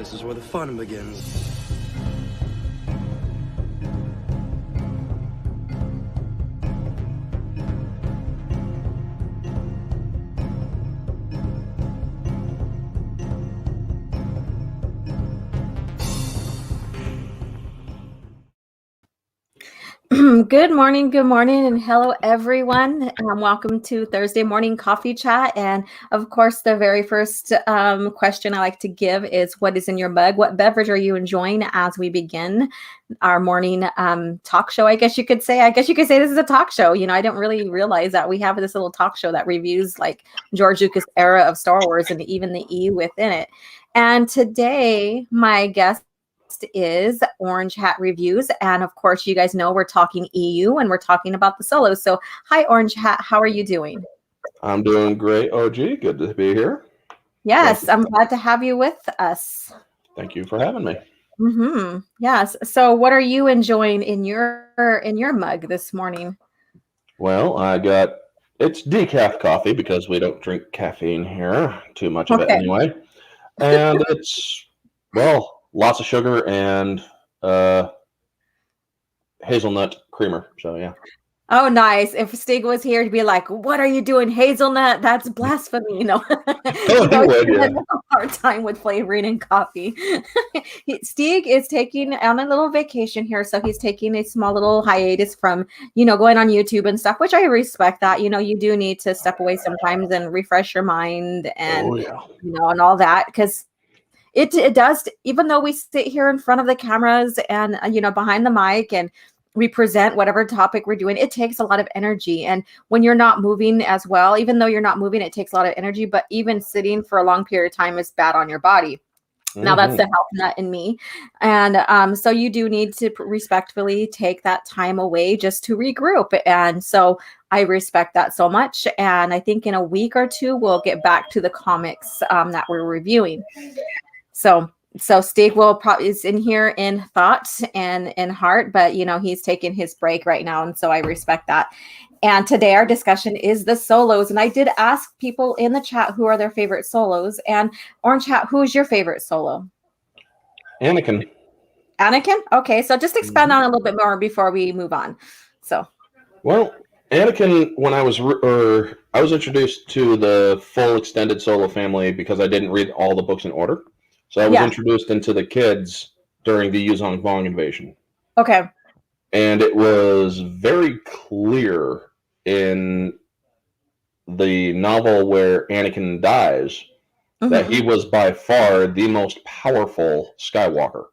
This is where the fun begins. Good morning, and hello everyone. Welcome to Thursday morning coffee chat. And of course, the very first question I like to give is, what is in your mug? What beverage are you enjoying as we begin our morning talk show? I guess you could say this is a talk show. You know, I don't really realize that we have this little talk show that reviews like George Lucas era of Star Wars and even the E within it. And today, my guest is Orange Hat Reviews, and of course you guys know we're talking EU and we're talking about the solos. So hi Orange Hat, how are you doing? I'm doing great, OG. Good to be here. Yes, I'm glad to have you with us. Thank you for having me. Yes. So what are you enjoying in your mug this morning? Well, it's decaf coffee because we don't drink caffeine here, too much of it anyway. And it's lots of sugar and hazelnut creamer. So yeah. Oh, nice. If Stig was here to be like, what are you doing? Hazelnut? That's blasphemy, you know. He had a hard time with flavoring in coffee. Stig is taking on a little vacation here. So he's taking a small little hiatus from, going on YouTube and stuff, which I respect that. You do need to step away sometimes and refresh your mind and, and all that. Because it does, even though we sit here in front of the cameras and, behind the mic and we present whatever topic we're doing, it takes a lot of energy. And when you're not moving as well, even though you're not moving, it takes a lot of energy, but even sitting for a long period of time is bad on your body. Now that's the health nut in me. And so you do need to respectfully take that time away just to regroup. And so I respect that so much. And I think in a week or two, we'll get back to the comics that we're reviewing. So Stig is in here in thought and in heart, but he's taking his break right now, and so I respect that. And today our discussion is the solos, and I did ask people in the chat who are their favorite solos. And Orange Hat, who is your favorite solo? Anakin. Okay, so just expand on a little bit more before we move on. Anakin, when I was introduced to the full extended solo family because I didn't read all the books in order. So I was introduced into the kids during the Yuzong Vong invasion. Okay. And it was very clear in the novel where Anakin dies that he was by far the most powerful Skywalker.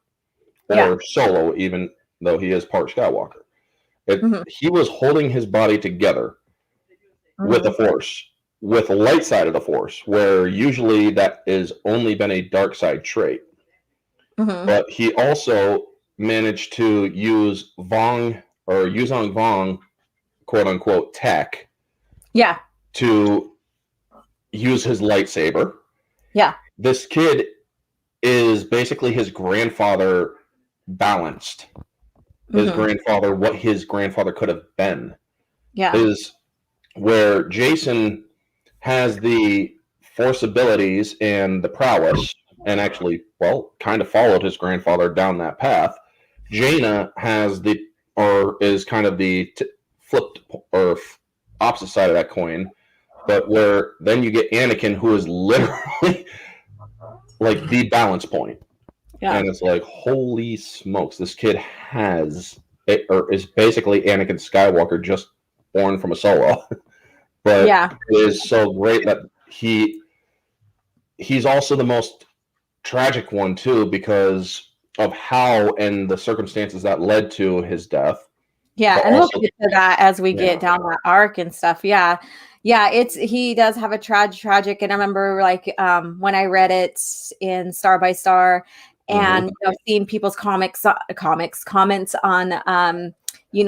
Or Solo, even though he is part Skywalker. He was holding his body together with the Force. With the light side of the Force, where usually that is only been a dark side trait. But he also managed to use Yuzong Vong, quote unquote, tech. Yeah. To use his lightsaber. Yeah. This kid is basically his grandfather balanced. What his grandfather could have been. Yeah. Is where Jason has the Force abilities and the prowess, and actually, kind of followed his grandfather down that path. Jaina is kind of the flipped or opposite side of that coin, but where then you get Anakin, who is literally like the balance point. Yeah. And it's like, holy smokes, this kid is basically Anakin Skywalker, just born from a solo. But it is so great that he's also the most tragic one too, because of how and the circumstances that led to his death. Yeah, and we'll get to that as we get down that arc and stuff. Yeah, he does have a tragic, and I remember when I read it in Star by Star, and seeing people's comments on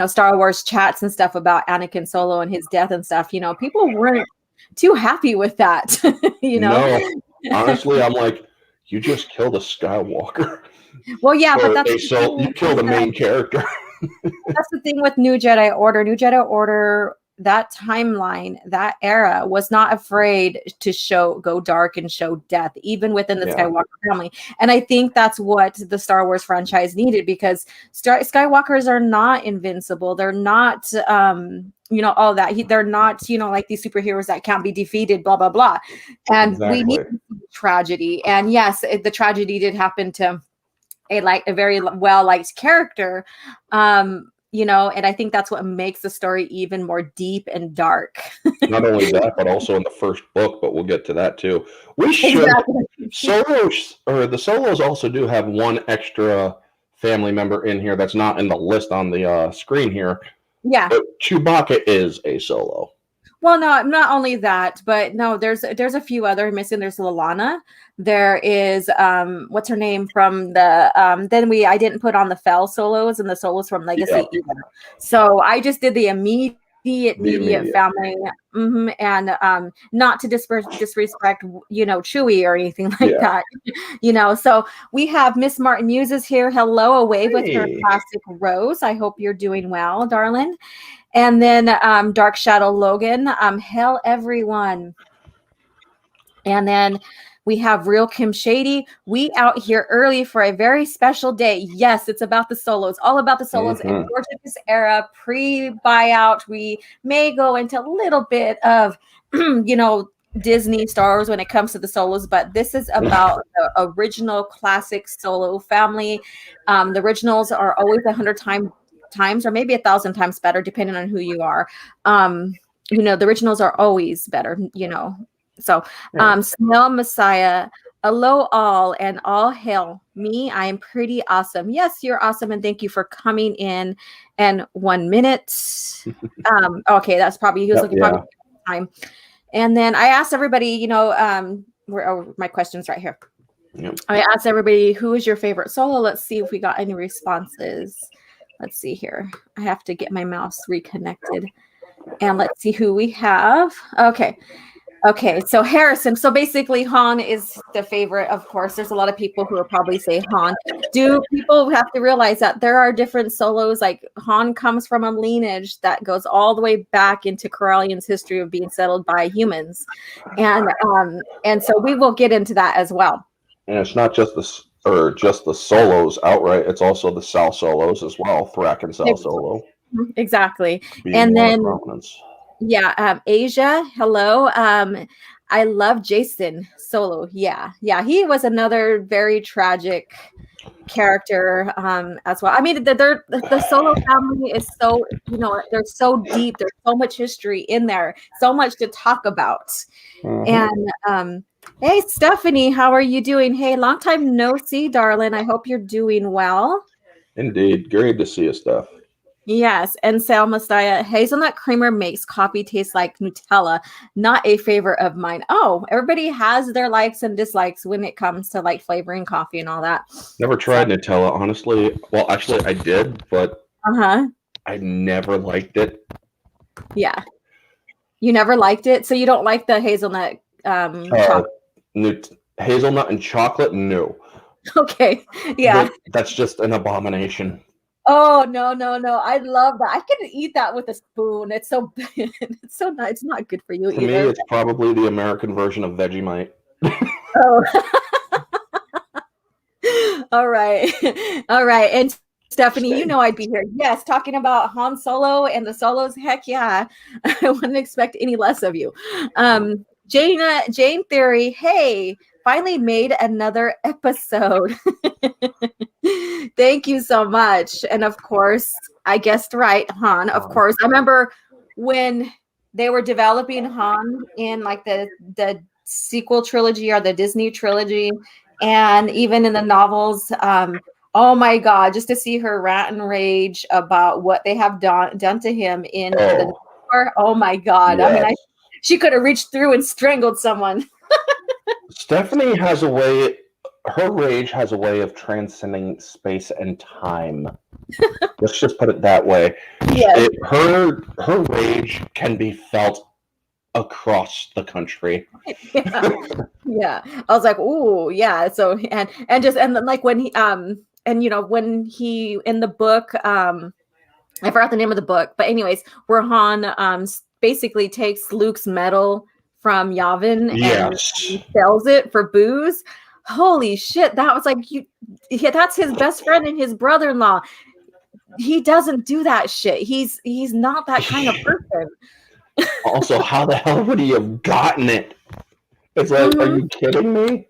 Star Wars chats and stuff about Anakin Solo and his death and stuff. People weren't too happy with that. No, honestly, I'm like, you just killed a Skywalker. Well, yeah, but you kill the main character. That's the thing with New Jedi Order. New Jedi Order that timeline, that era was not afraid to go dark and show death, even within the Skywalker family. And I think that's what the Star Wars franchise needed, because Skywalkers are not invincible. They're not, all that. They're not, like these superheroes that can't be defeated, blah, blah, blah. And we need tragedy. And yes, the tragedy did happen to a very well-liked character. And I think that's what makes the story even more deep and dark. Not only that, but also in the first book, but we'll get to that too. We should the Solos also do have one extra family member in here that's not in the list on the screen here. Yeah. But Chewbacca is a Solo. Well, no, not only that, but no, there's a few other missing. There's Lalana. There is what's her name from the I didn't put on the Fell Solos and the Solos from Legacy either. So I just did the immediate family, and not to disrespect Chewie or anything like that. So we have Miss Martin Muse is here. Hello, away with her classic rose. I hope you're doing well, darling. And then Dark Shadow Logan, hail everyone. And then we have Real Kim Shady. We out here early for a very special day. Yes, it's about the Solos, all about the Solos and George's era, pre-buyout. We may go into a little bit of, Disney Star Wars when it comes to the Solos, but this is about the original classic Solo family. The originals are always 100 times or maybe 1,000 times better, depending on who you are. The originals are always better, So Snail Messiah, hello all, and all hail me. I am pretty awesome. Yes, you're awesome, and thank you for coming in. And 1 minute. Okay, that's probably, he was looking for time. And then I asked everybody, my question's right here. Yep. I asked everybody, who is your favorite Solo? Let's see if we got any responses. Let's see here. I have to get my mouse reconnected. And let's see who we have. Okay, so Harrison. So basically Han is the favorite, of course. There's a lot of people who will probably say Han. Do people have to realize that there are different Solos? Like Han comes from a lineage that goes all the way back into Corellian's history of being settled by humans. And so we will get into that as well. And it's not just the Solos outright. It's also the Sal Solos as well. Thrak and Sal Solo. Exactly. And then Asia, hello. I love Jason Solo. Yeah, he was another very tragic character as well. I mean, the Solo family is so, they're so deep. There's so much history in there, so much to talk about. And hey, Stephanie, how are you doing? Hey, long time no see, darling. I hope you're doing well. Indeed. Great to see you, Steph. Yes, and Sal Messiah, hazelnut creamer makes coffee taste like Nutella. Not a favorite of mine. Oh, everybody has their likes and dislikes when it comes to like flavoring coffee and all that. Never tried Nutella, honestly. Well, actually, I did, but I never liked it. Yeah, you never liked it, so you don't like the hazelnut. Hazelnut and chocolate? No. Okay, yeah. That's just an abomination. Oh, no. I love that. I can eat that with a spoon. It's so it's so nice. It's not good for you either. For me, it's probably the American version of Vegemite. Oh. All right. And Stephanie, I'd be here. Yes, talking about Han Solo and the Solos. Heck yeah. I wouldn't expect any less of you. Jane Theory, hey, finally made another episode. Thank you so much. And of course, I guessed right, Han. Of course. I remember when they were developing Han in like the sequel trilogy or the Disney trilogy, and even in the novels, oh my God, just to see her rant and rage about what they have done to him in the oh my God. Yes. I mean, she could have reached through and strangled someone. Stephanie has a way, her rage has a way of transcending space and time. Let's just put it that way. Yes. Her rage can be felt across the country. Yeah. I was like, ooh, yeah. So and like when he when he in the book, I forgot the name of the book, but anyways, where Han basically takes Luke's medal from Yavin and Yes. sells it for booze. Holy shit, that was like that's his best friend and his brother-in-law. He doesn't do that shit. He's not that kind of person. Also, how the hell would he have gotten it? It's like, are you kidding me?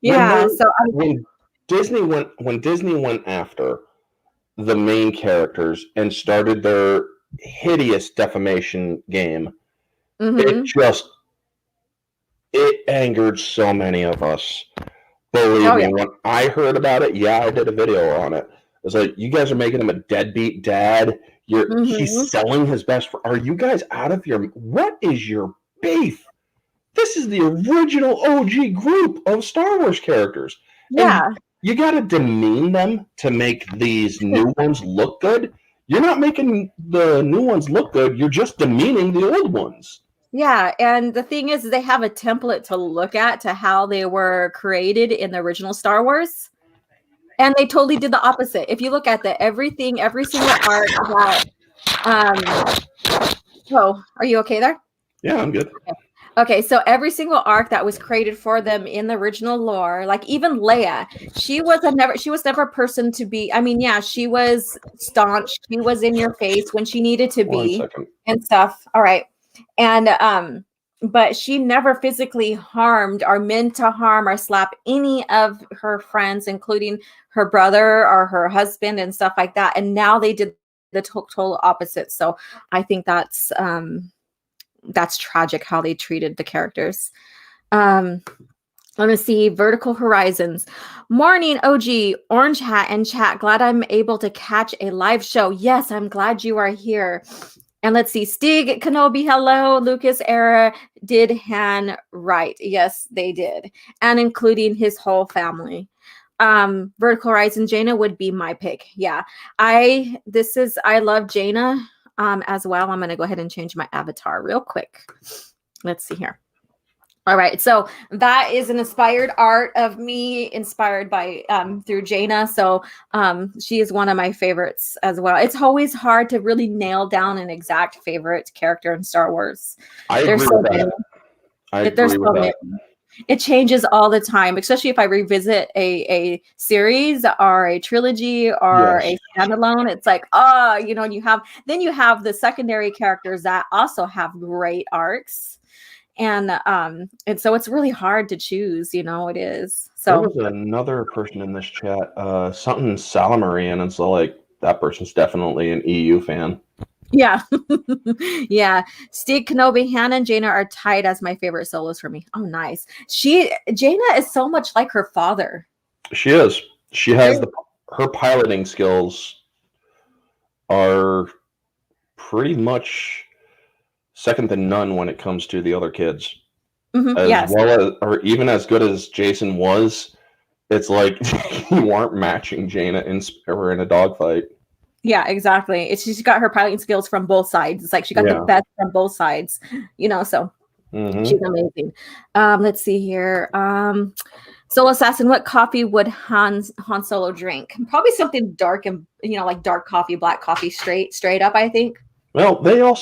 Yeah, so when Disney went after the main characters and started their hideous defamation game, it angered so many of us. Believe me, when I heard about it, I did a video on it. It's like, you guys are making him a deadbeat dad. He's selling his best friend. Are you guys out of your... What is your beef? This is the original OG group of Star Wars characters. Yeah. And you got to demean them to make these new ones look good. You're not making the new ones look good. You're just demeaning the old ones. Yeah, and the thing is, they have a template to look at to how they were created in the original Star Wars. And they totally did the opposite. If you look at every single arc that are you okay there? Yeah, I'm good. Okay, so every single arc that was created for them in the original lore, like even Leia, she was never a person to be. I mean, yeah, she was staunch. She was in your face when she needed to be and stuff. All right. And but she never physically harmed or meant to harm or slap any of her friends, including her brother or her husband and stuff like that. And now they did the total opposite. So I think that's tragic how they treated the characters. Let me see. Vertical Horizons. Morning, OG, Orange Hat and chat. Glad I'm able to catch a live show. Yes, I'm glad you are here. And let's see. Stig Kenobi, hello. Lucas Era did Han right. Yes, they did. And including his whole family. Vertical Horizon, Jaina would be my pick. Yeah. I love Jaina as well. I'm going to go ahead and change my avatar real quick. Let's see here. All right, so that is an inspired art of me, inspired by through Jaina. So she is one of my favorites as well. It's always hard to really nail down an exact favorite character in Star Wars. I agree with that. I agree with that. It changes all the time, especially if I revisit a series or a trilogy or a standalone. It's like, you have the secondary characters that also have great arcs. And so it's really hard to choose, it is. So there was another person in this chat, something Salamarian, and so like that person's definitely an EU fan. Yeah. Yeah. Stig, Kenobi, Hannah, and Jaina are tied as my favorite solos for me. Oh, nice. Jaina is so much like her father. She is. She has her piloting skills are pretty much second to none when it comes to the other kids. Well as, or even as good as Jason was, it's like you aren't matching Jaina in a dogfight. Yeah, exactly. She's got her piloting skills from both sides. It's like she got the best from both sides, so she's amazing. Let's see here. Solo Assassin, what coffee would Han Solo drink? Probably something dark and like dark coffee, black coffee, straight up, I think. Well, they don't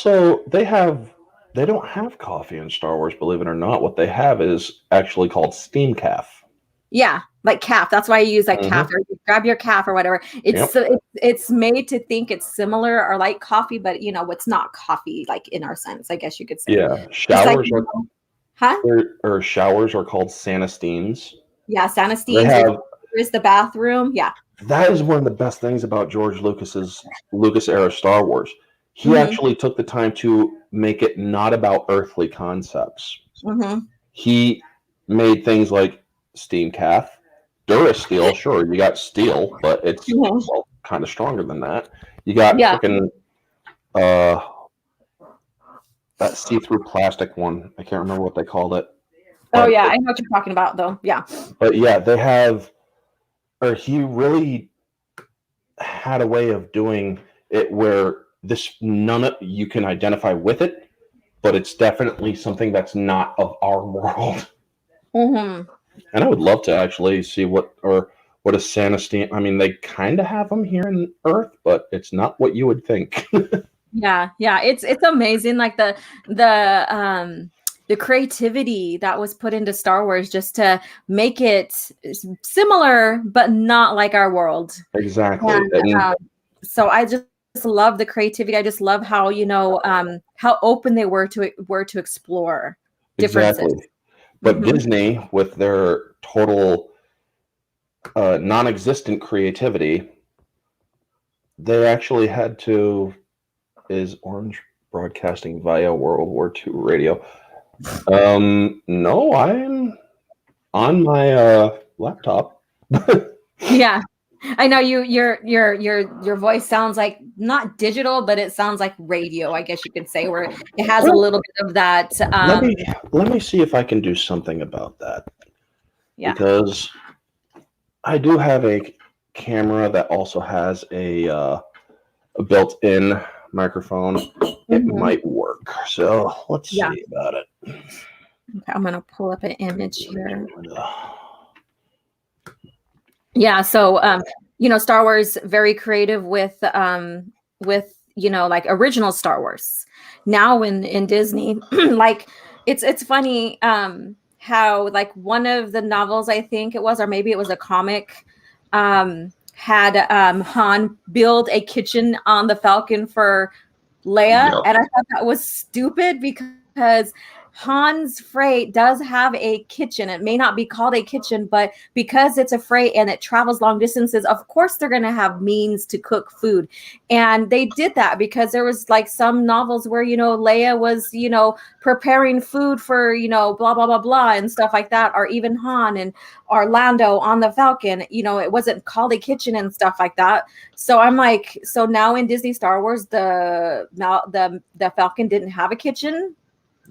have coffee in Star Wars, believe it or not. What they have is actually called steam caff. Yeah, like caff. That's why you use caff, or you grab your caff or whatever. It's made to think it's similar or like coffee, but it's not coffee like in our sense, I guess you could say. Yeah, showers showers are called Sanasteens. Yeah, Sanasteens is the bathroom. Yeah. That is one of the best things about George Lucas era Star Wars. He actually took the time to make it not about earthly concepts. He made things like steam caff, Durasteel. Sure, you got steel, but it's kind of stronger than that. You got freaking that see-through plastic one. I can't remember what they called it. Oh yeah, I know what you're talking about though. Yeah. But yeah, they have, or he really had a way of doing it where none of you can identify with it, but it's definitely something that's not of our world. And I would love to actually see what a Sanasteen. I mean, they kind of have them here in Earth, but it's not what you would think. Yeah, it's amazing, like the creativity that was put into Star Wars just to make it similar but not like our world. Exactly. And so I just love the creativity. I just love how, how open they were to explore differences. Exactly. But Mhm. Disney, with their total non-existent creativity, they actually had to. Is Orange broadcasting via World War II radio? No, I'm on my laptop. Yeah. I know your voice sounds like not digital, but it sounds like radio, I guess you could say, where it has a little bit of that. Let me see if I can do something about that, Yeah. because I do have a camera that also has a built-in microphone. It Mhm. might work. So let's Yeah. see about it. Okay, I'm gonna pull up an image here. Yeah, so Star Wars very creative with like original Star Wars. Now in Disney, like it's funny how like one of the novels, I think it was, or maybe it was a comic, had Han build a kitchen on the Falcon for Leia, Yep. and I thought that was stupid because Han's freight does have a kitchen. It may not be called a kitchen, but because it's a freight and it travels long distances, of course they're going to have means to cook food. And they did that because there was like some novels where, Leia was, preparing food for, blah, blah, blah, blah, and stuff like that, or even Han and Orlando on the Falcon, it wasn't called a kitchen and stuff like that. So I'm like, so now in Disney Star Wars, the Falcon didn't have a kitchen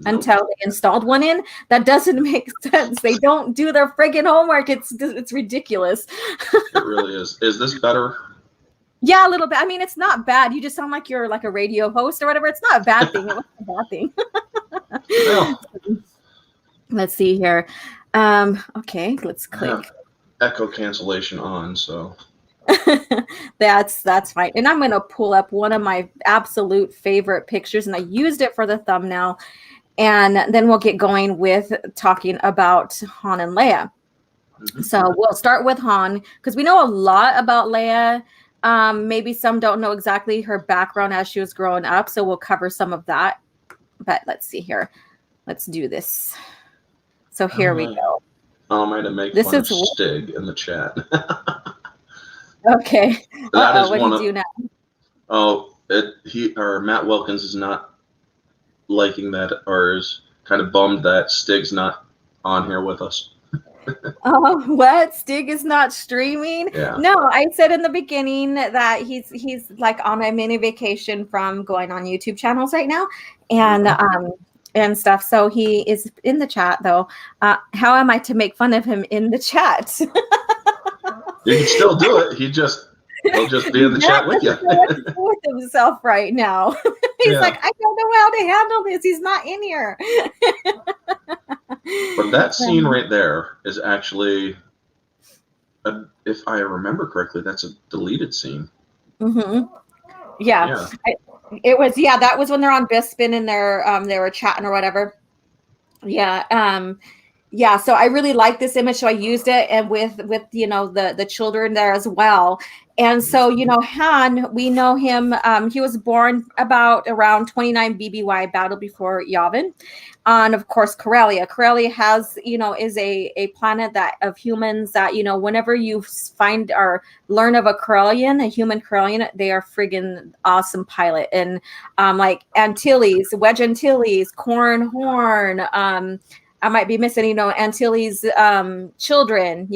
until they installed one in. That doesn't make sense. They don't do their friggin' homework. It's ridiculous. It really is. Is this better? Yeah, a little bit. I mean, it's not bad. You just sound like you're like a radio host or whatever. It's not a bad thing. It wasn't a bad thing. Well, Let's see here. Okay, let's click. Echo cancellation on, so That's fine. And I'm going to pull up one of my absolute favorite pictures, and I used it for the thumbnail. And then we'll get going with talking about Han and Leia. Mm-hmm. So we'll start with Han because we know a lot about Leia. Maybe some don't know exactly her background as she was growing up. So we'll cover some of that. But let's see here. Let's do this. So here we go. I'm going to make This fun is of Stig in the chat. Okay. That is what do one you of, do now? Oh, Matt Wilkins is not liking that, or is kind of bummed that Stig's not on here with us. Oh, what? Stig is not streaming? Yeah. No, I said in the beginning that he's like on a mini vacation from going on YouTube channels right now, and stuff. So he is in the chat though. How am I to make fun of him in the chat? You can still do it. He'll just be in the chat with you. With himself right now. He's like, I don't know how to handle this. He's not in here. But that scene right there is actually, if I remember correctly, that's a deleted scene. Mm-hmm. Yeah. It was. Yeah, that was when they're on Bispin and they were chatting or whatever. Yeah. Yeah, so I really like this image, so I used it, and with the children there as well. And so Han, we know him. He was born around 29 BBY, battle before Yavin, and of course Corellia. Corellia has is a planet that of humans that whenever you find or learn of a human Corellian, they are friggin' awesome pilot. And like Antilles, Wedge Antilles, Corn Horn. I might be missing, Antilles children,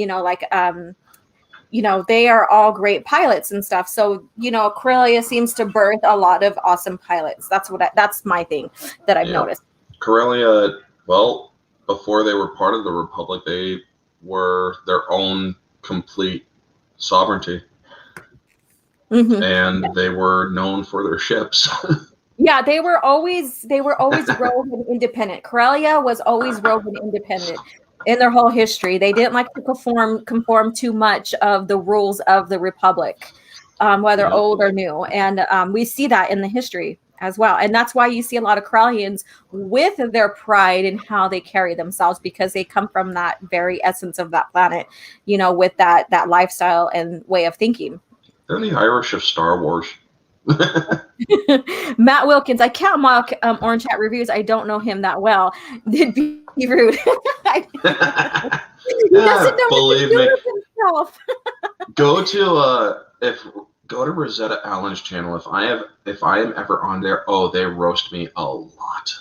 they are all great pilots and stuff. So, Corellia seems to birth a lot of awesome pilots. That's my thing that I've noticed. Corellia, well, before they were part of the Republic, they were their own complete sovereignty. Mm-hmm. And they were known for their ships. Yeah, they were always rogue and independent. Corellia was always rogue and independent in their whole history. They didn't like to conform too much of the rules of the Republic, whether old or new. And we see that in the history as well. And that's why you see a lot of Corellians with their pride in how they carry themselves, because they come from that very essence of that planet, with that lifestyle and way of thinking. They're the Irish of Star Wars. Matt Wilkins, I can't mock Orange Hat Reviews. I don't know him that well. Did be rude. He doesn't know believe what to me. do with himself. Go to Rosetta Allen's channel. If I am ever on there, they roast me a lot.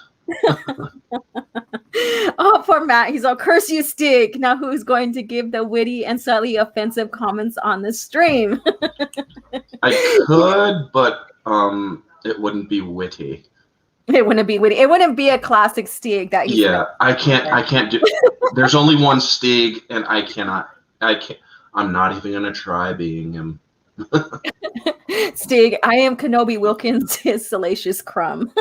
Oh, poor Matt. He's all, curse you, Stig. Now who's going to give the witty and slightly offensive comments on the stream? I could, but it wouldn't be witty. It wouldn't be witty. It wouldn't be a classic Stig that he's I can't do. There's only one Stig, and I can't. I'm not even gonna try being him. Stig, I am Kenobi Wilkins, his salacious crumb.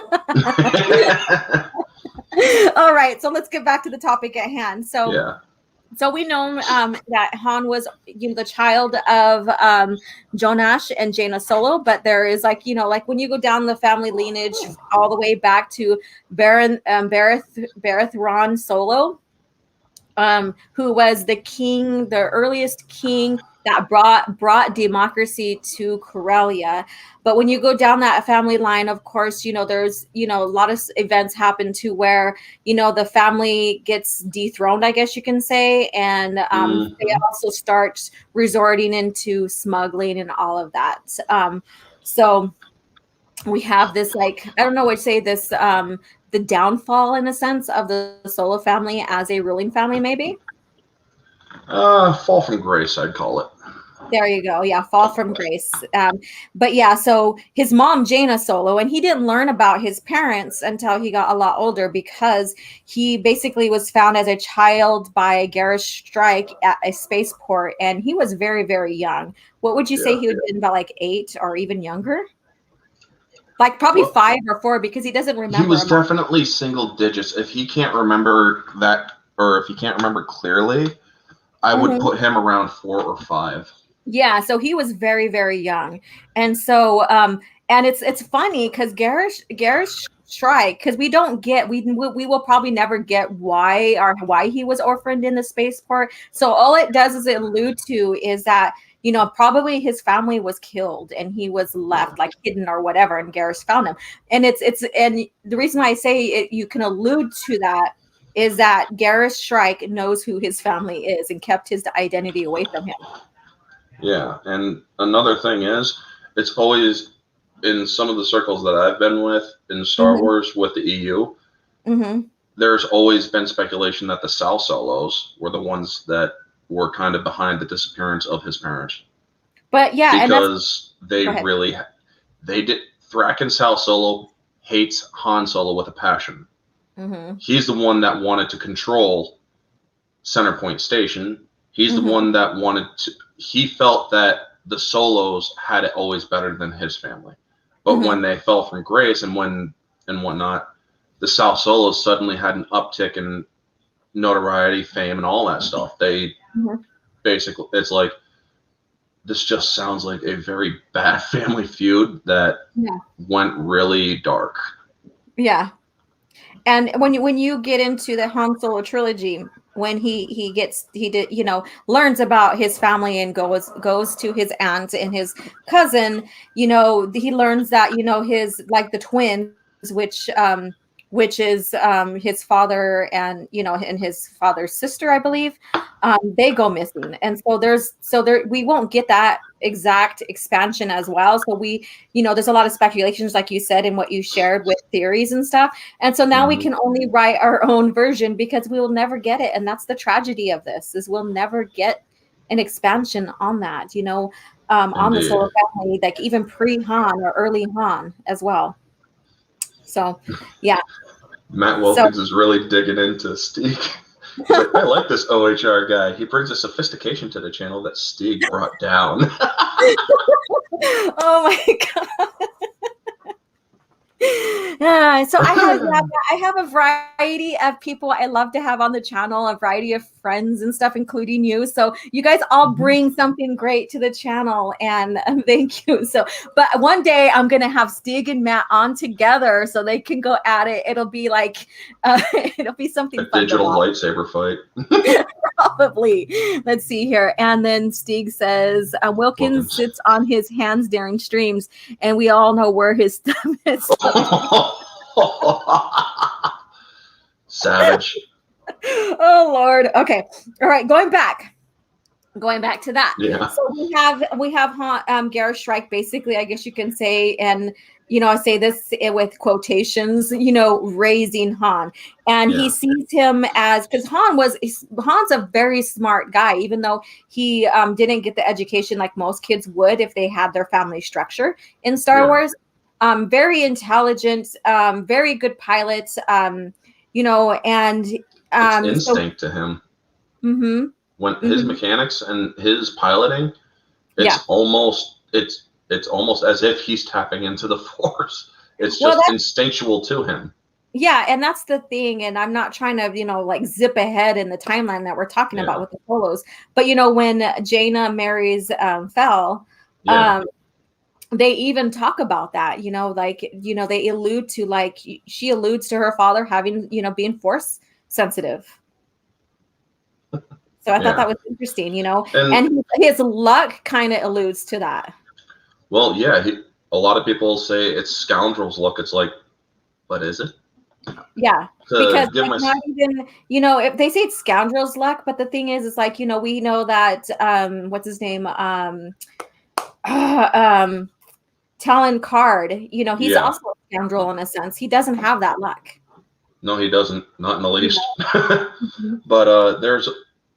All right, so let's get back to the topic at hand. So we know that Han was, the child of Jonash and Jaina Solo, but there is like when you go down the family lineage all the way back to Bareth Ron Solo, who was the king, the earliest king that brought democracy to Corellia. But when you go down that family line, of course, there's, a lot of events happen to where, the family gets dethroned, I guess you can say. And they also start resorting into smuggling and all of that. So we have this, like, I don't know what to say, this, the downfall in a sense of the Solo family as a ruling family, maybe? Fall from grace, I'd call it. There you go. Yeah, fall from grace. But yeah, so his mom, Jaina Solo, and he didn't learn about his parents until he got a lot older, because he basically was found as a child by Garrus Strike at a spaceport, and he was very, very young. What would you say he would have been, about like 8 or even younger? Like probably 5 or 4, because he doesn't remember. He was definitely single digits. If he can't remember that, or if he can't remember clearly, I would put him around 4 or 5. Yeah, so he was very, very young. And so and it's funny because Garrus Strike, because we will probably never get why he was orphaned in the spaceport. So all it does is allude to is that probably his family was killed and he was left like hidden or whatever, and Garrus found him. And and the reason why I say it, you can allude to that, is that Garrus Strike knows who his family is and kept his identity away from him. Yeah, and another thing is, it's always in some of the circles that I've been with in Star Wars with the EU, there's always been speculation that the Sal Solos were the ones that were kind of behind the disappearance of his parents. But yeah, because they did. Thraken Sal Solo hates Han Solo with a passion. He's the one that wanted to control Centerpoint Station. He's the one that wanted to. He felt that the Solos had it always better than his family. But when they fell from grace and whatnot, the South Solos suddenly had an uptick in notoriety, fame, and all that stuff. They basically, it's like, this just sounds like a very bad family feud that went really dark. Yeah. And when you get into the Han Solo trilogy, when he learns about his family and goes to his aunt and his cousin, he learns that his, like, the twins, which is his father and and his father's sister, I believe, they go missing. And so we won't get that exact expansion as well. So there's a lot of speculations, like you said, in what you shared with theories and stuff. And so now we can only write our own version, because we will never get it. And that's the tragedy of this, is we'll never get an expansion on that, on the Solo family, like even pre-Han or early Han as well. So, yeah. Matt Wilkins is really digging into Stig. I like this OHR guy. He brings a sophistication to the channel that Stig brought down. Oh my god. So I have a variety of people I love to have on the channel, a variety of friends and stuff, including you. So you guys all bring something great to the channel, and thank you. So, but one day I'm gonna have Stig and Matt on together so they can go at it. It'll be like it'll be something a fun digital lightsaber fight. Probably. Let's see here. And then Stig says Wilkins sits on his hands during streams, and we all know where his stuff is. Savage. Oh Lord. Okay. All right. Going back to that. Yeah. So we have Gareth Shrike, basically, I guess you can say, and I say this with quotations, raising Han, and he sees him as, because Han's a very smart guy, even though he didn't get the education like most kids would if they had their family structure in Star Wars. Very intelligent, very good pilot, and it's instinct to him. Mm-hmm. When his mechanics and his piloting, it's almost as if he's tapping into the Force. It's just instinctual to him. Yeah, and that's the thing. And I'm not trying to, like zip ahead in the timeline that we're talking about with the solos. But when Jaina marries Fel, they even talk about that. They allude to she alludes to her father having being Force sensitive. So I thought that was interesting, and his luck kind of alludes to that. Well, yeah, a lot of people say it's scoundrel's luck. It's like, but is it? Yeah, because not even, if they say it's scoundrel's luck, but the thing is, it's like, we know that, what's his name? Talon Card, he's also a scoundrel in a sense. He doesn't have that luck. No, he doesn't. Not in the least. But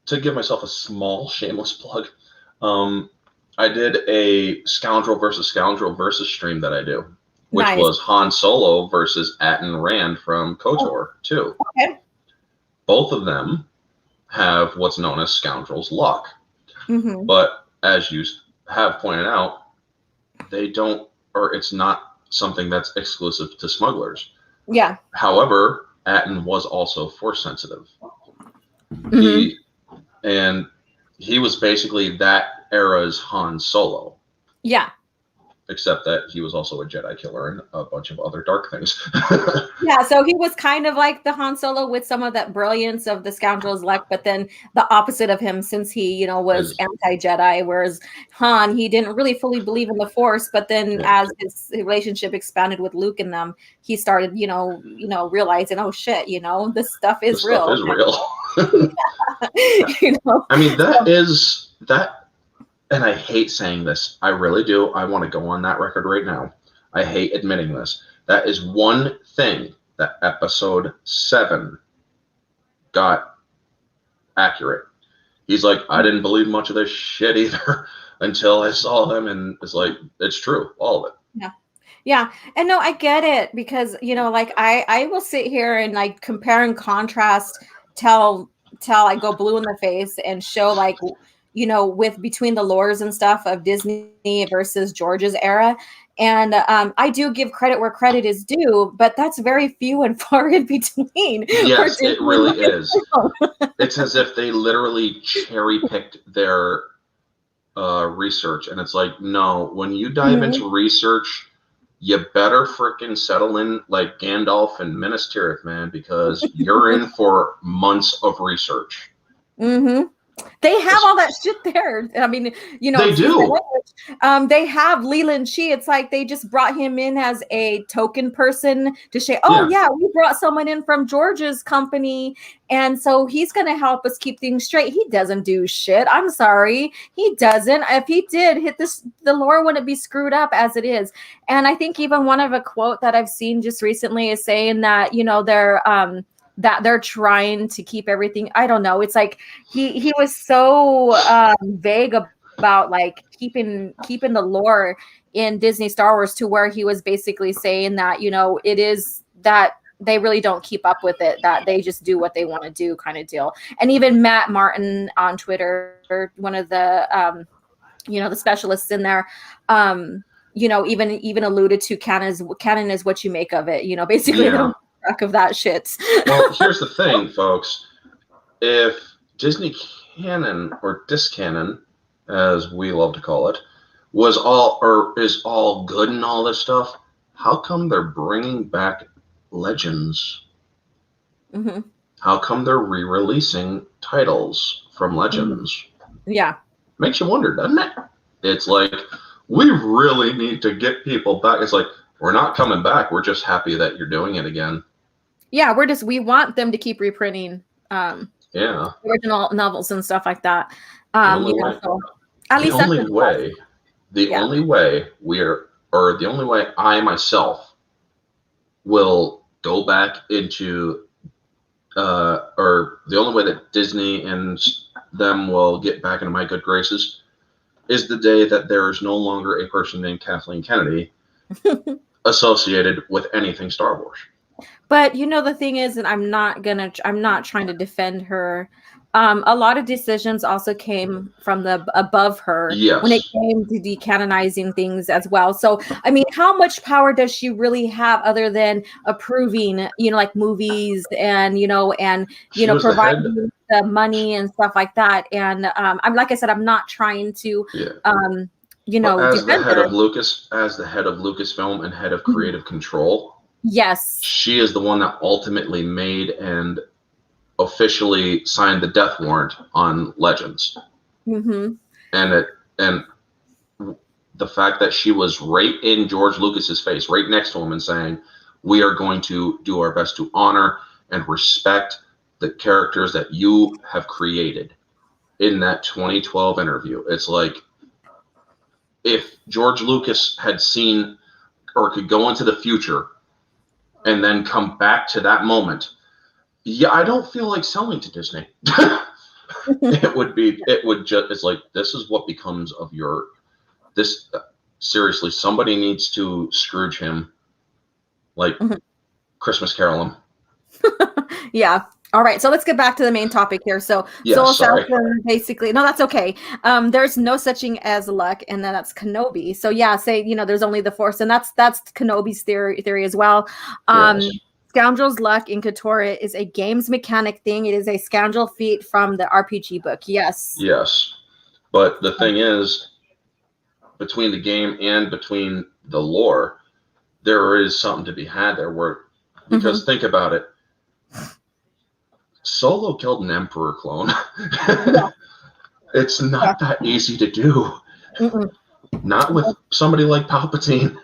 to give myself a small shameless plug, I did a scoundrel versus stream that I do, which was Han Solo versus Atton Rand from KOTOR 2. Okay. Both of them have what's known as scoundrel's luck. Mm-hmm. But as you have pointed out, they don't, or it's not something that's exclusive to smugglers. Yeah. However, Atton was also Force sensitive. Mm-hmm. He was basically that era's Han Solo. Yeah. Except that he was also a Jedi killer and a bunch of other dark things. Yeah, so he was kind of like the Han Solo with some of that brilliance of the scoundrel's luck, but then the opposite of him, since he, was anti-Jedi, whereas Han, he didn't really fully believe in the Force, but then as his relationship expanded with Luke and them, he started, realizing, oh shit, this stuff is real. Stuff is real. I mean, that. And I hate saying this. I really do. I want to go on that record right now. I hate admitting this. That is one thing that episode 7 got accurate. He's like, I didn't believe much of this shit either until I saw him, and it's like, it's true, all of it. Yeah. Yeah. And no, I get it, because, I will sit here and compare and contrast till I go blue in the face and show with between the lores and stuff of Disney versus George's era. And I do give credit where credit is due, but that's very few and far in between. Yes, it really is. It's as if they literally cherry picked their research. And it's like, no, when you dive into research, you better freaking settle in like Gandalf and Minas Tirith, man, because you're in for months of research. Mm-hmm. They have all that shit there. I mean, they do. They have Leland Chi. It's like they just brought him in as a token person to say, oh yeah, we brought someone in from George's company, and so he's going to help us keep things straight. He doesn't do shit. I'm sorry, he doesn't. If he did, the lore wouldn't be screwed up as it is. And I think even one of a quote that I've seen just recently is saying that they're trying to keep everything. I don't know. It's like he was so vague about keeping the lore in Disney Star Wars, to where he was basically saying that, it is that they really don't keep up with it, that they just do what they want to do, kind of deal. And even Matt Martin on Twitter, one of the the specialists in there, even alluded to canon is what you make of it, basically. Of that shit. Well, here's the thing, folks. If Disney canon, or discanon, as we love to call it, is all good and all this stuff, how come they're bringing back Legends? Mm-hmm. How come they're re-releasing titles from Legends? Mm-hmm. Yeah. Makes you wonder, doesn't it? It's like, we really need to get people back. It's like, we're not coming back. We're just happy that you're doing it again. Yeah, we want them to keep reprinting original novels and stuff like that. The only way I myself will go back into or the only way that Disney and them will get back into my good graces is the day that there is no longer a person named Kathleen Kennedy associated with anything Star Wars. But the thing is, and I'm not trying to defend her. A lot of decisions also came from the above her when it came to decanonizing things as well. So, I mean, how much power does she really have other than approving, like movies and, providing the money and stuff like that. And I'm like I said, I'm not trying to, as the head of Lucasfilm and head of creative control. Yes. She is the one that ultimately made and officially signed the death warrant on Legends. Mm-hmm. And the fact that she was right in George Lucas's face, right next to him, and saying, we are going to do our best to honor and respect the characters that you have created in that 2012 interview. It's like, if George Lucas had seen or could go into the future and then come back to that moment, I don't feel like selling to Disney. It's like, this is what becomes of seriously, somebody needs to Scrooge him, like Christmas Carol him. Yeah. All right, so let's get back to the main topic here. So, Soul Assassin, basically, no, that's okay. There's no such thing as luck, and then that's Kenobi. So, there's only the Force, and that's Kenobi's theory as well. Scoundrel's Luck in KOTOR is a games mechanic thing. It is a scoundrel feat from the RPG book. Yes. Yes, but the thing is, between the game and between the lore, there is something to be had there. Because think about it. Solo killed an Emperor clone. It's not that easy to do. Not with somebody like Palpatine.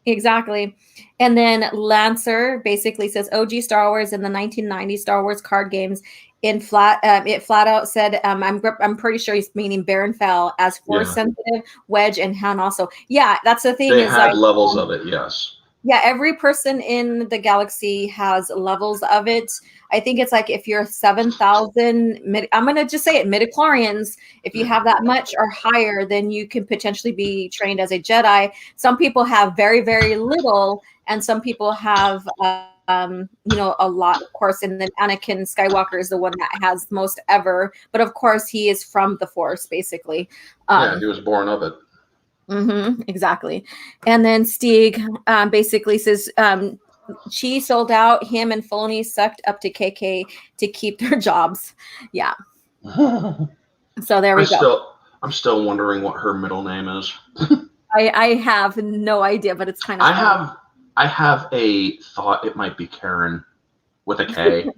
Exactly. And then Lancer basically says OG Star Wars in the 1990 Star Wars card games. It flat out said, I'm pretty sure he's meaning Baron Fel as Force sensitive, Wedge, and Han also. Yeah, that's the thing. They had levels of it, yes. Yeah, every person in the galaxy has levels of it. I think it's like if you're 7,000, I'm going to just say it, midichlorians, if you have that much or higher, then you can potentially be trained as a Jedi. Some people have very, very little, and some people have, a lot, of course. And then Anakin Skywalker is the one that has most ever. But of course, he is from the Force, basically. He was born of it. Exactly. And then Stieg basically says she sold out. Him and Filoni sucked up to KK to keep their jobs. Yeah. So there we go. I'm still wondering what her middle name is. I have no idea, but it's kind of I have a thought it might be Karen with a K.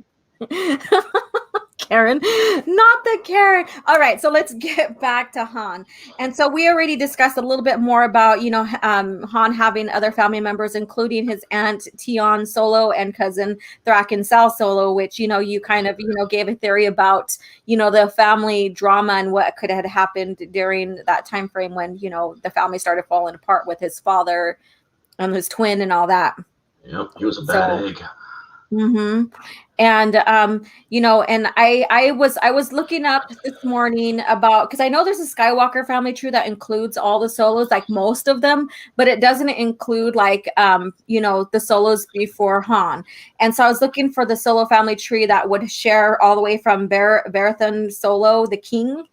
Karen, not the Karen. All right, so let's get back to Han. And so we already discussed a little bit more about, Han having other family members, including his aunt Tion Solo and cousin Thraken Sal Solo, which, you kind of, gave a theory about, the family drama and what could have happened during that time frame when, the family started falling apart with his father and his twin and all that. Yep, he was a bad egg. And and I was looking up this morning about, because I know there's a Skywalker family tree that includes all the Solos, like most of them, but it doesn't include like the Solos before Han. And so I was looking for the Solo family tree that would share all the way from Baratheon Solo, the king,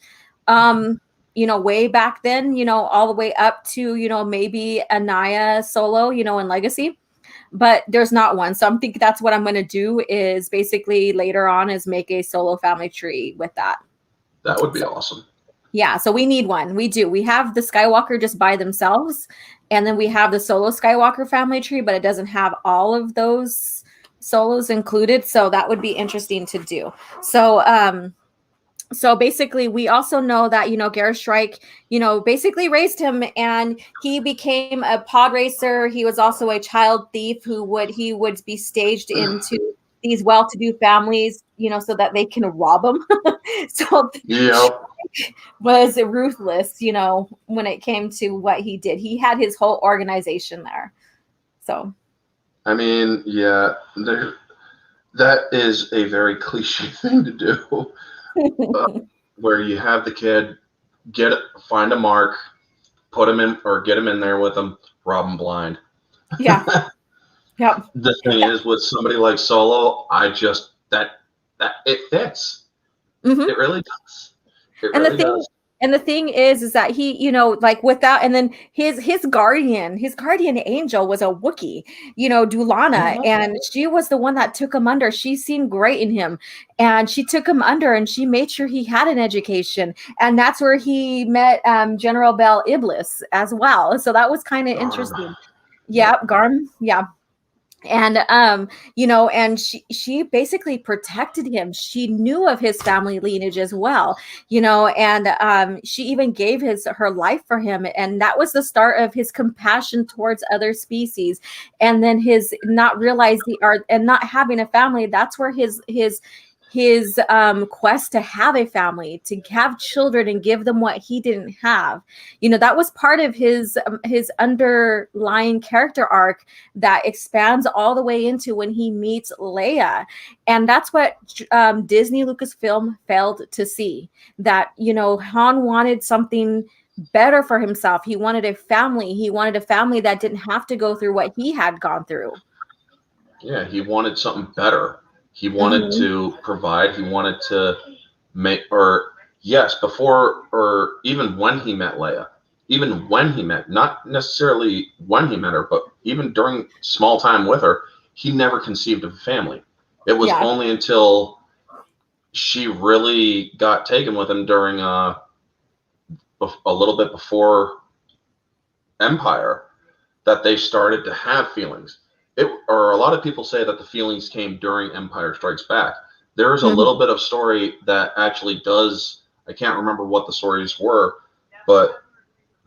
way back then, all the way up to maybe Anaya Solo, in Legacy. But there's not one. So I'm thinking that's what I'm going to do is basically later on is make a Solo family tree with that. That would be awesome. Yeah, so we need one. We do. We have the Skywalker just by themselves, and then we have the Solo Skywalker family tree, but it doesn't have all of those solos included. So that would be interesting to do. So basically, we also know that, Gareth Strike, basically raised him, and he became a pod racer. He was also a child thief he would be staged into these well-to-do families, so that they can rob him. So Strike was ruthless, when it came to what he did. He had his whole organization there. So, I mean, yeah, that is a very cliche thing to do. Where you have the kid find a mark, put him in, or get him in there with him, rob him blind. Yeah. Yep. The thing is, with somebody like Solo, that it fits. Mm-hmm. It really does. It really does. And the thing is that he, without, and then his guardian angel was a Wookiee, Dulana, and she was the one that took him under. She seemed great in him, and she took him under, and she made sure he had an education, and that's where he met General Bell Iblis as well. So that was kind of interesting. Yeah, Garm. Yeah. And and she basically protected him. She knew of his family lineage as well, and she even gave her life for him, and that was the start of his compassion towards other species. And then his not realizing and not having a family, that's where his quest to have a family, to have children and give them what he didn't have, that was part of his underlying character arc that expands all the way into when he meets Leia. And that's what Disney Lucasfilm failed to see, that Han wanted something better for himself. He wanted a family. He wanted a family that didn't have to go through what he had gone through. Yeah, he wanted something better. He wanted to provide. He wanted to make, before or even when he met Leia, not necessarily when he met her, but even during small time with her, he never conceived of a family. It was only until she really got taken with him during a little bit before Empire that they started to have feelings. A lot of people say that the feelings came during Empire Strikes Back. There's a little bit of story that actually does, I can't remember what the stories were, but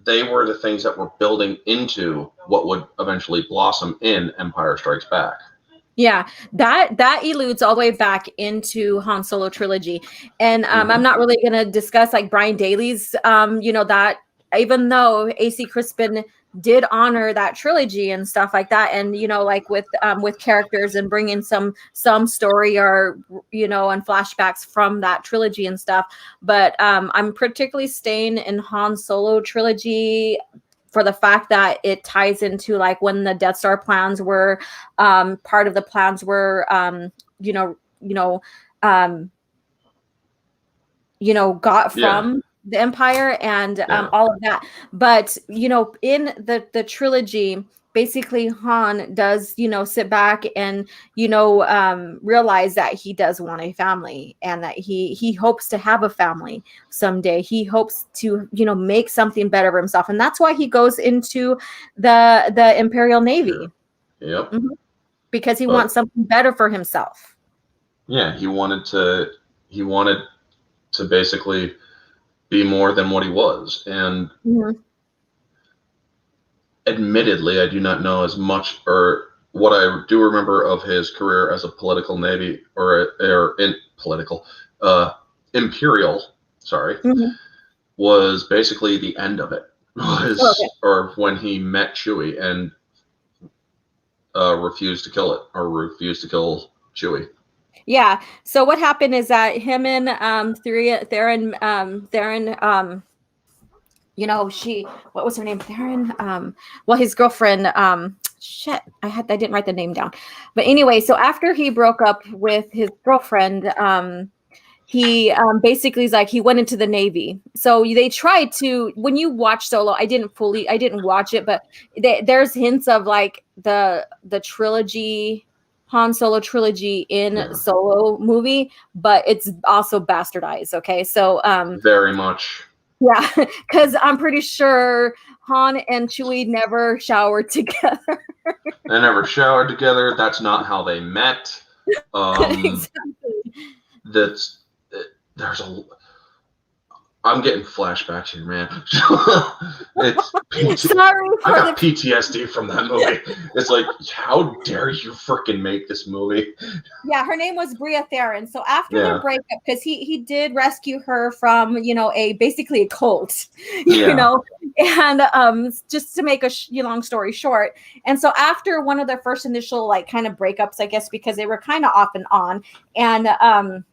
they were the things that were building into what would eventually blossom in Empire Strikes Back. Yeah, that eludes all the way back into Han Solo trilogy. And I'm not really going to discuss like Brian Daley's, that even though AC Crispin did honor that trilogy and stuff like that, and like with characters and bring in some story or and flashbacks from that trilogy and stuff, but I'm particularly staying in Han Solo trilogy for the fact that it ties into like when the Death Star plans were part of the plans were got from the Empire and all of that. But in the trilogy, basically Han does sit back and realize that he does want a family, and that he hopes to have a family someday. He hopes to make something better for himself, and that's why he goes into the Imperial Navy. Yep. Because he wants something better for himself. Yeah, he wanted to basically be more than what he was. And admittedly, I do not know as much, or what I do remember of his career as a political Navy Imperial, was basically the end of it. Or when he met Chewie and refused to kill Chewie. Yeah. So what happened is that him and Theron, what was her name? Theron. Well, his girlfriend. I didn't write the name down. But anyway, so after he broke up with his girlfriend, he basically is like he went into the Navy. So they tried to, when you watch Solo, I didn't watch it, but there's hints of like the trilogy Han Solo trilogy in Solo movie, but it's also bastardized. Okay, so very much. Yeah, because I'm pretty sure Han and Chewie never showered together. They never showered together. That's not how they met. Exactly. There's a. I'm getting flashbacks here, man. Sorry, I got PTSD from that movie. It's like, how dare you freaking make this movie? Yeah, her name was Bria Theron. So after their breakup, because he did rescue her from, you know, basically a cult, you know, and just to make a long story short. And so after one of their first initial like kind of breakups, I guess, because they were kind of off and on, and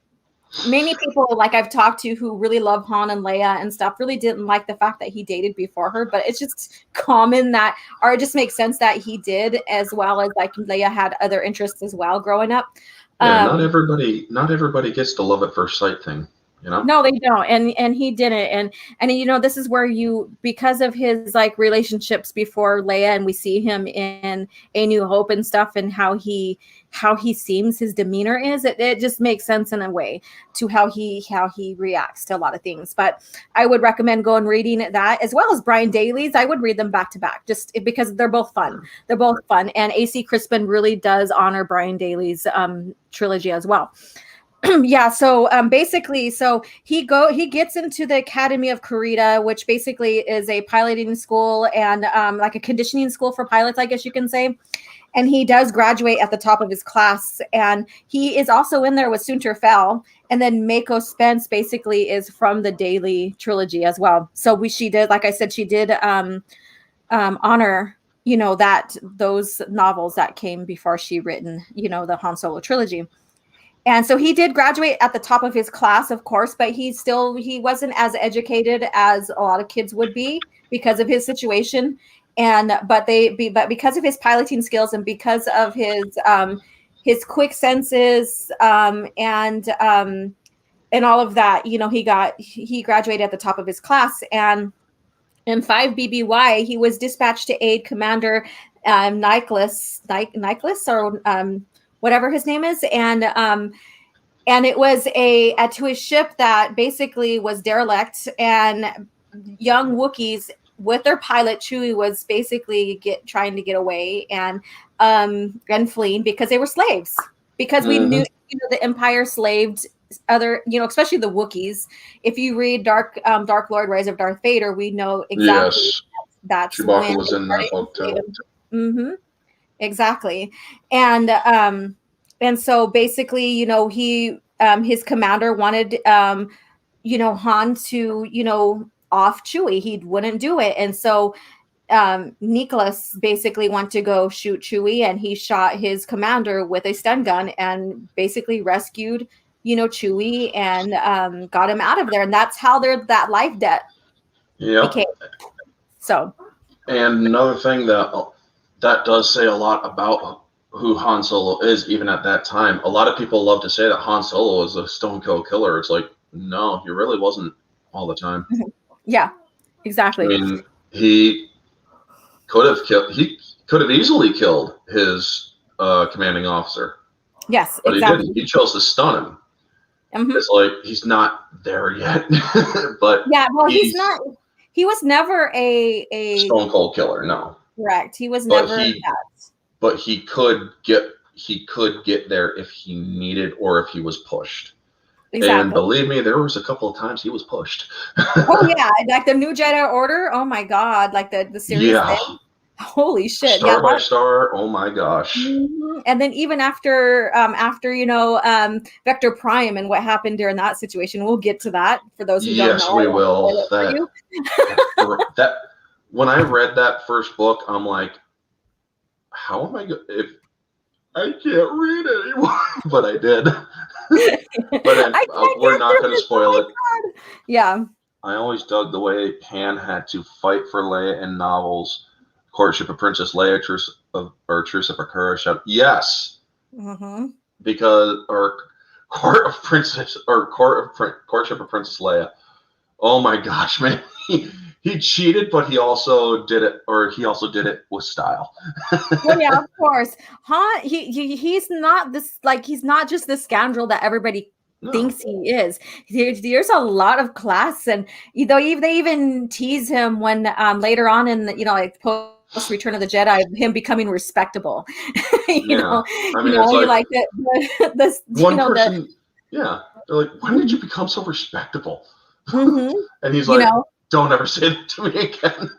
many people like I've talked to who really love Han and Leia and stuff really didn't like the fact that he dated before her, but it's just common that, or it just makes sense that he did, as well as like Leia had other interests as well growing up. Yeah, not everybody gets the love at first sight thing, you know? No, they don't, and he didn't, and you know, this is where because of his like relationships before Leia, and we see him in A New Hope and stuff, and how he seems, his demeanor is, it just makes sense in a way to how he reacts to a lot of things. But I would recommend going reading that, as well as Brian Daley's. I would read them back to back, just because they're both fun. They're both fun, and AC Crispin really does honor Brian Daley's trilogy as well. Yeah, so basically, so he gets into the Academy of Kurita, which basically is a piloting school and like a conditioning school for pilots, I guess you can say. And he does graduate at the top of his class, and he is also in there with Sunter Fel, and then Mako Spence basically is from the Daley trilogy as well. So she did, like I said, she did honor, you know, those novels that came before she written, you know, the Han Solo trilogy. And so he did graduate at the top of his class, of course, but he wasn't as educated as a lot of kids would be because of his situation. But because of his piloting skills and because of his quick senses and all of that, you know, he graduated at the top of his class. And in 5 BBY, he was dispatched to aid Commander Nicholas or whatever his name is, and it was to his ship that basically was derelict, and young Wookiees with their pilot Chewie was basically trying to get away and fleeing because they were slaves. Because we knew, you know, the Empire slaved other, you know, especially the Wookiees. If you read Dark Lord, Rise of Darth Vader, we know exactly that's Chewbacca when was in that book too. Mm-hmm. Exactly. And so basically, you know, his commander wanted, you know, Han to, you know, off Chewie. He wouldn't do it. And so Nicholas basically went to go shoot Chewie, and he shot his commander with a stun gun and basically rescued, you know, Chewie and got him out of there. And that's how that life debt became. So. And another thing that does say a lot about who Han Solo is, even at that time. A lot of people love to say that Han Solo is a stone cold killer. It's like, no, he really wasn't all the time. Yeah, exactly. I mean, he could have easily killed his commanding officer. Yes, but exactly. He didn't. He chose to stun him. Mm-hmm. It's like he's not there yet. But yeah, well, he's not. He was never a stone cold killer. No, correct. He was never that. But he could get there if he needed or if he was pushed. Exactly. And believe me, there was a couple of times he was pushed. Oh yeah, like the New Jedi Order. Oh my God, like the series thing. Holy shit! Star by star. Oh my gosh. Mm-hmm. And then even after you know Vector Prime and what happened during that situation, we'll get to that for those who don't know. Yes, we will. That when I read that first book, I'm like, how am I going? If I can't read anymore, but I did. But we're not going to spoil it. Yeah. I always dug the way Han had to fight for Leia in novels. Courtship of Princess Leia, Truce of Akura. Yes. Mm-hmm. Because Courtship of Princess Leia. Oh my gosh, man. he cheated, but he also did it with style. Well, yeah, of course. He's not this he's not just the scoundrel that everybody thinks he is. There's a lot of class, and they even tease him when later on in the, like post Return of the Jedi, him becoming respectable. you know, I mean, it's like the one person. They're like, when did you become so respectable? And he's like, don't ever say that to me again.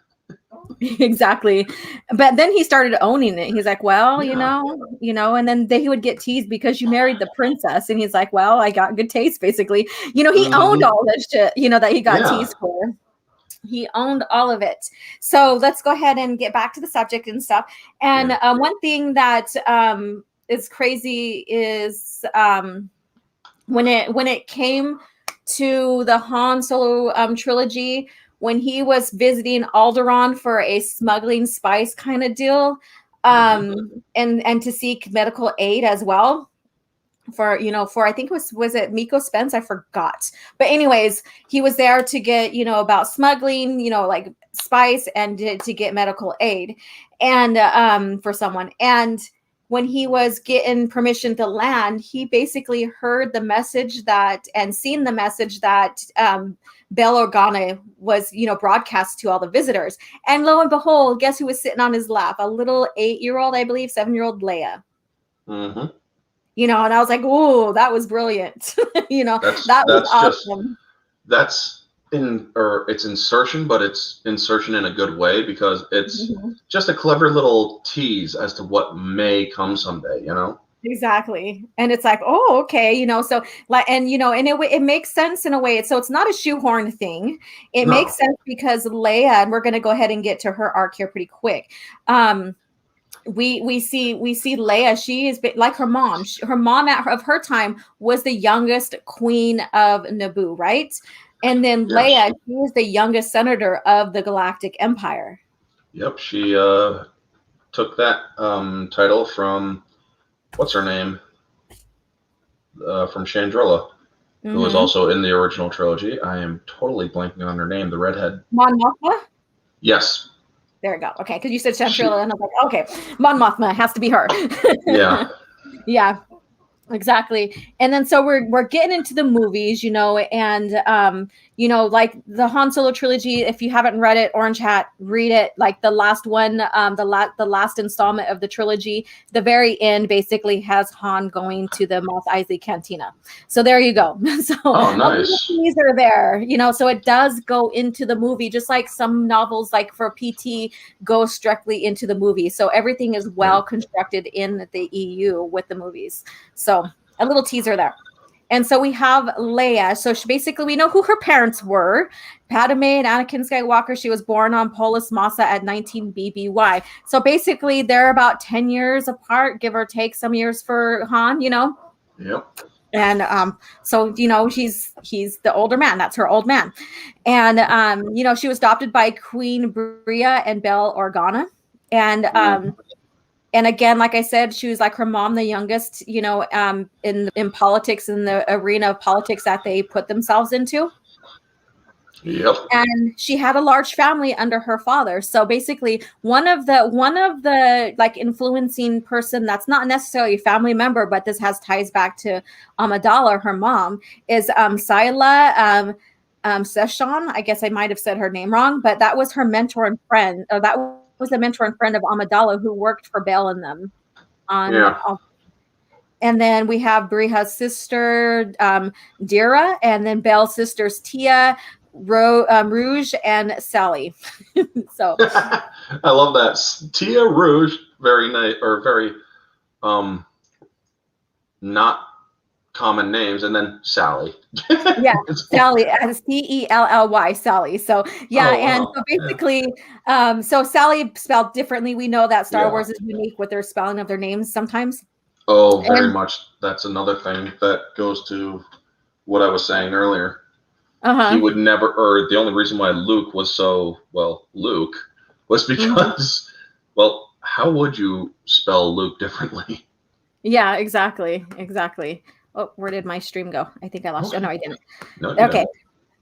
Exactly. But then he started owning it. He's like, well, and then he would get teased because you married the princess. And he's like, well, I got good taste, basically. He owned all this shit, that he got teased for. He owned all of it. So let's go ahead and get back to the subject and stuff. And one thing that is crazy is when it came to the Han Solo trilogy, when he was visiting Alderaan for a smuggling spice kind of deal, and to seek medical aid as well for I think was it Miko Spence? I forgot. But anyways, he was there to get, about smuggling, like spice and to get medical aid and for someone. And when he was getting permission to land, he basically heard the message and seen the message that Bail Organa was, broadcast to all the visitors. And lo and behold, guess who was sitting on his lap? A little 8-year-old, I believe, 7-year-old Leia. Mm-hmm. And I was like, "Ooh, that was brilliant." That was awesome. It's insertion, but it's insertion in a good way, because it's just a clever little tease as to what may come someday, Exactly. And it's like, oh, okay, so and it makes sense in a way. So it's not a shoehorn thing. It makes sense because Leia, and we're going to go ahead and get to her arc here pretty quick. We see Leia. She is like her mom. Her mom of her time was the youngest queen of Naboo, right? And then Leia, she was the youngest senator of the Galactic Empire. Yep, she took that title from what's her name? From Chandrilla, who was also in the original trilogy. I am totally blanking on her name. The redhead. Mon Mothma? Yes. There we go. Okay, because you said Chandrilla, and I was like, okay, Mon Mothma has to be her. Yeah. Yeah. Exactly. And then so we're getting into the movies, and like the Han Solo trilogy, if you haven't read it, Orange Hat, read it. Like the last one, the last installment of the trilogy, the very end basically has Han going to the Mos Eisley Cantina. So there you go. So nice. These are there, so it does go into the movie, just like some novels like for PT go directly into the movie. So everything is well constructed in the EU with the movies. So a little teaser there. And so we have Leia. So basically, we know who her parents were. Padme and Anakin Skywalker. She was born on Polis Massa at 19 BBY. So basically, they're about 10 years apart, give or take some years for Han, Yep. And so, he's the older man. That's her old man. And, she was adopted by Queen Bria and Bail Organa. And again, like I said, she was like her mom, the youngest, in politics, in the arena of politics that they put themselves into. Yep. And she had a large family under her father. So basically, one of the like influencing person that's not necessarily a family member, but this has ties back to Amidala, her mom, is Sila Seshan. I guess I might have said her name wrong, but that was her mentor and friend. That was a mentor and friend of Amidala who worked for Bail and them. And then we have Briha's sister, Dira, and then Bail's sisters, Tia, Rouge, and Sally. So I love that. Tia, Rouge, very nice, or very not common names, and then Sally. Yeah, Sally, Celly, Sally. So and so basically, so Sally spelled differently. We know that Star Wars is unique with their spelling of their names sometimes. Oh, very much. That's another thing that goes to what I was saying earlier. He would never, or the only reason why Luke was so, Luke was because, how would you spell Luke differently? Yeah, exactly. Oh, where did my stream go? I think I lost it. Oh, no, I didn't. No, okay.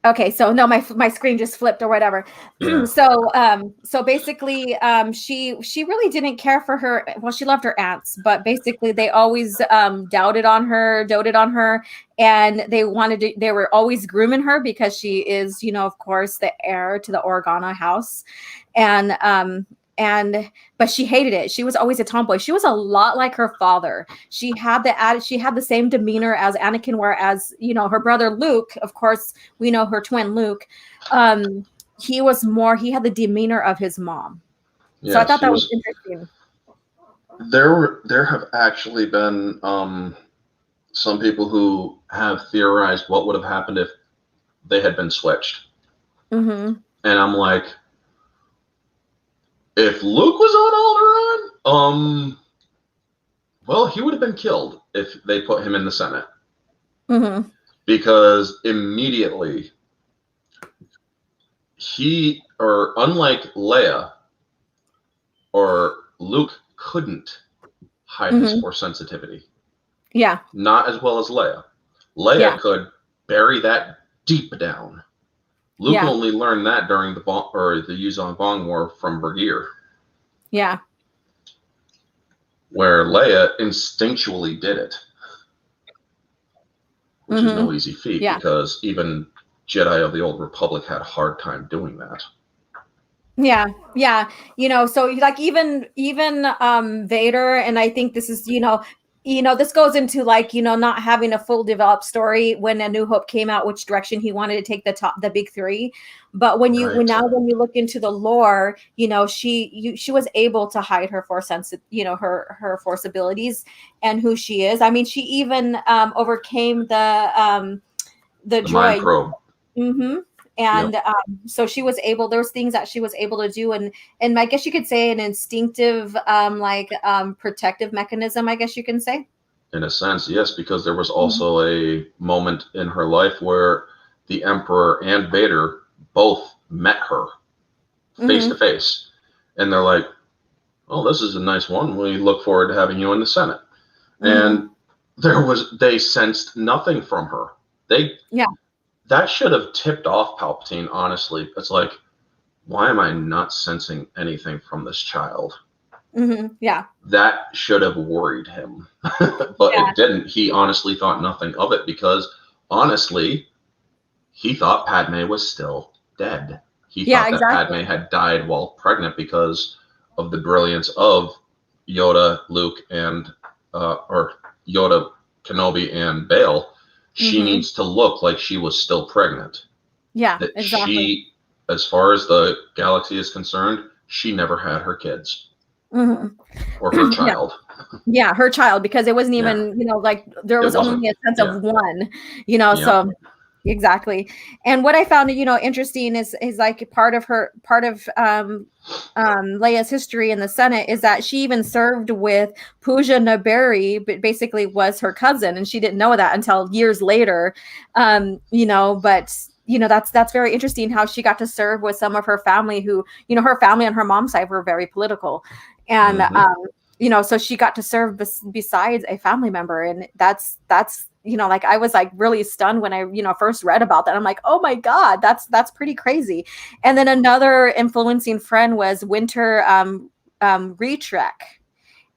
Okay, so no, my screen just flipped or whatever. Yeah. So basically, she really didn't care for her. Well, she loved her aunts, but basically they always doted on her, and they were always grooming her because she is, of course, the heir to the Organa house, and but she hated it. She was always a tomboy. She was a lot like her father. She had the same demeanor as Anakin, whereas her brother Luke, of course, we know her twin Luke. He had the demeanor of his mom. Yes, so I thought that was interesting. There have actually been some people who have theorized what would have happened if they had been switched. Mm-hmm. And I'm like, if Luke was on Alderaan, well, he would have been killed if they put him in the Senate. Mm-hmm. Because immediately unlike Leia or Luke, couldn't hide his Force sensitivity. Yeah. Not as well as Leia. Leia could bury that deep down. Luke only learned that during the Yuuzhan Vong War from Bergir. Yeah. Where Leia instinctually did it. Which is no easy feat because even Jedi of the Old Republic had a hard time doing that. Yeah. So like even Vader, and I think this is this goes into like not having a full developed story when A New Hope came out, which direction he wanted to take the big three. But when you look into the lore, she was able to hide her Force her Force abilities and who she is. I mean, she even overcame the droid. Mind probe. Mm-hmm. And so she was able. There was things that she was able to do, and I guess you could say an instinctive, protective mechanism. I guess you can say. In a sense, yes, because there was also a moment in her life where the Emperor and Vader both met her face to face, and they're like, "Oh, this is a nice one. We look forward to having you in the Senate." And they sensed nothing from her. That should have tipped off Palpatine, honestly. It's like, why am I not sensing anything from this child? Yeah. That should have worried him. But it didn't. He honestly thought nothing of it because, honestly, he thought Padme was still dead. He thought that Padme had died while pregnant because of the brilliance of Yoda, Luke, and or Yoda, Kenobi, and Bail. She needs to look like she was still pregnant. Yeah, that exactly. She, as far as the galaxy is concerned, she never had her kids. Or her child. Yeah, her child, because it wasn't even, like there was only a sense of one, so exactly. And what I found, interesting is like part of Leia's history in the Senate is that she even served with Pooja Naberi, but basically was her cousin, and she didn't know that until years later. But that's very interesting how she got to serve with some of her family who, her family on her mom's side were very political. And so she got to serve besides a family member, and that's like I was like really stunned when I first read about that. I'm like, oh my god, that's pretty crazy. And then another influencing friend was Winter Retrek,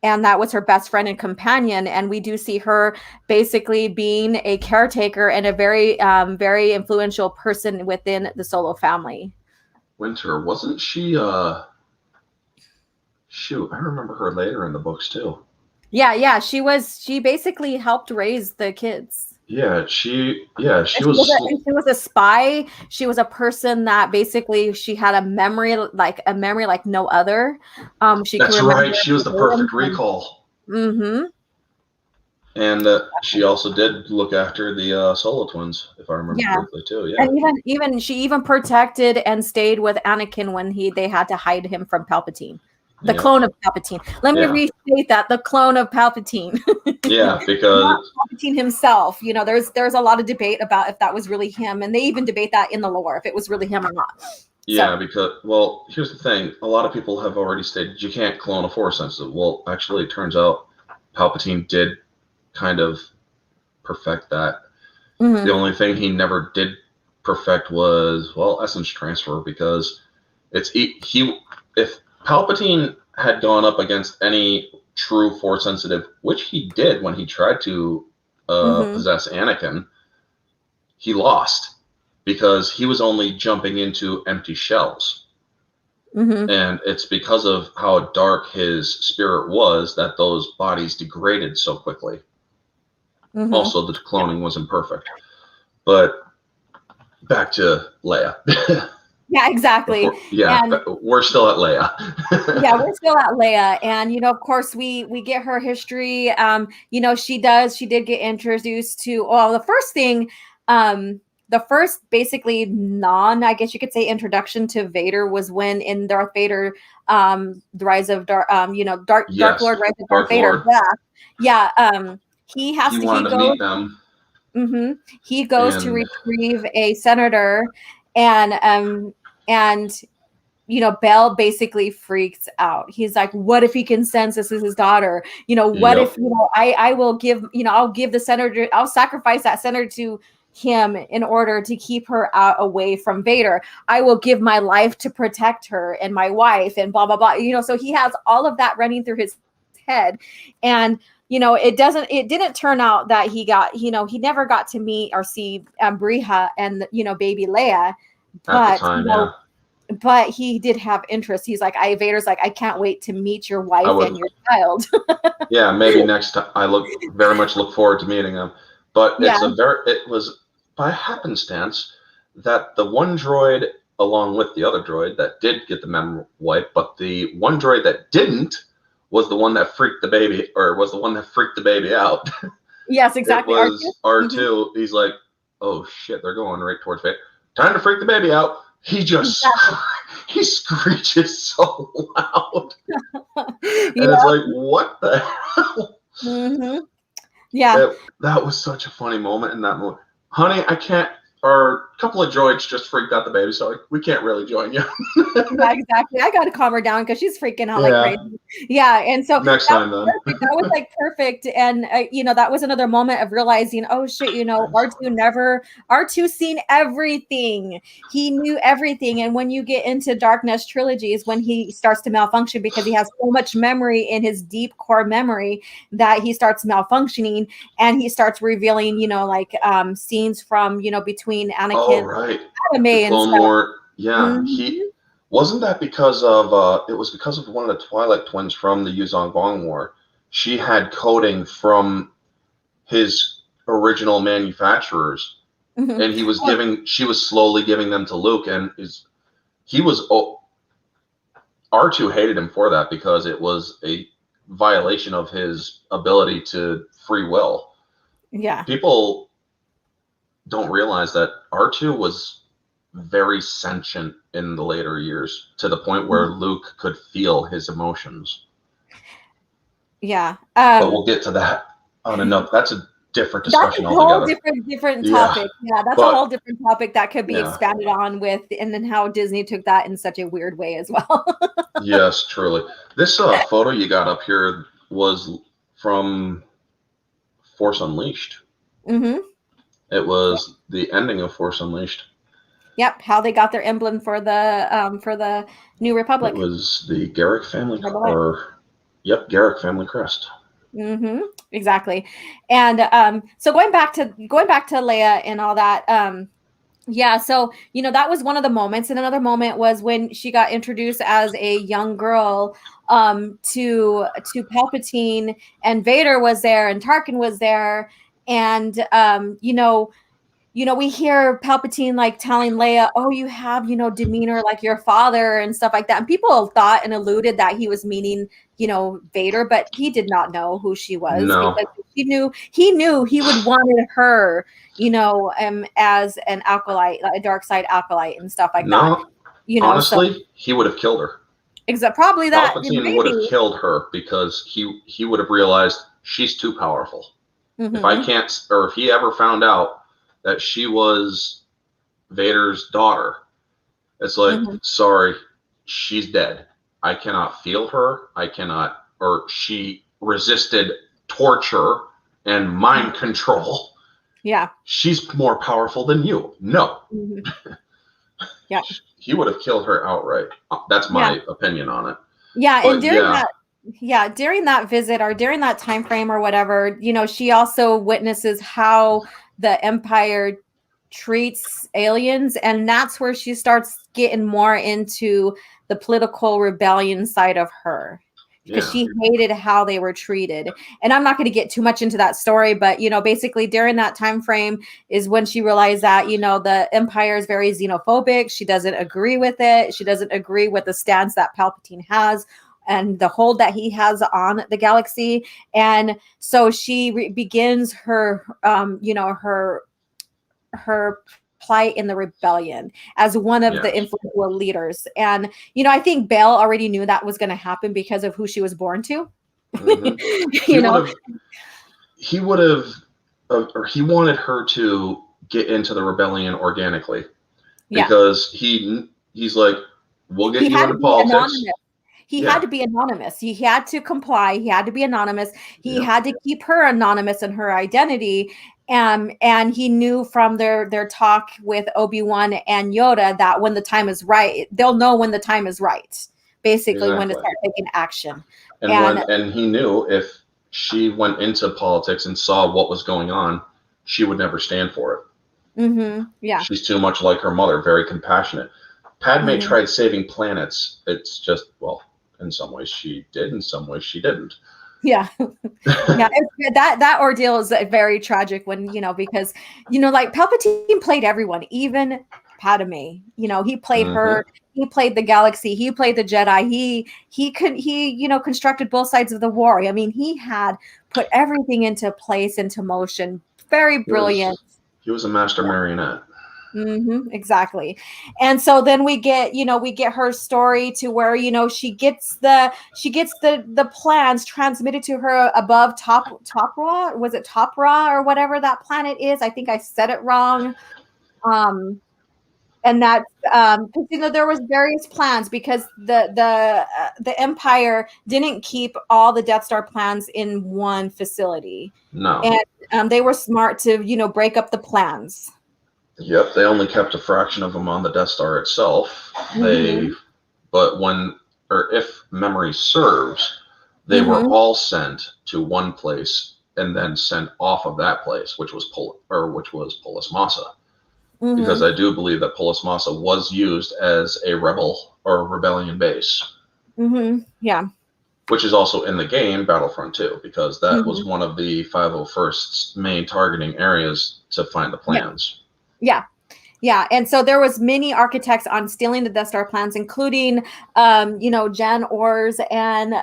and that was her best friend and companion. And we do see her basically being a caretaker and a very very influential person within the Solo family. Winter, wasn't she shoot, I remember her later in the books too. Yeah, she basically helped raise the kids. She was a spy. She was a person that basically she had a memory like no other. That's right. She was the perfect recall. And she also did look after the Solo twins, if I remember correctly, too. Yeah. And she even protected and stayed with Anakin when they had to hide him from Palpatine. The clone of Palpatine. Let me restate that. The clone of Palpatine. Yeah, because not Palpatine himself. There's a lot of debate about if that was really him, and they even debate that in the lore if it was really him or not. Yeah, because here's the thing: a lot of people have already stated you can't clone a Force sensitive. Well, actually, it turns out Palpatine did kind of perfect that. The only thing he never did perfect was, well, essence transfer, because it's if Palpatine had gone up against any true Force sensitive, which he did when he tried to possess Anakin, he lost because he was only jumping into empty shells. And it's because of how dark his spirit was that those bodies degraded so quickly. Also, the cloning was imperfect. But back to Leia. Yeah, exactly. We're still at Leia. Yeah, we're still at Leia. And, you know, of course, we get her history. You know, she did get introduced to, well, the first basically I guess you could say introduction to Vader was when in Darth Vader, the Rise of Dark, Dark Lord, Rise of Darth Vader. Yeah. He wanted to meet them. He goes to retrieve a senator, and you know, Bell basically freaks out. He's like, what if he can sense this is his daughter? You know, what if, you know, I will give, you know, I'll give the senator, I'll sacrifice that senator to him in order to keep her away from Vader. I will give my life to protect her and my wife and blah, blah, blah. You know, so he has all of that running through his head. And, you know, it didn't turn out that he got, you know, he never got to meet or see Briha and, you know, baby Leia. But, at the time, you know, but he did have interest. He's like, Vader's like, I can't wait to meet your wife and your child. Yeah, maybe next time. I very much look forward to meeting him. But it was by happenstance that the one droid, along with the other droid that did get the memory wipe, but the one droid that didn't was the one that freaked the baby out. Yes, exactly. It was R2. He's like, oh shit, they're going right towards Vader. Time to freak the baby out. He just he screeches so loud. And it's like, what the hell? Yeah. That was such a funny moment in that moment. Honey, I can't. Or a couple of droids just freaked out the baby, so we can't really join you. Yeah, exactly. I got to calm her down because she's freaking out like crazy. Yeah, and so next time then. That was like perfect, and you know, that was another moment of realizing, oh shit, you know, R2 seen everything. He knew everything, and when you get into Darkness trilogy is when he starts to malfunction because he has so much memory in his deep core memory that he starts malfunctioning, and he starts revealing, you know, like scenes from, you know, between Anakin, Padme, and Clone stuff. War. Yeah, he wasn't that because of it was because of one of the Twilight twins from the Yuzong Vong War. She had coding from his original manufacturers, and she was slowly giving them to Luke, and R2 hated him for that because it was a violation of his ability to free will. Yeah, people don't realize that R2 was very sentient in the later years, to the point where Luke could feel his emotions. Yeah. But we'll get to that on another. That's a different discussion altogether. That's a whole different topic. Yeah, that's a whole different topic that could be expanded on with, and then how Disney took that in such a weird way as well. Yes, truly. This photo you got up here was from Force Unleashed. It was the ending of Force Unleashed. Yep, how they got their emblem for the New Republic. It was the Garrick family, Garrick family crest. Exactly. And so going back to Leia and all that, yeah, so you know, that was one of the moments, and another moment was when she got introduced as a young girl to Palpatine, and Vader was there, and Tarkin was there, and you know, we hear Palpatine like telling Leia, oh, you have, you know, demeanor like your father and stuff like that. And people thought and alluded that he was meaning, you know, Vader, but he did not know who she was. No. Because he knew he would wanted her, you know, as an acolyte, like a dark side acolyte and stuff like that. You know, honestly, he would have killed her. Probably that. Palpatine would have killed her because he would have realized she's too powerful. If I can't, or if he ever found out that she was Vader's daughter, it's like, sorry, she's dead. I cannot feel her. Or she resisted torture and mind control. Yeah. She's more powerful than you. No. Mm-hmm. Yeah. He would have killed her outright. That's my opinion on it. Yeah, but and during that visit or during that time frame or whatever, she also witnesses how the Empire treats aliens, and that's where she starts getting more into the political rebellion side of her, because she hated how they were treated. And I'm not going to get too much into that story, but basically during that time frame is when she realized that the Empire is very xenophobic. She doesn't agree with it. She doesn't agree with the stance that Palpatine has and the hold that he has on the galaxy. And so she begins her her plight in the rebellion as one of the influential leaders. And I think Belle already knew that was going to happen because of who she was born to. Mm-hmm. He would have or he wanted her to get into the rebellion organically, because he's like, we'll get you into politics. He had to be anonymous. He had to comply. He had to be anonymous. He had to keep her anonymous in her identity. And he knew from their talk with Obi-Wan and Yoda that when the time is right, they'll know when the time is right, basically when to start taking action. And he knew if she went into politics and saw what was going on, she would never stand for it. Mm-hmm. Yeah. She's too much like her mother, very compassionate. Padme tried saving planets. It's just, well, in some ways she did, in some ways she didn't. Yeah. That ordeal is very tragic when, because, like Palpatine played everyone, even Padme, he played her, he played the galaxy, he played the Jedi, he constructed both sides of the war. I mean, he had put everything into place, into motion. Very brilliant. He was a master marionette. Mm-hmm, exactly. And so then we get her story to where, she gets the plans transmitted to her above Topra. Was it Topra or whatever that planet is? I think I said it wrong. And that's there was various plans, because the Empire didn't keep all the Death Star plans in one facility. No. And they were smart to break up the plans. Yep, they only kept a fraction of them on the Death Star itself. But if memory serves, they were all sent to one place and then sent off of that place, which was Polis Massa. Because I do believe that Polis Massa was used as a rebel or rebellion base. Yeah. Which is also in the game Battlefront 2, because that was one of the 501st's main targeting areas to find the plans. Yeah. And so there was many architects on stealing the Death Star plans, including, Jan Ors and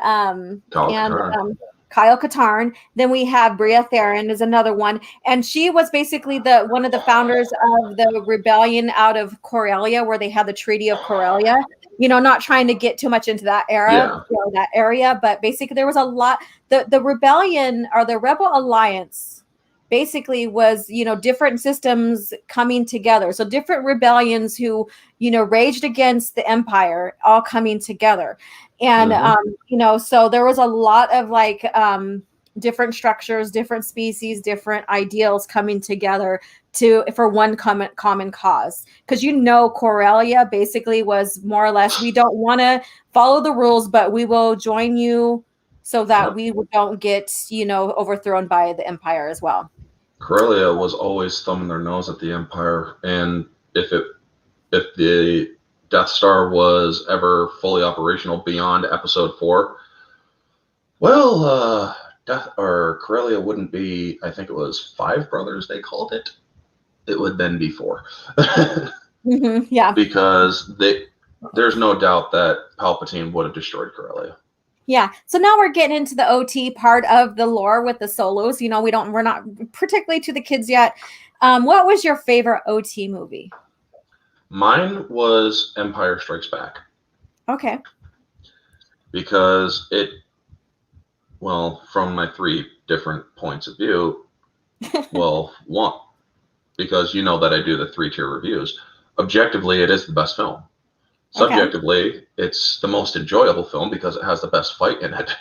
Kyle Katarn. Then we have Bria Theron is another one. And she was basically one of the founders of the rebellion out of Corellia, where they had the Treaty of Corellia. Not trying to get too much into that era, that area, but basically there was a lot. The rebellion or the Rebel Alliance basically was, different systems coming together. So different rebellions who, raged against the Empire all coming together. And, so there was a lot of different structures, different species, different ideals coming together for one common cause. Because, Corellia basically was more or less, we don't want to follow the rules, but we will join you so that we don't get, overthrown by the Empire as well. Corellia was always thumbing their nose at the Empire, and if the Death Star was ever fully operational beyond Episode 4, well, Corellia wouldn't be, I think it was 5 brothers they called it. It would then be 4. Yeah. Because there's no doubt that Palpatine would have destroyed Corellia. Yeah. So now we're getting into the OT part of the lore with the solos. We're not particularly to the kids yet. What was your favorite OT movie? Mine was Empire Strikes Back. Okay. Because from my 3 different points of view, one, because that I do the 3-tier reviews. Objectively, it is the best film. Subjectively, it's the most enjoyable film because it has the best fight in it.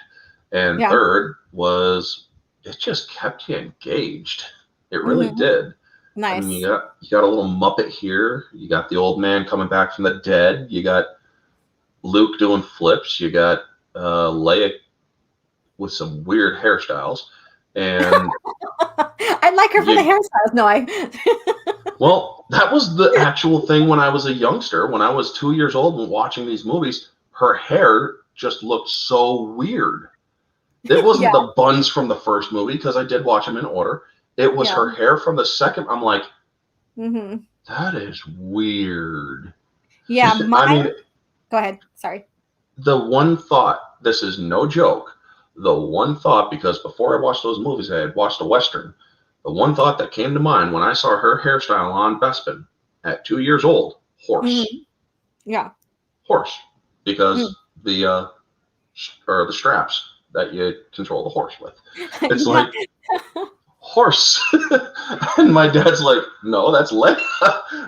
And third was, it just kept you engaged. It really did. Nice. I mean, you got a little Muppet here. You got the old man coming back from the dead. You got Luke doing flips. You got Leia with some weird hairstyles. And I like her for the hairstyles. No, well, that was the actual thing when I was a youngster. When I was 2 years old and watching these movies, her hair just looked so weird. It wasn't the buns from the first movie, because I did watch them in order. It was her hair from the second. I'm like, that is weird. Yeah, I mean, go ahead. Sorry. The one thought, this is no joke, the one thought, because before I watched those movies, I had watched a Western. The one thought that came to mind when I saw her hairstyle on Bespin at 2 years old, horse. Yeah. Horse. Because the straps that you control the horse with. It's like, horse. And my dad's like, no, that's Leia.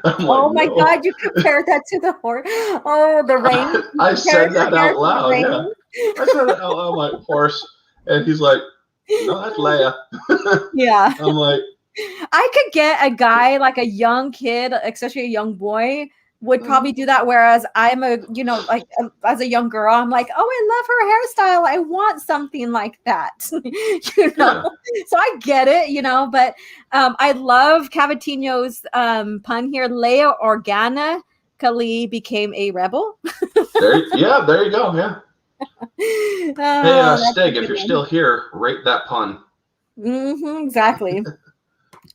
I'm oh like, my God, you compared that to the horse. Oh, the rain. I said that out loud. Yeah. I said it out loud. I'm like, horse. And he's like, no, that's Leia. Yeah. I'm like, I could get a guy, like a young kid, especially a young boy, would probably do that. Whereas I'm as a young girl, I'm like, oh, I love her hairstyle. I want something like that. So I get it, but I love Cavatinho's pun here. Leia organically became a rebel. there you go. Yeah. Hey, Stig, if you're still here, rate that pun. Exactly.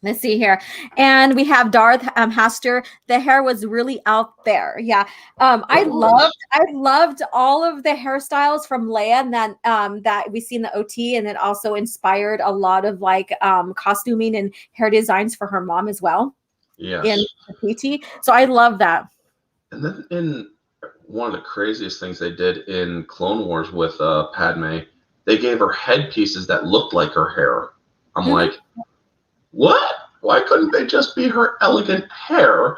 Let's see here. And we have Darth Haster. The hair was really out there. Yeah. I loved all of the hairstyles from Leia, and that we see in the OT, and it also inspired a lot of costuming and hair designs for her mom as well. Yes. In the PT. So I love that. And then in one of the craziest things they did in Clone Wars with Padme, they gave her headpieces that looked like her hair. I'm like, what? Why couldn't they just be her elegant hair?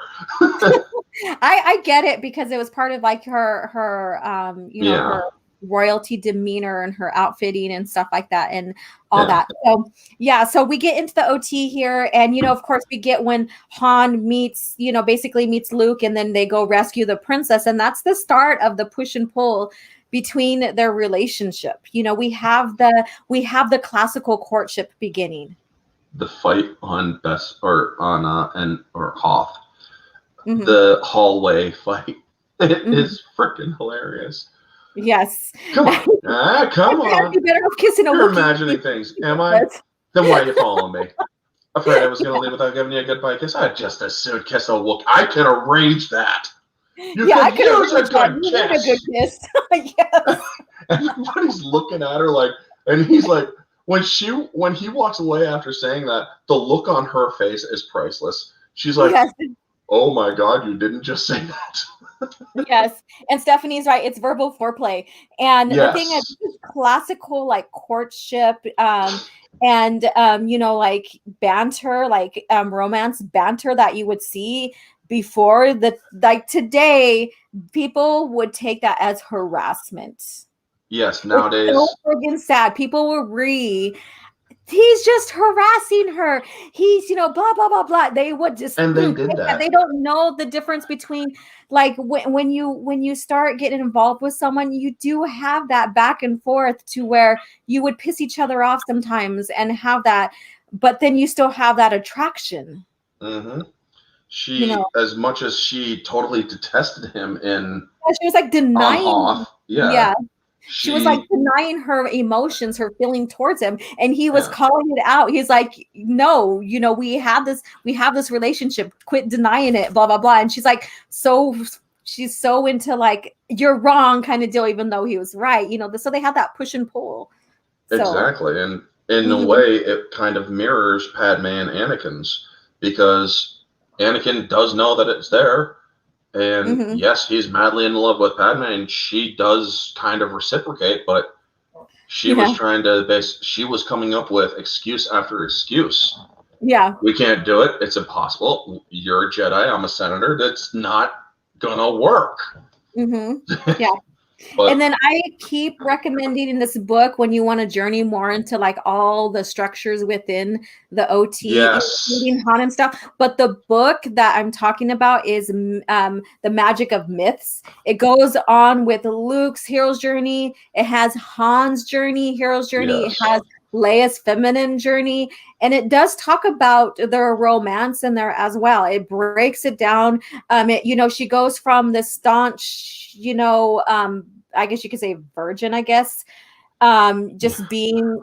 I get it, because it was part of her her royalty demeanor and her outfitting and stuff like that and all that. So we get into the OT here, and of course we get when Han meets Luke, and then they go rescue the princess, and that's the start of the push and pull between their relationship. We have the classical courtship beginning. The fight on Hoth, the hallway fight, it is freaking hilarious. Yes. Come on. Come on. You better off kissing a You're imagining things. Am I? Then why are you following me? Afraid I was going to leave without giving you a goodbye kiss? I'd just as soon kiss a Wookiee. I can arrange that. I could use a good kiss. Yes. Everybody's looking at her like, and he's like, when he walks away after saying that, the look on her face is priceless. She's like, oh my God, you didn't just say that. Yes. And Stephanie's right. It's verbal foreplay. And the thing is, classical courtship and banter, romance banter that you would see before today, people would take that as harassment. Yes, nowadays. It's so friggin' sad. People will he's just harassing her. He's, blah, blah, blah, blah. They would just. And they did that. They don't know the difference between, when you start getting involved with someone, you do have that back and forth to where you would piss each other off sometimes and have that, but then you still have that attraction. Mm-hmm. She, as much as she totally detested him she was denying. Hoth, yeah. She was denying her emotions, her feeling towards him, and he was calling it out. He's like, "No, we have this relationship. Quit denying it." Blah blah blah. And she's she's so into you're wrong kind of deal, even though he was right. So they have that push and pull. Exactly, and in a way, it kind of mirrors Padme and Anakin's, because Anakin does know that it's there. And yes, he's madly in love with Padme, and she does kind of reciprocate, but she was trying to she was coming up with excuse after excuse. Yeah. We can't do it. It's impossible. You're a Jedi. I'm a senator. That's not gonna work. Yeah. But, and then I keep recommending in this book when you want to journey more into like all the structures within the OT, yes, including Han and stuff. But the book that I'm talking about is The Magic of Myths. It goes on with Luke's hero's journey. It has Han's journey, hero's journey. yes. It has Leia's feminine journey, and it does talk about their romance in there as well. It breaks it down. She goes from the staunch, I guess you could say virgin, I guess, just being,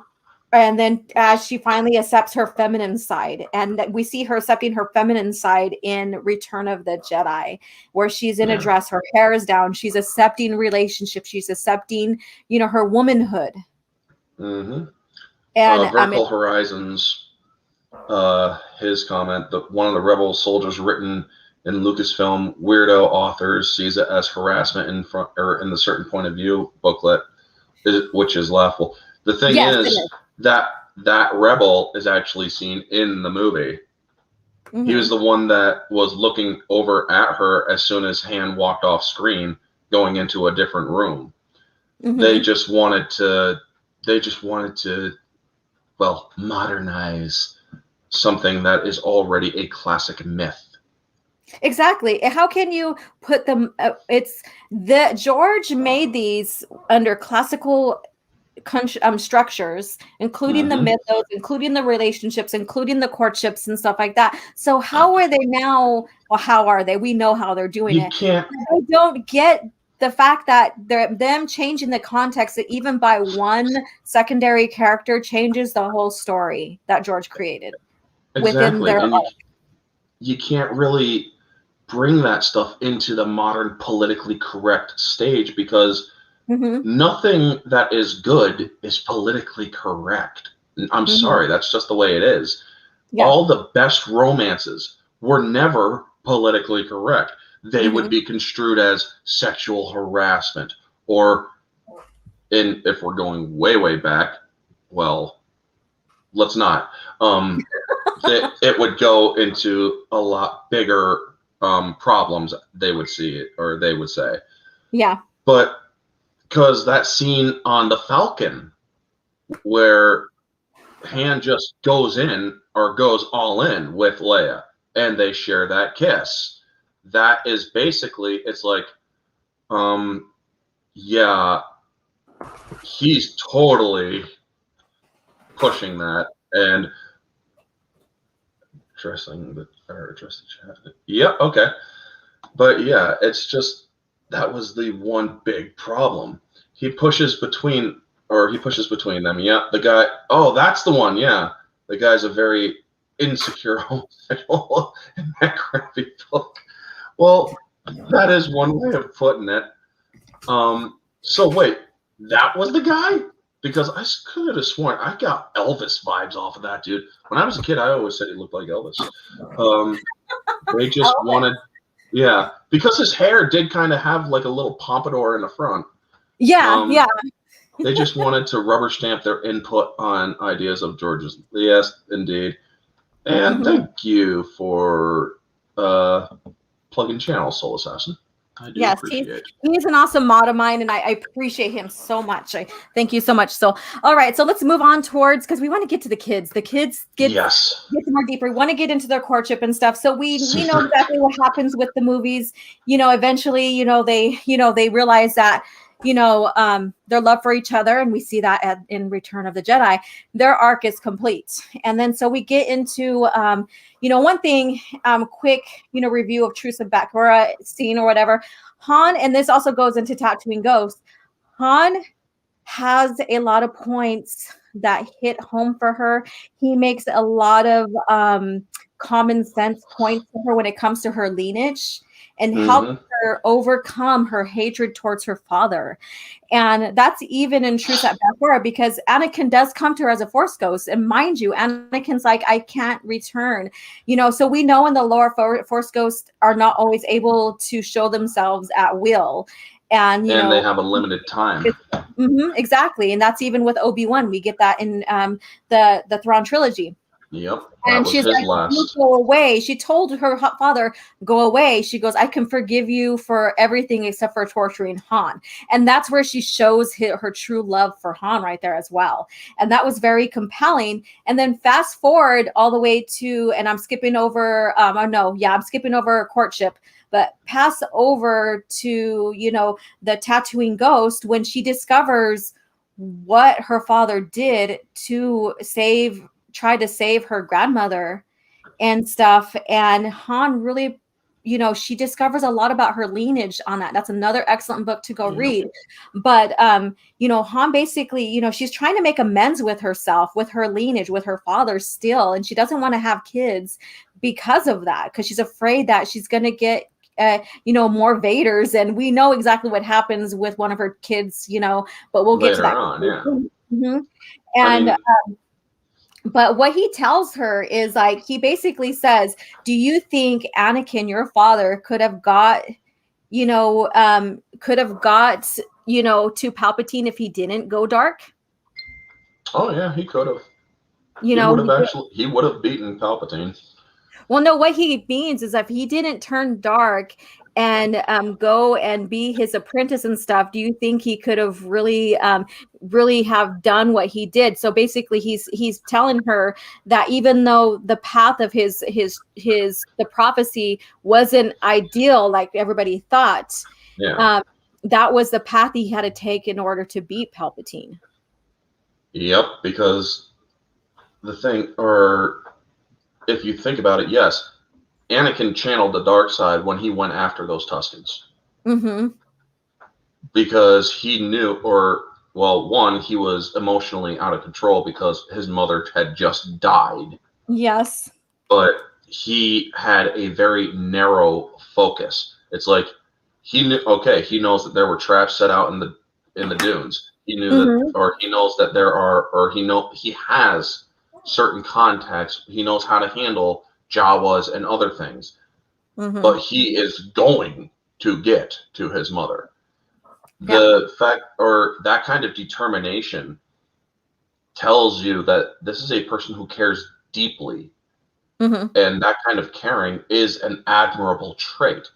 and then as she finally accepts her feminine side, and we see her accepting her feminine side in Return of the Jedi, where she's in a dress, her hair is down, she's accepting relationships, she's accepting, her womanhood. Mm-hmm. And Vertical Horizons, his comment that one of the rebel soldiers written in Lucasfilm weirdo authors sees it as harassment in the certain point of view booklet, which is laughable. The thing is that rebel is actually seen in the movie. Mm-hmm. He was the one that was looking over at her as soon as Han walked off screen, going into a different room. Mm-hmm. They just wanted to, well, modernize something that is already a classic myth. Exactly. How can you put them? George made these under classical structures, including the mythos, including the relationships, including the courtships and stuff like that. So how are they now? Well, how are they? We know how they're doing it. I don't get the fact that them changing the context that even by one secondary character changes the whole story that George created within their arc. You can't really bring that stuff into the modern politically correct stage because nothing that is good is politically correct. I'm sorry, that's just the way it is. Yeah. All the best romances were never politically correct. They would be construed as sexual harassment, or if we're going way, way back, well, let's not. It would go into a lot bigger problems, they would see it, or they would say. Yeah. But because that scene on the Falcon where Han just goes all in with Leia and they share that kiss. That is basically, it's like, he's totally pushing that and addressing the chat. Yeah, okay. But yeah, it's just, that was the one big problem. He pushes between them. Yeah, the guy, that's the one, yeah. The guy's a very insecure homosexual in that crappy book. Well, that is one way of putting it. So wait, that was the guy? Because I could have sworn I got Elvis vibes off of that dude. When I was a kid, I always said he looked like Elvis. They just wanted, because his hair did kind of have like a little pompadour in the front. Yeah. They just wanted to rubber stamp their input on ideas of George's. Yes, indeed. And thank you for plug-in channel, Soul Assassin. I do appreciate it. He's an awesome mod of mine, and I appreciate him so much. I thank you so much. So, all right, so let's move on towards, because we want to get to the kids. The kids get more deeper. We want to get into their courtship and stuff. So we know exactly what happens with the movies. Eventually, they realize that their love for each other, and we see that in Return of the Jedi. Their arc is complete, and then so we get into one thing, quick review of Truce of Bakura scene or whatever. Han, and this also goes into Tatooine Ghost. Han has a lot of points that hit home for her. He makes a lot of common sense points for her when it comes to her lineage, and help her overcome her hatred towards her father. And that's even in Truce at Bakura, because Anakin does come to her as a Force ghost. And mind you, Anakin's like, I can't return. So we know in the lore, Force ghosts are not always able to show themselves at will. And they have a limited time. Exactly. And that's even with Obi-Wan. We get that in the Thrawn trilogy. Yep. And she's his like, you go away. She told her father, go away. She goes, I can forgive you for everything except for torturing Han. And that's where she shows her true love for Han right there as well. And that was very compelling. And then fast forward all the way to, and I'm skipping over, I'm skipping over courtship, but pass over to, the tattooing ghost when she discovers what her father did to try to save her grandmother and stuff. And Han really, she discovers a lot about her lineage on that. That's another excellent book to go read. But, Han basically, she's trying to make amends with herself, with her lineage, with her father still. And she doesn't want to have kids because of that, because she's afraid that she's going to get more Vaders, and we know exactly what happens with one of her kids, but we'll get later to that. On, yeah. Mm-hmm. And but what he tells her is like, he basically says, do you think Anakin, your father, could have got to Palpatine if he didn't go dark? Oh yeah, he could have. He would have beaten Palpatine. Well, no, what he means is if he didn't turn dark and go and be his apprentice and stuff, do you think he could have really have done what he did? So basically, he's telling her that even though the path of the prophecy wasn't ideal like everybody thought, that was the path he had to take in order to beat Palpatine. Yep, because the thing, or if you think about it, yes, Anakin channeled the dark side when he went after those Tuskens. Mm-hmm. Because he knew, one, he was emotionally out of control because his mother had just died. Yes. But he had a very narrow focus. It's like he knew, he knows that there were traps set out in the dunes. He knew that, or he knows that there are, or he has certain contacts. He knows how to handle Jawas and other things, but he is going to get to his mother. The fact, or that kind of determination, tells you that this is a person who cares deeply, and that kind of caring is an admirable trait.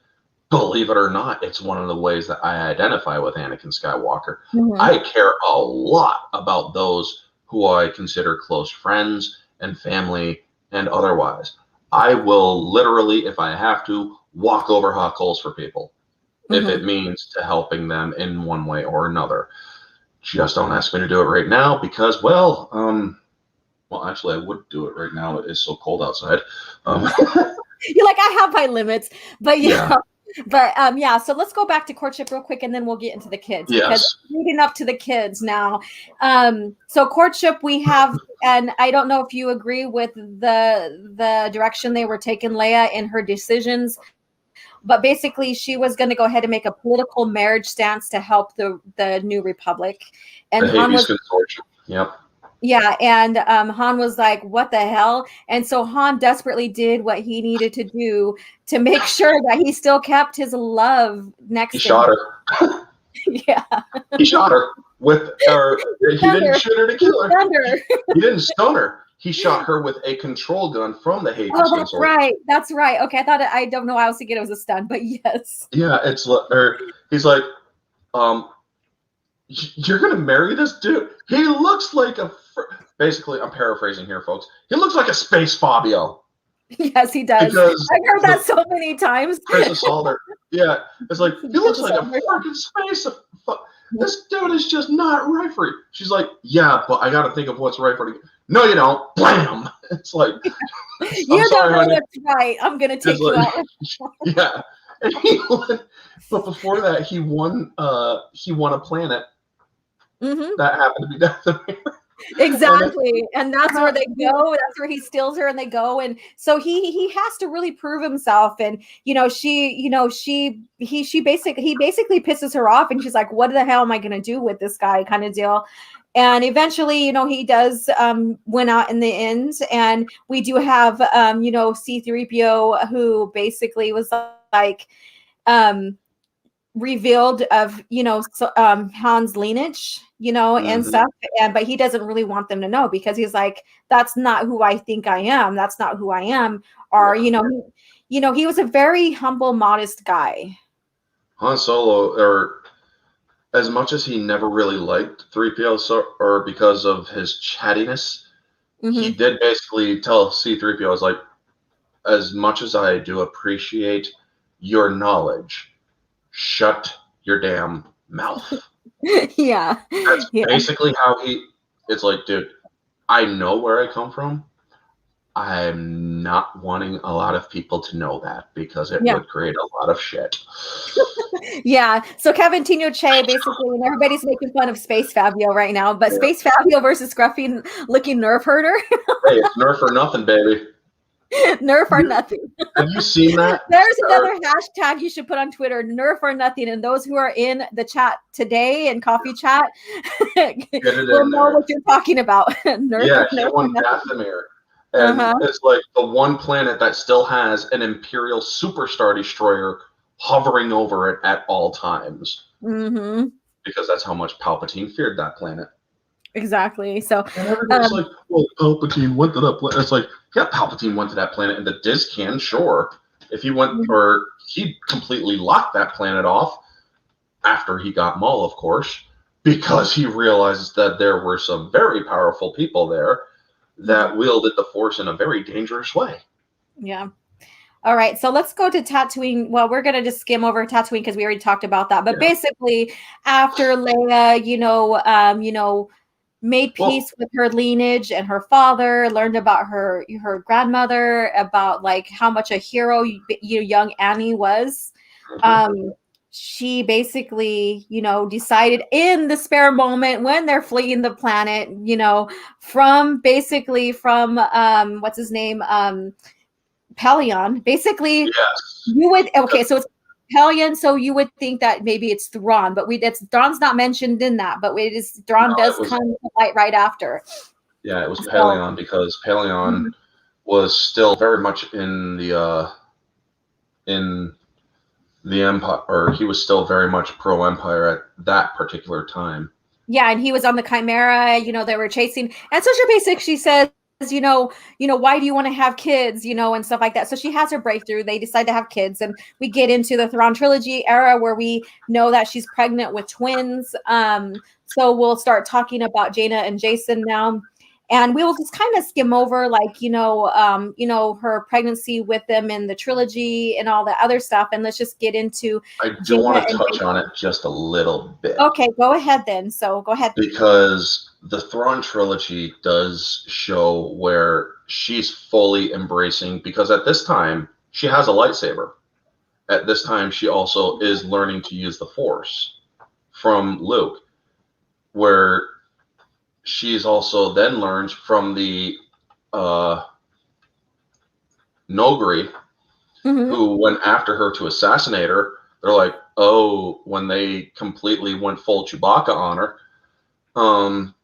Believe it or not, it's one of the ways that I identify with Anakin Skywalker. I care a lot about those who I consider close friends and family and otherwise. I will literally, if I have to, walk over hot coals for people if it means to helping them in one way or another. Just don't ask me to do it right now because, actually, I would do it right now. It is so cold outside. You're like, I have my limits, but yeah. But so let's go back to courtship real quick, and then we'll get into the kids. Yes. Because leading up to the kids now. So courtship we have, and I don't know if you agree with the direction they were taking Leia in her decisions, but basically she was going to go ahead and make a political marriage stance to help the New Republic, and the Hades Consortium. Yep. Yeah, and Han was like, what the hell? And so Han desperately did what he needed to do to make sure that he still kept his love next to him. He shot her. Yeah. He shot her with her. He didn't shoot her to kill her. He didn't stun her. He shot her with a control gun from the Hades Consortium. That's right. That's right. Okay, I don't know why I was thinking it was a stun, but yes. Yeah, he's like, you're going to marry this dude? He looks like basically, I'm paraphrasing here, folks. He looks like a space Fabio. Yes, he does. I've heard that so many times. Princess Alder. Yeah. It's like, he looks like a freaking space. This dude is just not right for you. She's like, yeah, but I got to think of what's right for you. No, you don't. Blam. It's like, you don't know what's right. I'm going to take you out. Yeah. And but before that, he won a planet that happened to be Dathomir. Exactly. And that's where they go. That's where he steals her and they go. And so he has to really prove himself. And, he basically pisses her off and she's like, what the hell am I going to do with this guy kind of deal? And eventually, he does win out in the end. And we do have, C-3PO who basically was like, revealed of, Han's lineage, and stuff. But he doesn't really want them to know, because he's like, that's not who I think I am. That's not who I am. Or, he was a very humble, modest guy. Han Solo, or as much as he never really liked 3PO, or because of his chattiness, he did basically tell C-3PO, was like, as much as I do appreciate your knowledge, shut your damn mouth. Yeah. That's basically how it's like, dude, I know where I come from. I'm not wanting a lot of people to know that, because it would create a lot of shit. Yeah. So Kevin Tino Che, basically, and everybody's making fun of Space Fabio right now, but Space Fabio versus Scruffy looking nerf herder. Hey, it's nerf or nothing, baby. Nerf or nothing. Have you seen that? There's another hashtag you should put on Twitter, nerf or nothing. And those who are in the chat today and coffee chat will know what you're talking about. Nerf he won Dathomir. And it's like the one planet that still has an Imperial Superstar Destroyer hovering over it at all times. Because that's how much Palpatine feared that planet. Exactly. So and everybody's like, well, Palpatine went to that planet. It's like, yeah, Palpatine went to that planet in the Discan, sure. If he went, or he completely locked that planet off after he got Maul, of course, because he realized that there were some very powerful people there that wielded the Force in a very dangerous way. Yeah. All right, so let's go to Tatooine. Well, we're going to just skim over Tatooine because we already talked about that. But basically, after Leia, made peace with her lineage and her father, learned about her grandmother, about like how much a hero young Annie was. She basically, decided in the spare moment when they're fleeing the planet, from what's his name? Pelion. Basically, you would so it's Pelion, so you would think that maybe it's Thrawn, but Thrawn's not mentioned in that, but Thrawn does come to light right after. Yeah, it was Pelion, because Pelion was still very much in the Empire, or he was still very much pro-Empire at that particular time. Yeah, and he was on the Chimera, they were chasing, and so she says, why do you want to have kids, and stuff like that. So she has her breakthrough. They decide to have kids, and we get into the Thrawn trilogy era where we know that she's pregnant with twins. So we'll start talking about Jaina and Jason now. And we will just kind of skim over, her pregnancy with them in the trilogy and all the other stuff. And let's just get into. I do want to touch on it just a little bit. Okay, go ahead then. So go ahead. Because the Thrawn trilogy does show where she's fully embracing, because at this time she has a lightsaber. At this time, she also is learning to use the Force from Luke, where she's also then learns from the Nogri, who went after her to assassinate her. They're like, oh, when they completely went full Chewbacca on her, one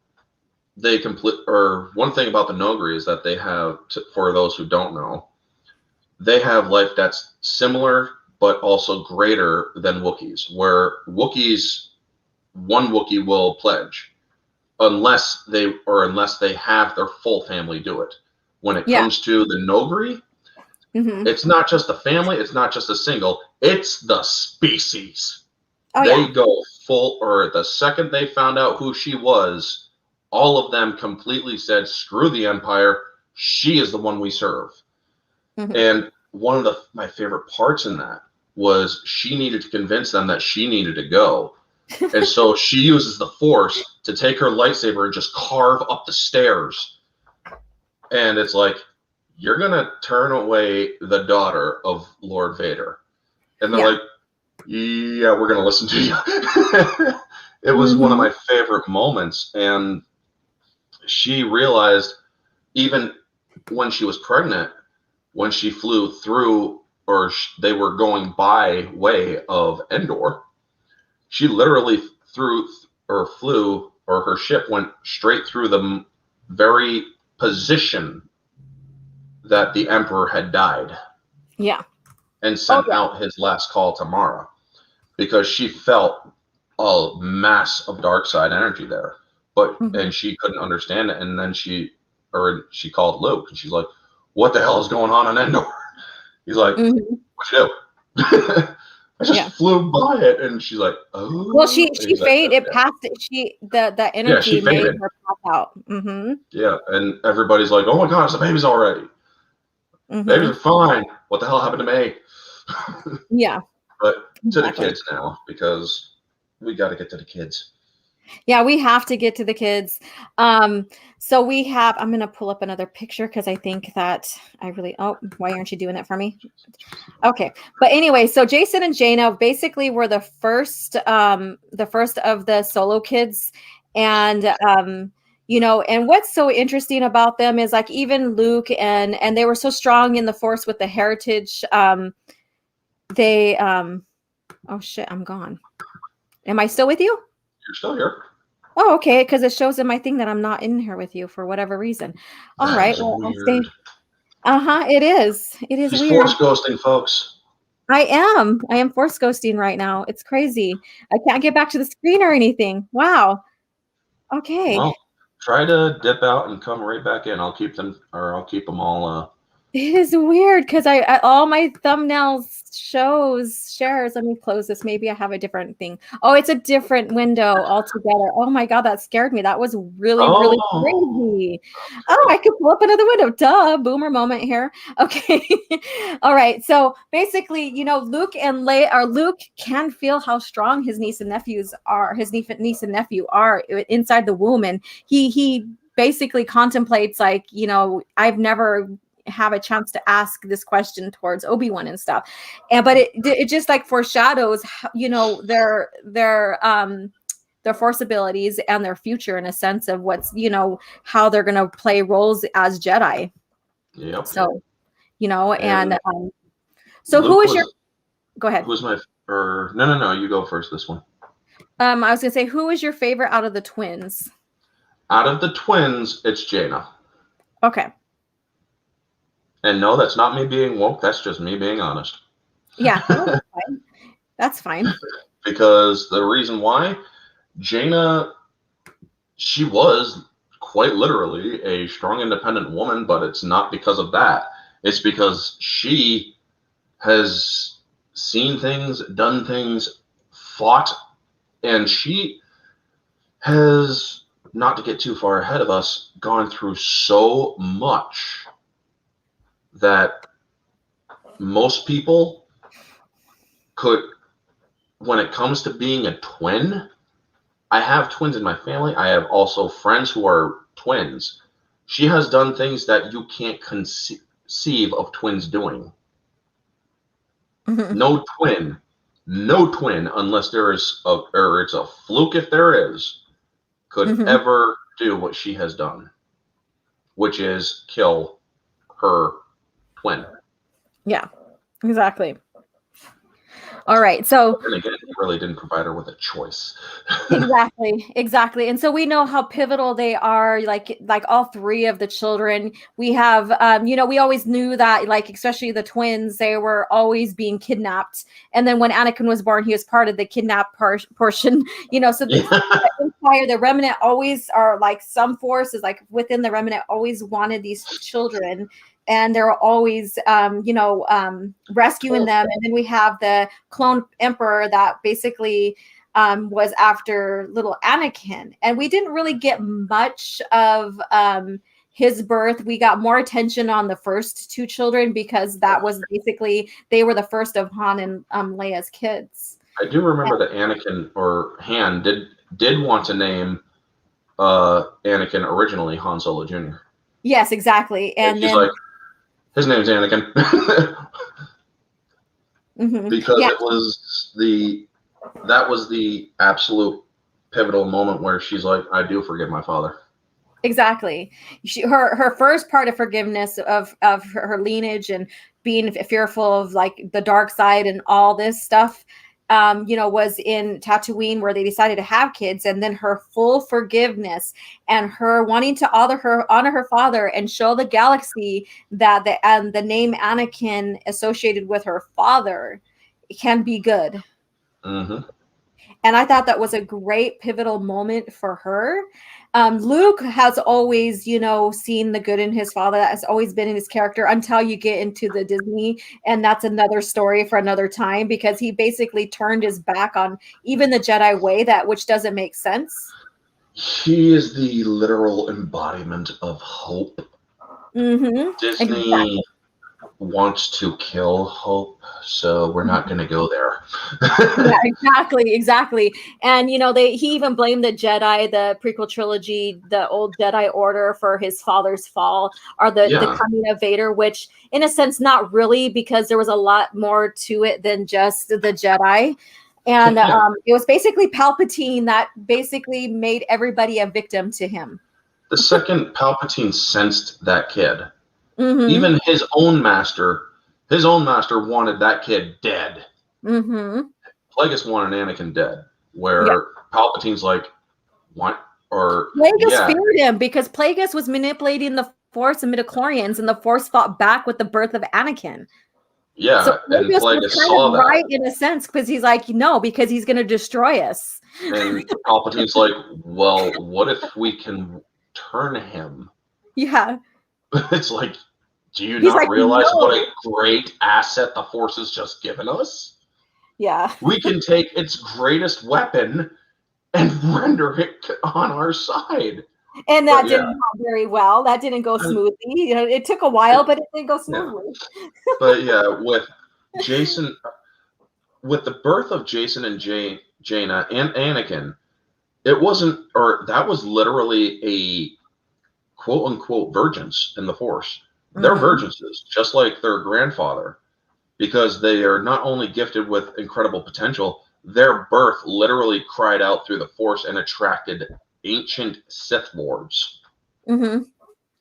thing about the Nogri is that they have, for those who don't know, they have life that's similar but also greater than Wookiees, where one Wookiee will pledge unless they have their full family do it. When it comes to the Nogri, it's not just the family, it's not just a single, it's the species. They go full, or the second they found out who she was, all of them completely said, screw the Empire, she is the one we serve. And one of my favorite parts in that was she needed to convince them that she needed to go. And so she uses the Force to take her lightsaber and just carve up the stairs. And it's like, you're going to turn away the daughter of Lord Vader. And they're like, yeah, we're going to listen to you. It was one of my favorite moments. And she realized, even when she was pregnant, when she flew through, or they were going by way of Endor, she literally flew, or her ship went straight through the very position that the Emperor had died. Yeah. And sent out his last call to Mara. because she felt a mass of dark side energy there, but and she couldn't understand it. And then she called Luke, and she's like, "What the hell is going on in Endor?" He's like, "What you do?" I just flew by it, and she's like, "Oh." Well, she faded. It passed it. The energy made faded. her pop out. Yeah, and everybody's like, "Oh my God, it's the babies already. Babies are fine. What the hell happened to me?" Yeah. But to the kids now, because we got to get to the kids. Yeah, we have to get to the kids. So we have, I'm going to pull up another picture because I think that why aren't you doing that for me? Okay. But anyway, so Jason and Jaina basically were the first of the solo kids. And, and what's so interesting about them is like even Luke and they were so strong in the Force with the heritage. Oh shit, I'm gone. Am I still with you? You're still here. Oh, okay, because it shows in my thing that I'm not in here with you for whatever reason. All right, well, I'll stay. It is. It is She's weird. Force ghosting, folks. I am force ghosting right now. It's crazy. I can't get back to the screen or anything. Wow. Okay. Well, try to dip out and come right back in. I'll keep them all. It is weird because I all my thumbnails shares. Let me close this. Maybe I have a different thing. Oh, it's a different window altogether. Oh my God, that scared me. That was really crazy. Oh, I could pull up another window. Duh, boomer moment here. Okay. All right. So basically, Luke and Luke can feel how strong his niece and nephew are inside the womb, and he basically contemplates like, I've never have a chance to ask this question towards Obi-Wan and stuff, but it just like foreshadows their Force abilities and their future in a sense of what's how they're going to play roles as Jedi. Yep. So so Luke, who is your go ahead. Who's my no, you go first this one. I was gonna say, who is your favorite out of the twins? Out of the twins, it's Jaina. Okay. And no, that's not me being woke. That's just me being honest. Yeah, that's fine. Because the reason why, Jaina, she was quite literally a strong, independent woman, but it's not because of that. It's because she has seen things, done things, fought, and she has, not to get too far ahead of us, gone through so much that most people could, when it comes to being a twin, I have twins in my family. I have also friends who are twins. She has done things that you can't conceive of twins doing. No twin, unless there is or it's a fluke if there is, could ever do what she has done, which is kill her twin. Yeah, exactly. All right. So and again, he really didn't provide her with a choice. Exactly. And so we know how pivotal they are, like all three of the children. We have, we always knew that, like, especially the twins, they were always being kidnapped. And then when Anakin was born, he was part of the kidnap portion, so the Empire, the Remnant always are like some forces, like within the Remnant always wanted these children. And they're always, rescuing them. And then we have the clone emperor that basically was after little Anakin. And we didn't really get much of his birth. We got more attention on the first two children because that was basically, they were the first of Han and Leia's kids. I do remember that Anakin or Han did want to name Anakin originally Han Solo Jr. Yes, exactly. And she's then like, his name's Anakin. Because it was that was the absolute pivotal moment where she's like, I do forgive my father. Exactly. Her first part of forgiveness of her lineage and being fearful of like the dark side and all this stuff, was in Tatooine where they decided to have kids, and then her full forgiveness and her wanting to honor her father and show the galaxy that the name Anakin associated with her father can be good. Mm-hmm. And I thought that was a great pivotal moment for her. Luke has always, you know, seen the good in his father. That has always been in his character until you get into the Disney. And that's another story for another time, because he basically turned his back on even the Jedi way, which doesn't make sense. He is the literal embodiment of hope. Mm-hmm. Disney Exactly. wants to kill hope, so we're not going to go there. Yeah, exactly. And you know, he even blamed the Jedi, the prequel trilogy, the old Jedi Order, for his father's fall, or the coming of Vader, which in a sense not really, because there was a lot more to it than just the Jedi. And it was basically Palpatine that basically made everybody a victim to him. The second Palpatine sensed that kid, Mm-hmm. even his own master wanted that kid dead. Mm-hmm. Plagueis wanted Anakin dead, where Palpatine's like, what? Or Plagueis feared him because Plagueis was manipulating the Force and midichlorians, and the Force fought back with the birth of Anakin. Yeah, so and Plagueis saw that. Right, in a sense, because he's like, no, because he's going to destroy us. And Palpatine's like, well, what if we can turn him? Yeah. It's like, do you not realize what a great asset the Force has just given us? Yeah. We can take its greatest weapon and render it on our side. And that didn't go very well. That didn't go smoothly. You know, it took a while, but it did go smoothly. Yeah. But yeah, with the birth of Jason and Jaina and Anakin, it wasn't, or that was literally a quote unquote virgins in the Force. They're virginses, just like their grandfather, because they are not only gifted with incredible potential, their birth literally cried out through the Force and attracted ancient Sith lords. Mm-hmm.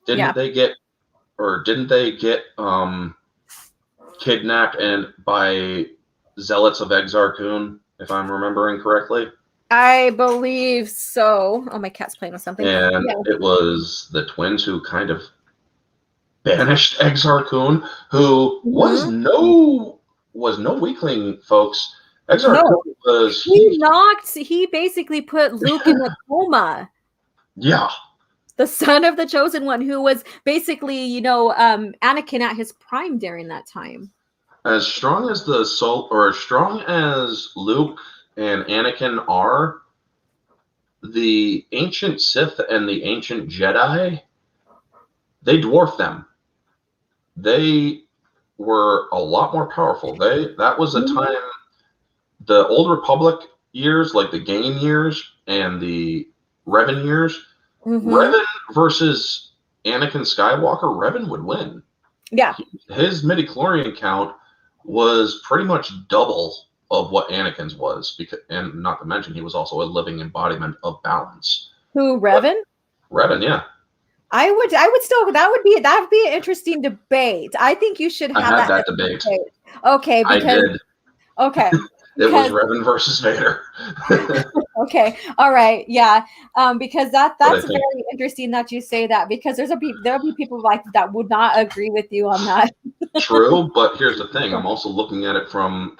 Didn't they get kidnapped and by zealots of Exar Kun, if I'm remembering correctly? I believe so. Oh, my cat's playing with something. And it was the twins who kind of banished Exar Kun, who was no weakling, folks. Exar Kun was he basically put Luke in a coma. Yeah. The son of the chosen one, who was basically, you know, Anakin at his prime during that time. As strong as as strong as Luke and Anakin are, the ancient Sith and the ancient Jedi, they dwarf them. They were a lot more powerful. That was a time, the Old Republic years, like the Gain years and the Revan years, Revan versus Anakin Skywalker, Revan would win. Yeah. His midichlorian count was pretty much double of what Anakin's was, and not to mention he was also a living embodiment of balance. Who, Revan? Revan, yeah. I would still, that would be an interesting debate. I think you should have that debate. Okay, because I did. Okay. It was Revan versus Vader. Okay. All right. Yeah. Because that's very interesting that you say that, because there'll be people like that would not agree with you on that. True, but here's the thing. I'm also looking at it from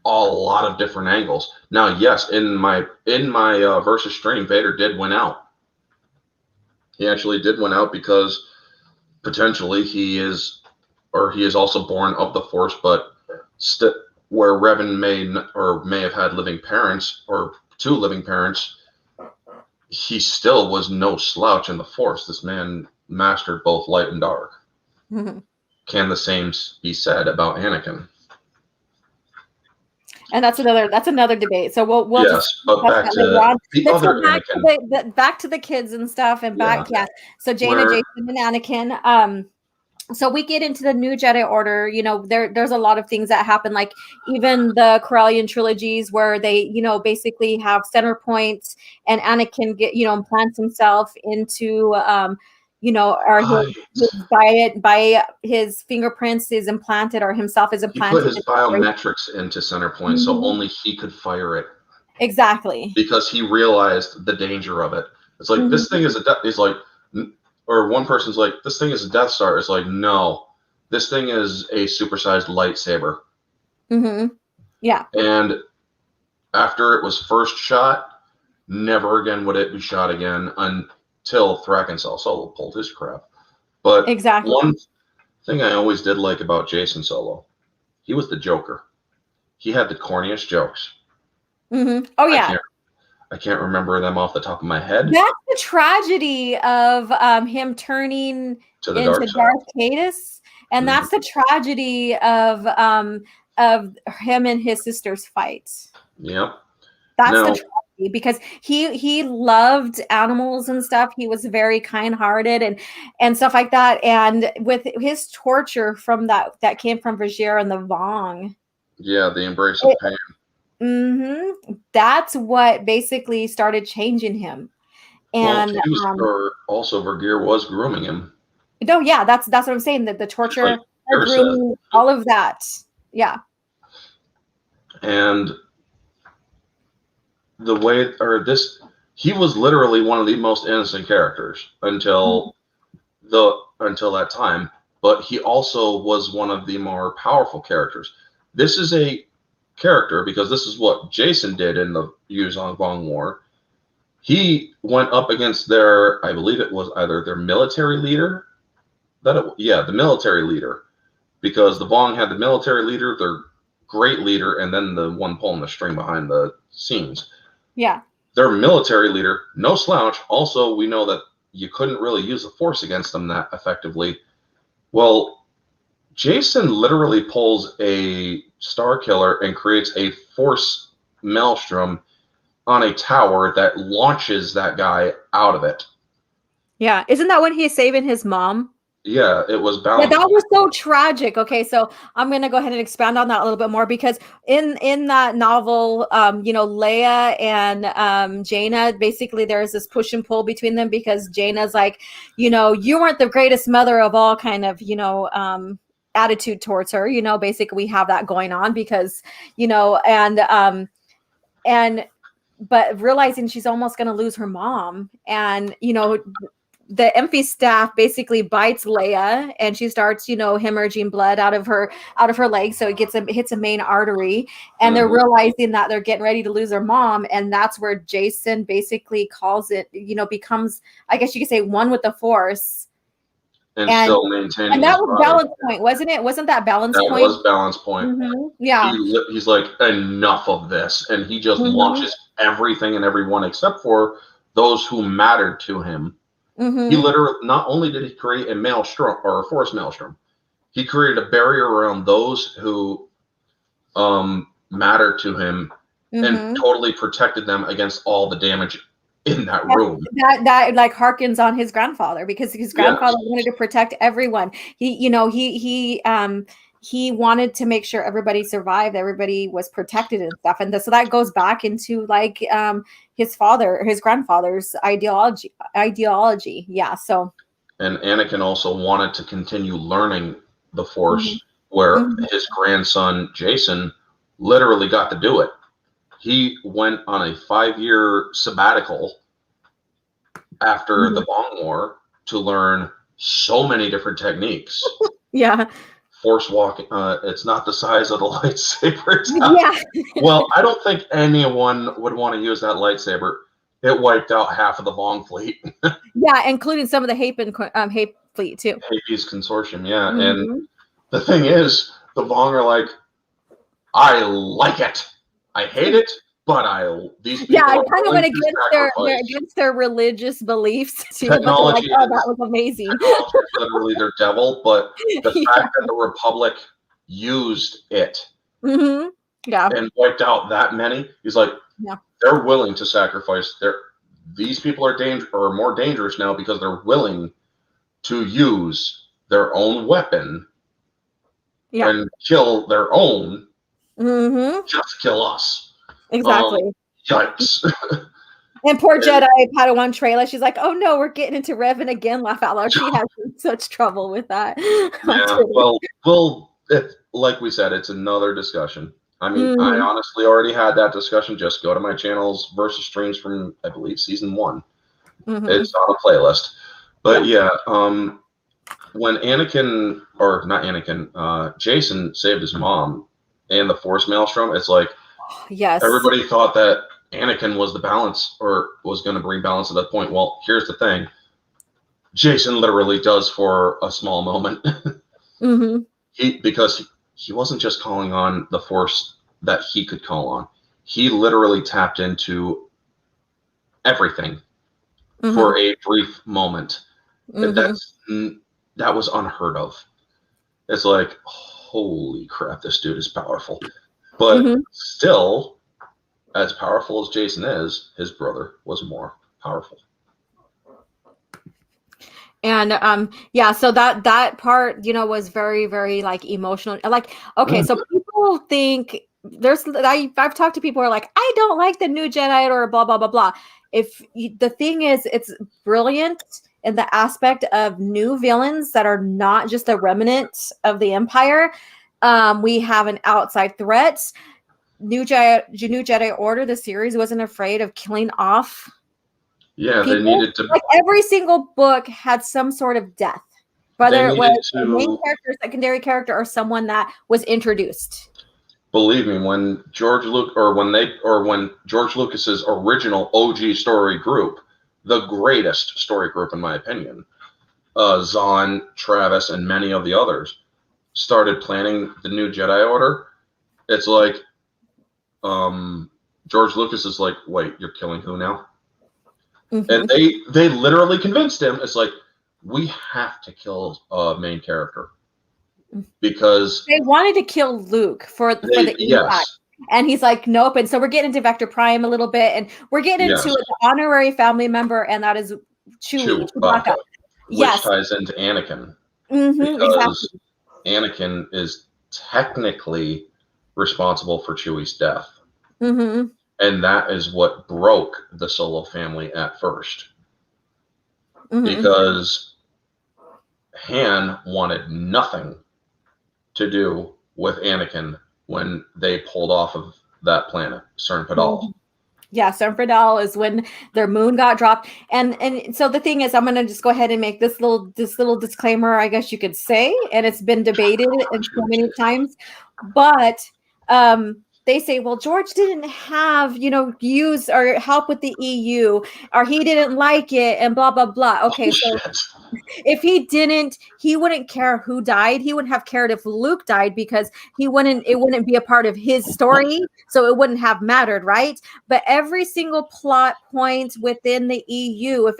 a lot of different angles. Now, yes, in my versus stream, Vader did win out. He actually did win out because potentially he is also born of the Force, but where Revan may have had living parents, or two living parents, he still was no slouch in the Force. This man mastered both light and dark. Can the same be said about Anakin? And that's another debate. So we'll but back to the other Anakin. Back to the kids and stuff, and back So Jaina, Jason, and Anakin. So we get into the new Jedi Order. You know, there's a lot of things that happen, like even the Corellian trilogies, where they, you know, basically have center points, and Anakin implants himself into by his fingerprints is implanted, or himself is implanted. He put his biometrics into center point, so only he could fire it. Exactly. Because he realized the danger of it. It's like, this thing is or one person's like, this thing is a Death Star. It's like, no, this thing is a supersized lightsaber. Yeah. And after it was first shot, never again would it be shot again until Thraken Solo pulled his crap. But exactly. One thing I always did like about Jason Solo, he was the Joker. He had the corniest jokes. Mm-hmm. Oh yeah. I can't remember them off the top of my head. That's the tragedy of him turning to the into dark side. Darth Caedus, and that's the tragedy of him and his sister's fight. Yep. That's the tragedy, because he loved animals and stuff. He was very kind-hearted and stuff like that. And with his torture from that came from Vizier and the Vong. Yeah, the embrace of pain. Mm-hmm. That's what basically started changing him. And also Vergeer was grooming him. No, yeah, that's what I'm saying. That the torture, grooming, all of that. Yeah. And the way, he was literally one of the most innocent characters until that time. But he also was one of the more powerful characters. This is a character because this is what Jason did in the Yuzong Vong War. He went up against I believe it was either their military leader, the military leader, because the Vong had the military leader, their great leader, and then the one pulling the string behind the scenes. Yeah. Their military leader, no slouch. Also, we know that you couldn't really use the Force against them that effectively. Well, Jason literally pulls a Star Killer and creates a Force maelstrom on a tower that launches that guy out of it. Yeah. Isn't that when he's saving his mom? Yeah, it was balanced. Yeah, that was so tragic. Okay, so I'm going to go ahead and expand on that a little bit more, because in that novel, Leia and Jaina, basically there's this push and pull between them, because Jaina's like, you weren't the greatest mother of all, kind of, attitude towards her. Basically we have that going on because, but realizing she's almost going to lose her mom, and the Emphy staff basically bites Leia, and she starts, hemorrhaging blood out of her leg. So it hits a main artery, and they're realizing that they're getting ready to lose their mom. And that's where Jason basically calls it, becomes, I guess you could say, one with the Force. And still maintaining. And that was balance point, wasn't it? Wasn't that balance point? That was balance point. Mm-hmm. Yeah. He's like, enough of this. And he just launches everything and everyone except for those who mattered to him. Mm-hmm. He literally, not only did he create a maelstrom or a Force maelstrom, he created a barrier around those who mattered to him and totally protected them against all the damage in that room. That like harkens on his grandfather, because his grandfather wanted to protect everyone. He wanted to make sure everybody survived, everybody was protected and stuff. And so that goes back into like his grandfather's ideology. Yeah. So. And Anakin also wanted to continue learning the Force, where his grandson Jason literally got to do it. He went on a 5-year sabbatical after the Vong War to learn so many different techniques. Yeah. Force walking, it's not the size of the lightsaber. Well, I don't think anyone would want to use that lightsaber. It wiped out half of the Vong fleet. Yeah, including some of the Hape fleet too. Hape's consortium, yeah. And the thing is, the Vong are like, I like it. I hate it, but these people. Yeah, I kind of went against their religious beliefs too. Technology, that was amazing. Technology is literally their devil, but the fact that the Republic used it and wiped out that many, he's like, they're willing to sacrifice these people are more dangerous now because they're willing to use their own weapon and kill their own just to kill us. Exactly. Yikes. And poor Jedi Padawan Trayla, she's like, oh no, we're getting into Revan again, laugh out loud. She has such trouble with that. Yeah, well, like we said, it's another discussion. I mean, I honestly already had that discussion. Just go to my channels versus streams from, I believe, season 1. It's on a playlist. But when Jason saved his mom, and the Force Maelstrom, it's like yes, everybody thought that Anakin was the balance or was going to bring balance at that point. Well, here's the thing. Jason literally does for a small moment. mm-hmm. Because he wasn't just calling on the Force that he could call on. He literally tapped into everything for a brief moment. That was unheard of. It's like, holy crap, this dude is powerful. But still, as powerful as Jason is, his brother was more powerful. And yeah, so that part, you know, was very, very like emotional. Like, okay, so people think I've talked to people who are like, I don't like the new Jedi or blah blah blah blah. The thing is, it's brilliant in the aspect of new villains that are not just a remnant of the Empire. We have an outside threat. New Jedi Order, the series wasn't afraid of killing off. Yeah, people. They needed to. Like every single book had some sort of death, whether it was a main character, secondary character, or someone that was introduced. Believe me, when George Lucas's original OG story group, the greatest story group in my opinion, Zahn, Travis, and many of the others started planning the new Jedi Order, it's like George Lucas is like, wait, you're killing who now? And they literally convinced him. It's like, we have to kill a main character because they wanted to kill Luke for the impact. And he's like, nope. And so we're getting into Vector Prime a little bit, and we're getting into the honorary family member, and that is Chewbacca. Which ties into Anakin. Because Anakin is technically responsible for Chewie's death. And that is what broke the Solo family at first. Because Han wanted nothing to do with Anakin when they pulled off of that planet, Cern Padal. Yeah, Cern Padal is when their moon got dropped. And so the thing is, I'm going to just go ahead and make this little disclaimer, I guess you could say, and it's been debated so many times. But they say, well, George didn't have, use or help with the EU, or he didn't like it, and blah, blah, blah. Okay, so if he didn't, he wouldn't care who died. He wouldn't have cared if Luke died because it wouldn't be a part of his story. So it wouldn't have mattered, right? But every single plot point within the EU,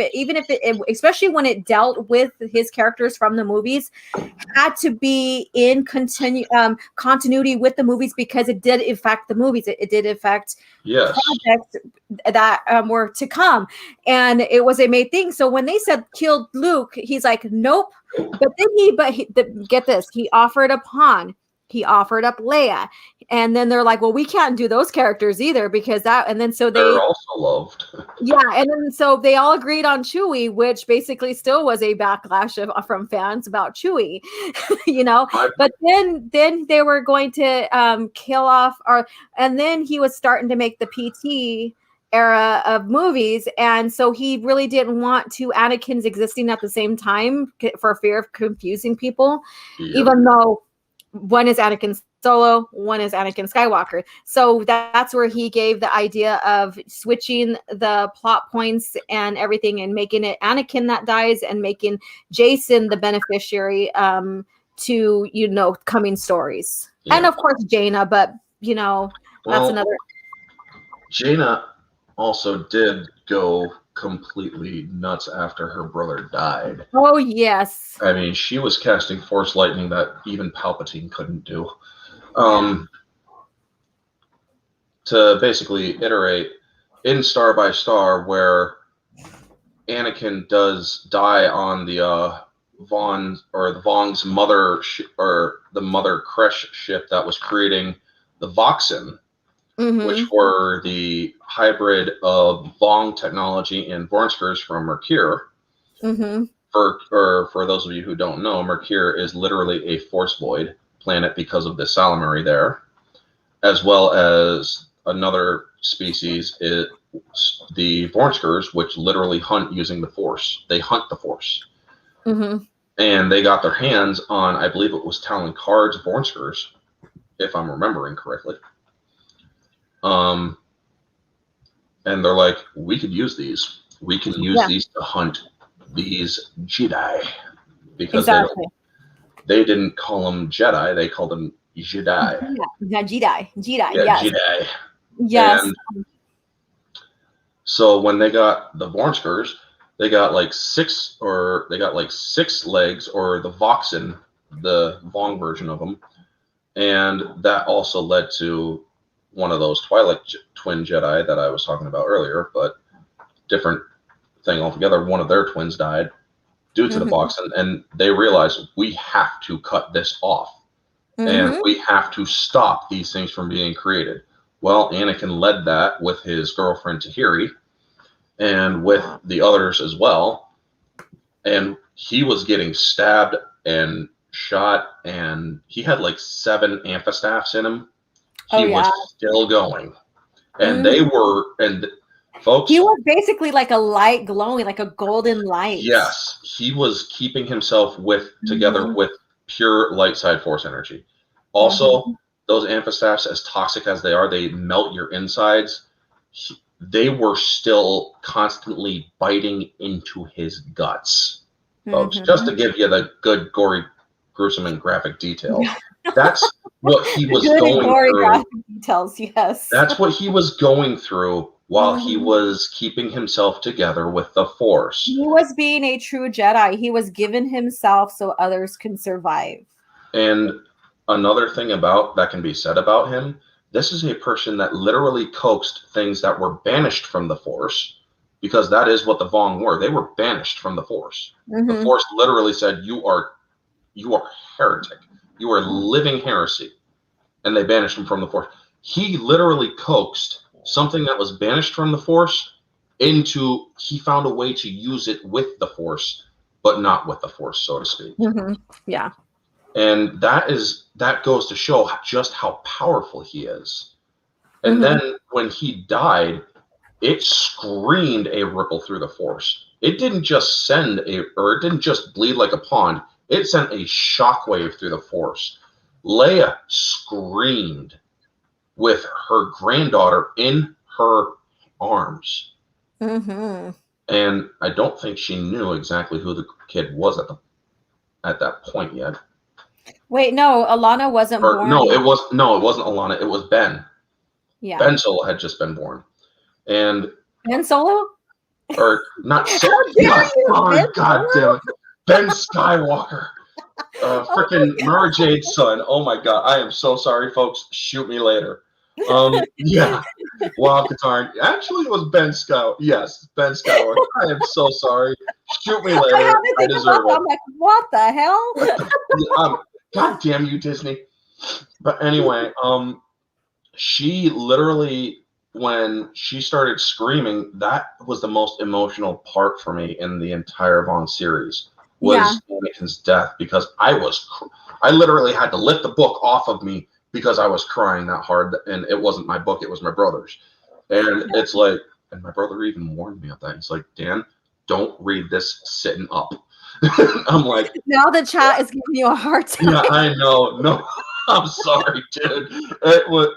especially when it dealt with his characters from the movies, had to be in continuity with the movies because it did affect the movies. It did affect projects that were to come. And it was a made thing. So when they said killed Luke, he's like, nope. But then get this, he offered up Han, he offered up Leia, and then they're like, well, we can't do those characters either because they're also loved. Yeah, and then so they all agreed on Chewie, which basically still was a backlash from fans about Chewie, But then they were going to kill off and then he was starting to make the PT era of movies, and so he really didn't want two Anakins existing at the same time for fear of confusing people, even though one is Anakin Solo, one is Anakin Skywalker. So that's where he gave the idea of switching the plot points and everything and making it Anakin that dies and making Jason the beneficiary to coming stories. And of course Jaina, but that's another. Jaina also did go completely nuts after her brother died. Oh, yes. I mean, she was casting Force lightning that even Palpatine couldn't do. To basically iterate, in Star by Star, where Anakin does die on the Vong's mother or the Mother Kresh ship that was creating the Voxen, which were the hybrid of Vong technology and Vornskers from Mercure. For those of you who don't know, Mercure is literally a force void planet because of the Salamary there, as well as another species, the Vornskers, which literally hunt using the Force. They hunt the Force. And they got their hands on, I believe it was Talon Karrde's Vornskers, if I'm remembering correctly. And they're like, we could use these. We can use these to hunt these Jedi, because they didn't call them Jedi; they called them Jedi. Yeah, Jedi. Yeah, yes. Jedi. Yes. And so when they got the Vornskers, they got like 6 legs, or the Voxen, the Vong version of them, and that also led to one of those Twilight twin Jedi that I was talking about earlier, but different thing altogether. One of their twins died due to the Voxen, and they realized we have to cut this off, and we have to stop these things from being created. Well, Anakin led that with his girlfriend Tahiri, and with the others as well, and he was getting stabbed and shot, and he had like 7 amphistaffs in him. He was still going, and they were, and folks, he was basically like a light glowing, like a golden light. Yes, he was keeping himself together with pure light side force energy. Also, those amphistaffs, as toxic as they are, they melt your insides. They were still constantly biting into his guts, folks, just to give you the good, gory, gruesome, and graphic detail. That's what he was going through. Graphic details, yes. That's what he was going through while he was keeping himself together with the Force. He was being a true Jedi. He was giving himself so others can survive. And another thing that can be said about him, this is a person that literally coaxed things that were banished from the Force, because that is what the Vong were. They were banished from the Force. The Force literally said, you are heretic. You are living heresy. And they banished him from the Force. He literally coaxed something that was banished from the Force he found a way to use it with the Force, but not with the Force, so to speak. Yeah. And that goes to show just how powerful he is. And then when he died, it screamed a ripple through the Force. It didn't just it didn't just bleed like a pond. It sent a shockwave through the Force. Leia screamed with her granddaughter in her arms. And I don't think she knew exactly who the kid was at that point yet. Wait, no, Alana wasn't born. No, it wasn't Alana. It was Ben. Yeah. Ben Solo had just been born. And Ben Solo? Or not Solo. God damn it. Ben Skywalker. Freaking Mara Jade's son. Oh my God. I am so sorry, folks. Shoot me later. Yeah. Wild Katarn. Actually, it was Ben Skywalker. Yes, Ben Skywalker. I am so sorry. Shoot me later. I deserve it. I'm like, what the hell? God damn you, Disney. But anyway, she literally, when she started screaming, that was the most emotional part for me in the entire Vaughn series, was Anakin's death, because I literally had to lift the book off of me because I was crying that hard, and it wasn't my book, it was my brother's. And it's like, and my brother even warned me of that. He's like, Dan, don't read this sitting up. I'm like, now the chat is giving you a hard time. Yeah, I know. No, I'm sorry, dude. It was,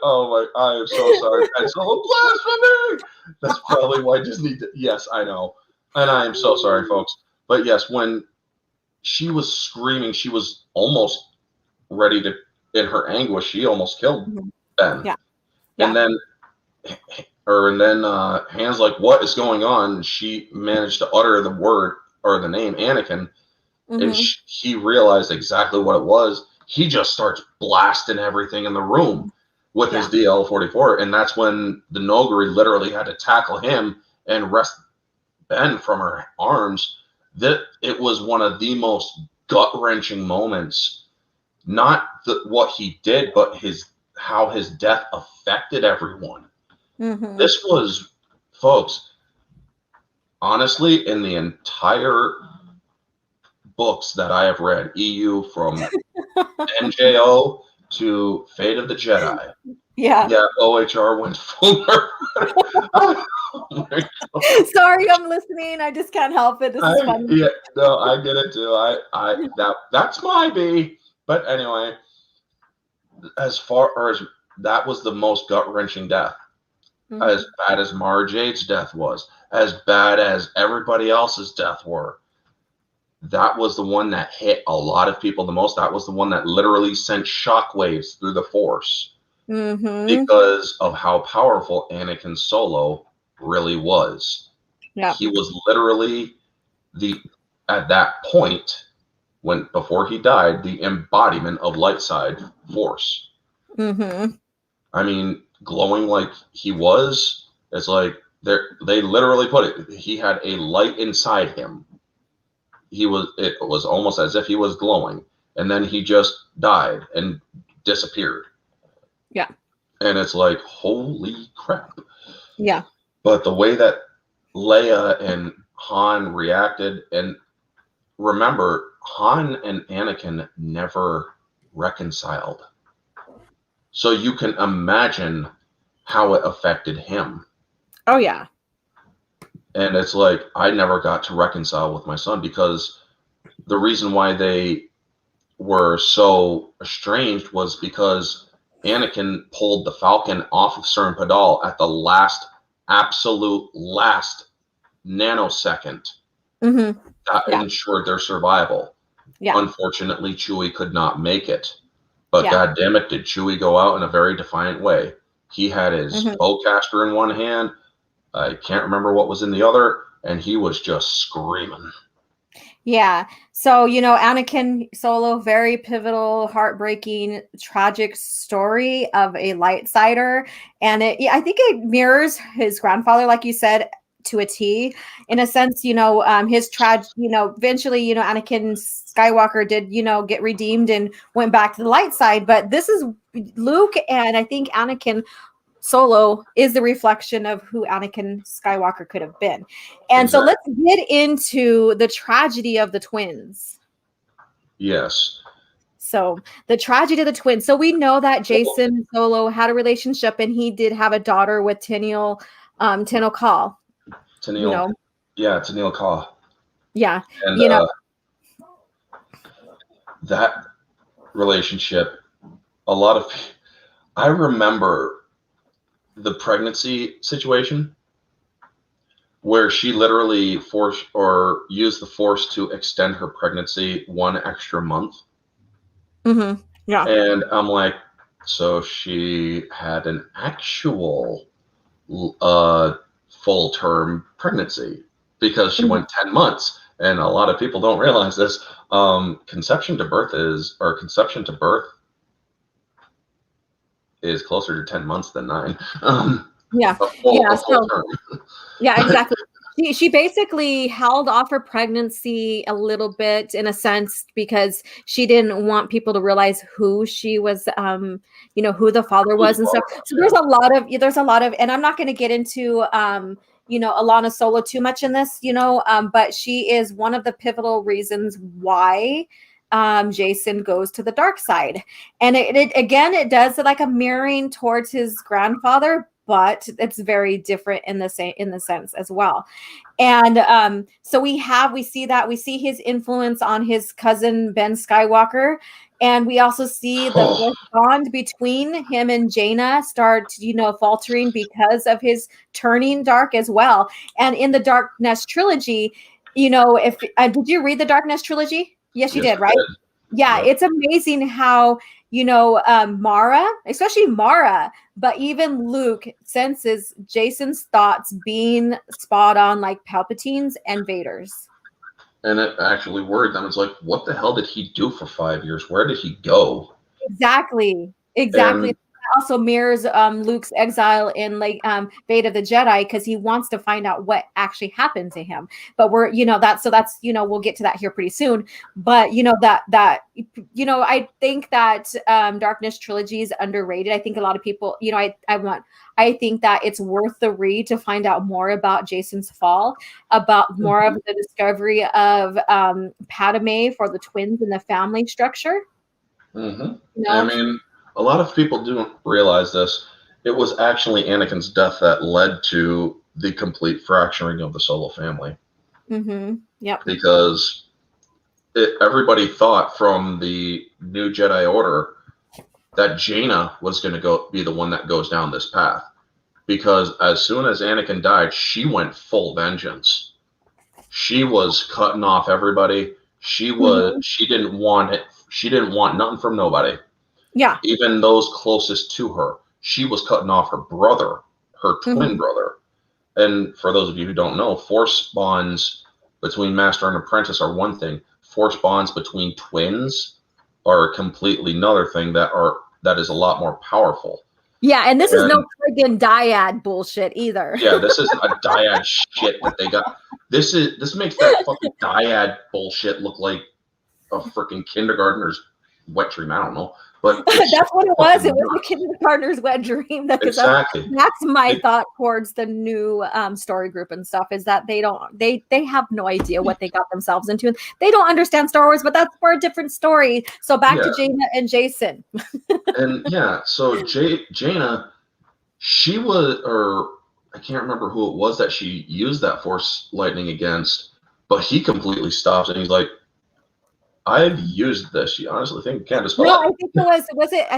I am so sorry. That's so blasphemy. That's probably why Disney did. Yes, I know. And I am so sorry, folks. But yes, when she was screaming, she was almost ready to, in her anguish, she almost killed Ben. Yeah. And then Han's like, what is going on? And she managed to utter the word, or the name Anakin, and he realized exactly what it was. He just starts blasting everything in the room with his DL-44, and that's when the Nogari literally had to tackle him and wrest Ben from her arms. That it was one of the most gut-wrenching moments. Not what he did, but how his death affected everyone. This was, folks, honestly, in the entire books that I have read, EU from NJO to Fate of the Jedi. Yeah, OHR went full. Oh my God. Sorry, I'm listening. I just can't help it. This is funny. Yeah, no, I get it too. That's my B. But anyway, as far as that was the most gut-wrenching death. Mm-hmm. As bad as Mara Jade's death was, as bad as everybody else's death were, that was the one that hit a lot of people the most. That was the one that literally sent shockwaves through the Force because of how powerful Anakin Solo really was. Yeah. He was literally at that point, before he died, the embodiment of light side Force. Mm-hmm. I mean, glowing like he was, it's like they literally put it. He had a light inside him. It was almost as if he was glowing, and then he just died and disappeared. Yeah. And it's like, holy crap. Yeah. But the way that Leia and Han reacted, and remember, Han and Anakin never reconciled. So you can imagine how it affected him. Oh, yeah. And it's like, I never got to reconcile with my son because the reason why they were so estranged was because Anakin pulled the Falcon off of Cern Padal at the absolute last nanosecond. Mm-hmm. That ensured their survival. Yeah. Unfortunately, Chewie could not make it. But God damn it, did Chewie go out in a very defiant way. He had his bowcaster in one hand. I can't remember what was in the other. And he was just screaming. Yeah. So, Anakin Solo, very pivotal, heartbreaking, tragic story of a lightsider. And I think it mirrors his grandfather, like you said, to a T. In a sense, his eventually, Anakin Skywalker did, get redeemed and went back to the light side. But this is Luke, and I think Anakin Solo is the reflection of who Anakin Skywalker could have been. And so let's get into the tragedy of the twins. Yes. So the tragedy of the twins. So we know that Jacen Solo had a relationship, and he did have a daughter with Tenniel Call. Tenniel Call. Yeah. And that relationship, I remember the pregnancy situation where she literally used the Force to extend her pregnancy 1 extra month. Mm-hmm. Yeah. And I'm like, so she had an actual full-term pregnancy because she went 10 months. And a lot of people don't realize this. Conception to birth is closer to 10 months than 9. Yeah. A full term. Yeah, exactly. She basically held off her pregnancy a little bit, in a sense, because she didn't want people to realize who she was, who the father was and stuff. So there's a lot of, and I'm not going to get into, Alana Solo too much in this, but she is one of the pivotal reasons why Jacen goes to the dark side. And it does like a mirroring towards his grandfather, but it's very different in the sense as well. And so we see his influence on his cousin Ben Skywalker, and we also see the bond between him and Jaina start, faltering because of his turning dark as well. And in the Darkness trilogy, if did you read the Darkness trilogy? Yes, you did, right? Yeah, it's amazing how, Mara, especially Mara, but even Luke senses Jacen's thoughts being spot on like Palpatine's and Vader's. And it actually worried them. It's like, what the hell did he do for 5 years? Where did he go? Exactly. And also mirrors Luke's exile in Fate of the Jedi, because he wants to find out what actually happened to him. But we'll get to that here pretty soon. But I think that Darkness trilogy is underrated. I think a lot of people, I think that it's worth the read to find out more about Jacen's fall, about more of the discovery of Padme for the twins and the family structure. Mm-hmm. I mean, a lot of people don't realize this. It was actually Anakin's death that led to the complete fracturing of the Solo family. Mm-hmm. Yep. Because everybody thought from the New Jedi Order that Jaina was going to be the one that goes down this path, because as soon as Anakin died, she went full vengeance. She was cutting off everybody. She didn't want it. She didn't want nothing from nobody. Yeah. Even those closest to her. She was cutting off her brother, her twin brother. And for those of you who don't know, force bonds between master and apprentice are one thing. Force bonds between twins are completely another thing that is a lot more powerful. Yeah, and this is no friggin' dyad bullshit either. Yeah, this isn't a dyad shit that they got. This makes that fucking dyad bullshit look like a freaking kindergartner's wet dream. I don't know, but that's what it was. It was the kindergartner's wet dream. Exactly. That's my thought towards the new story group and stuff, is that they have no idea what they got themselves into. They don't understand Star Wars, but that's for a different story. So back to Jaina and Jason. And so Jaina, she was, or I can't remember who it was that she used that force lightning against, but he completely stops and he's like, I've used this. You honestly think you can't dispel it? No, I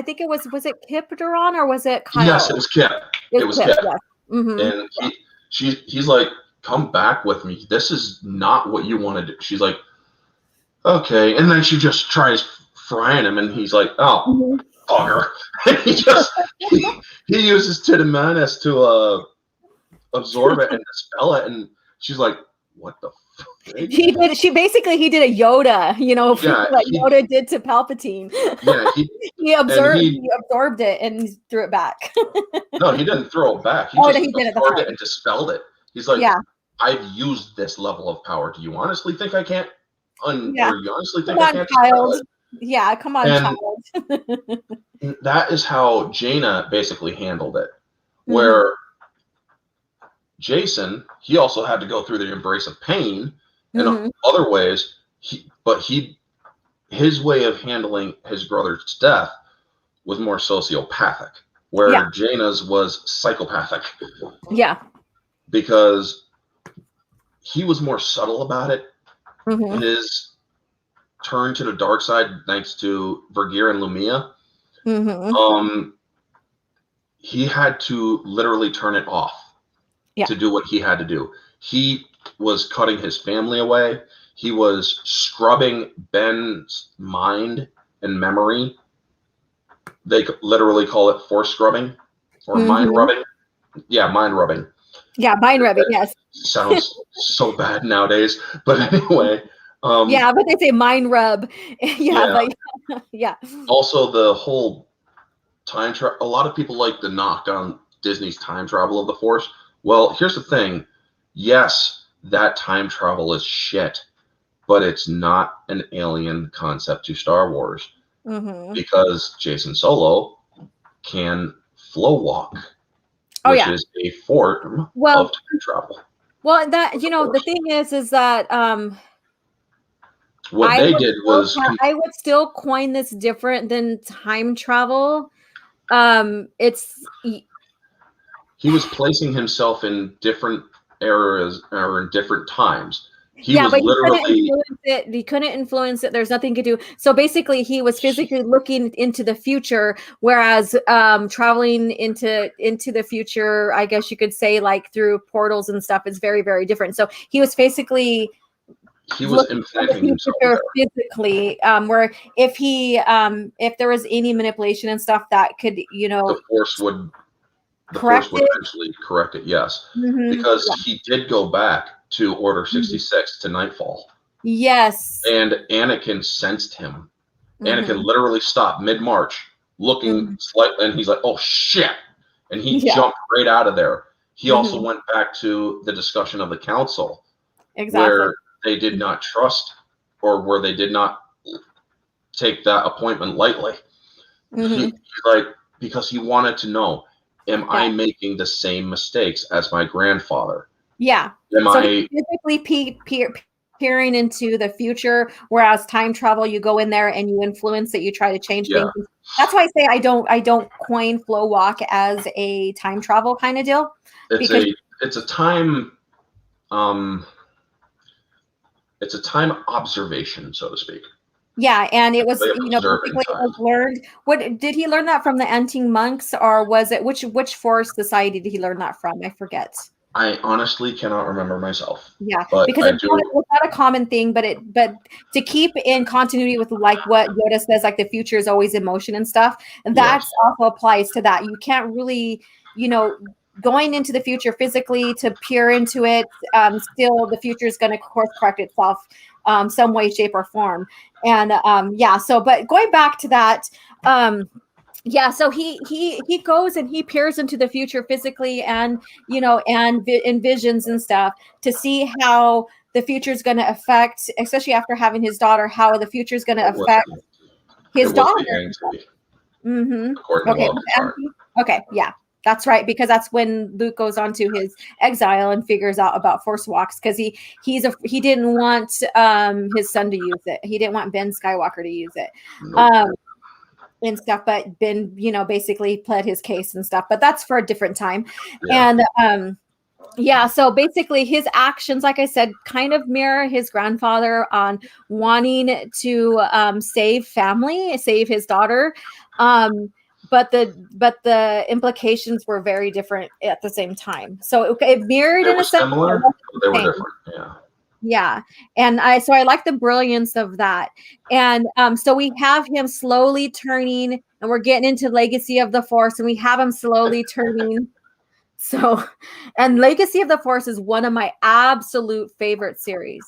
think it was it Kip Duran or was it Kyle? Yes, it was Kip. It was Kip. Yes. Mm-hmm. And he's like, come back with me. This is not what you want to do. She's like, okay. And then she just tries frying him and he's like, oh, bugger. And he uses Tidemanus to absorb it and dispel it. And she's like, what the fuck? He did a Yoda, like Yoda did to Palpatine. Yeah, he absorbed it and threw it back. No, he didn't throw it back. He absorbed it and dispelled it. He's like, I've used this level of power. Do you honestly think I can't? Or you honestly think I can't dispel it? Yeah, come on, child. That is how Jaina basically handled it. Where Jason, he also had to go through the embrace of pain in other ways. His way of handling his brother's death was more sociopathic, where Jaina's was psychopathic. Yeah. Because he was more subtle about it. His turn to the dark side, thanks to Vergir and Lumia, he had to literally turn it off to do what he had to do. He was cutting his family away. He was scrubbing Ben's mind and memory. They literally call it force scrubbing or mind rubbing. Yeah, mind rubbing. Yeah, mind rubbing, yes. Sounds so bad nowadays. But anyway. But they say mind rub. Yeah. Also, the whole time travel. A lot of people like to knock on Disney's time travel of the Force. Well, here's the thing. Yes, that time travel is shit, but it's not an alien concept to Star Wars because Jason Solo can flow walk, which is a form of time travel. Well, that the thing is that what they did was I would still coin this different than time travel. He was placing himself in different eras or in different times. He couldn't influence it. There's nothing to do. So basically, he was physically looking into the future, whereas traveling into the future, I guess you could say, like through portals and stuff, is very, very different. So he was basically implanting himself physically, where if there was any manipulation and stuff that could, the Force would. The Force would eventually correct it, yes. Because he did go back to Order 66 to Nightfall. Yes. And Anakin sensed him. Anakin literally stopped mid-march, looking slightly, and he's like, oh, shit. And he jumped right out of there. He also went back to the discussion of the council. Exactly. Where they did not trust, or where they did not take that appointment lightly. He's like, because he wanted to know, am I making the same mistakes as my grandfather? Yeah. Physically peering into the future, whereas time travel, you go in there and you influence it, you try to change things. That's why I say I don't coin flow walk as a time travel kind of deal. It's a time observation, so to speak. Yeah, and it was, They you know, observe in basically it time. was learned. What did he learn that from the Anting monks, or was it which forest society did he learn that from? I forget. I honestly cannot remember myself. Yeah, But because I do. it's not a common thing, but to keep in continuity with like what Yoda says, like the future is always in motion and stuff, and Yes. that's also applies to that. You can't really, you know, going into the future physically to peer into it. Still, the future is going to course correct itself, some way, shape, or form. And yeah, so but going back to that. Yeah, so he goes and he peers into the future physically, and you know, and envisions and stuff to see how the future is going to affect, especially after having his daughter, how the future is going to affect his It was daughter. the Yangtze, Mm-hmm. according Okay. to Lockhart. Okay. Yeah, that's right, because that's when Luke goes on to his exile and figures out about Force Walks, because he didn't want his son to use it. He didn't want Ben Skywalker to use it. Nope. And stuff, but Ben, you know, basically pled his case and stuff, but that's for a different time. Yeah. And yeah, so basically his actions, like I said, kind of mirror his grandfather on wanting to save his daughter. But the implications were very different at the same time. So it mirrored They in were a sense, similar, but but they were same. different. Yeah. Yeah. And I like the brilliance of that. And so we have him slowly turning, and we're getting into Legacy of the Force, and we have him slowly turning. So, and Legacy of the Force is one of my absolute favorite series.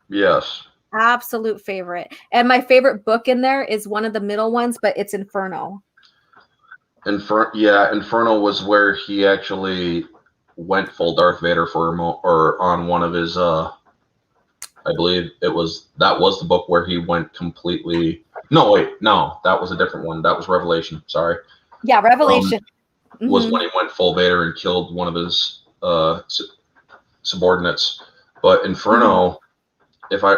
Yes. Absolute favorite. And my favorite book in there is one of the middle ones, but it's Inferno. Inferno was where he actually went full Darth Vader for or on one of his I believe that was the book where he went completely. No, wait, no, that was a different one. That was Revelation. Sorry. Yeah, Revelation. Was when he went full Vader and killed one of his subordinates. But Inferno, if I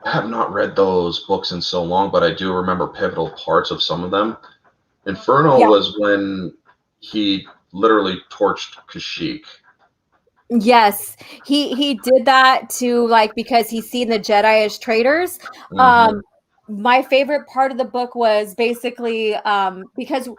have not read those books in so long, but I do remember pivotal parts of some of them. Inferno was when he literally torched Kashyyyk. Yes, he did that to, like, because he's seen the Jedi as traitors. My favorite part of the book was basically because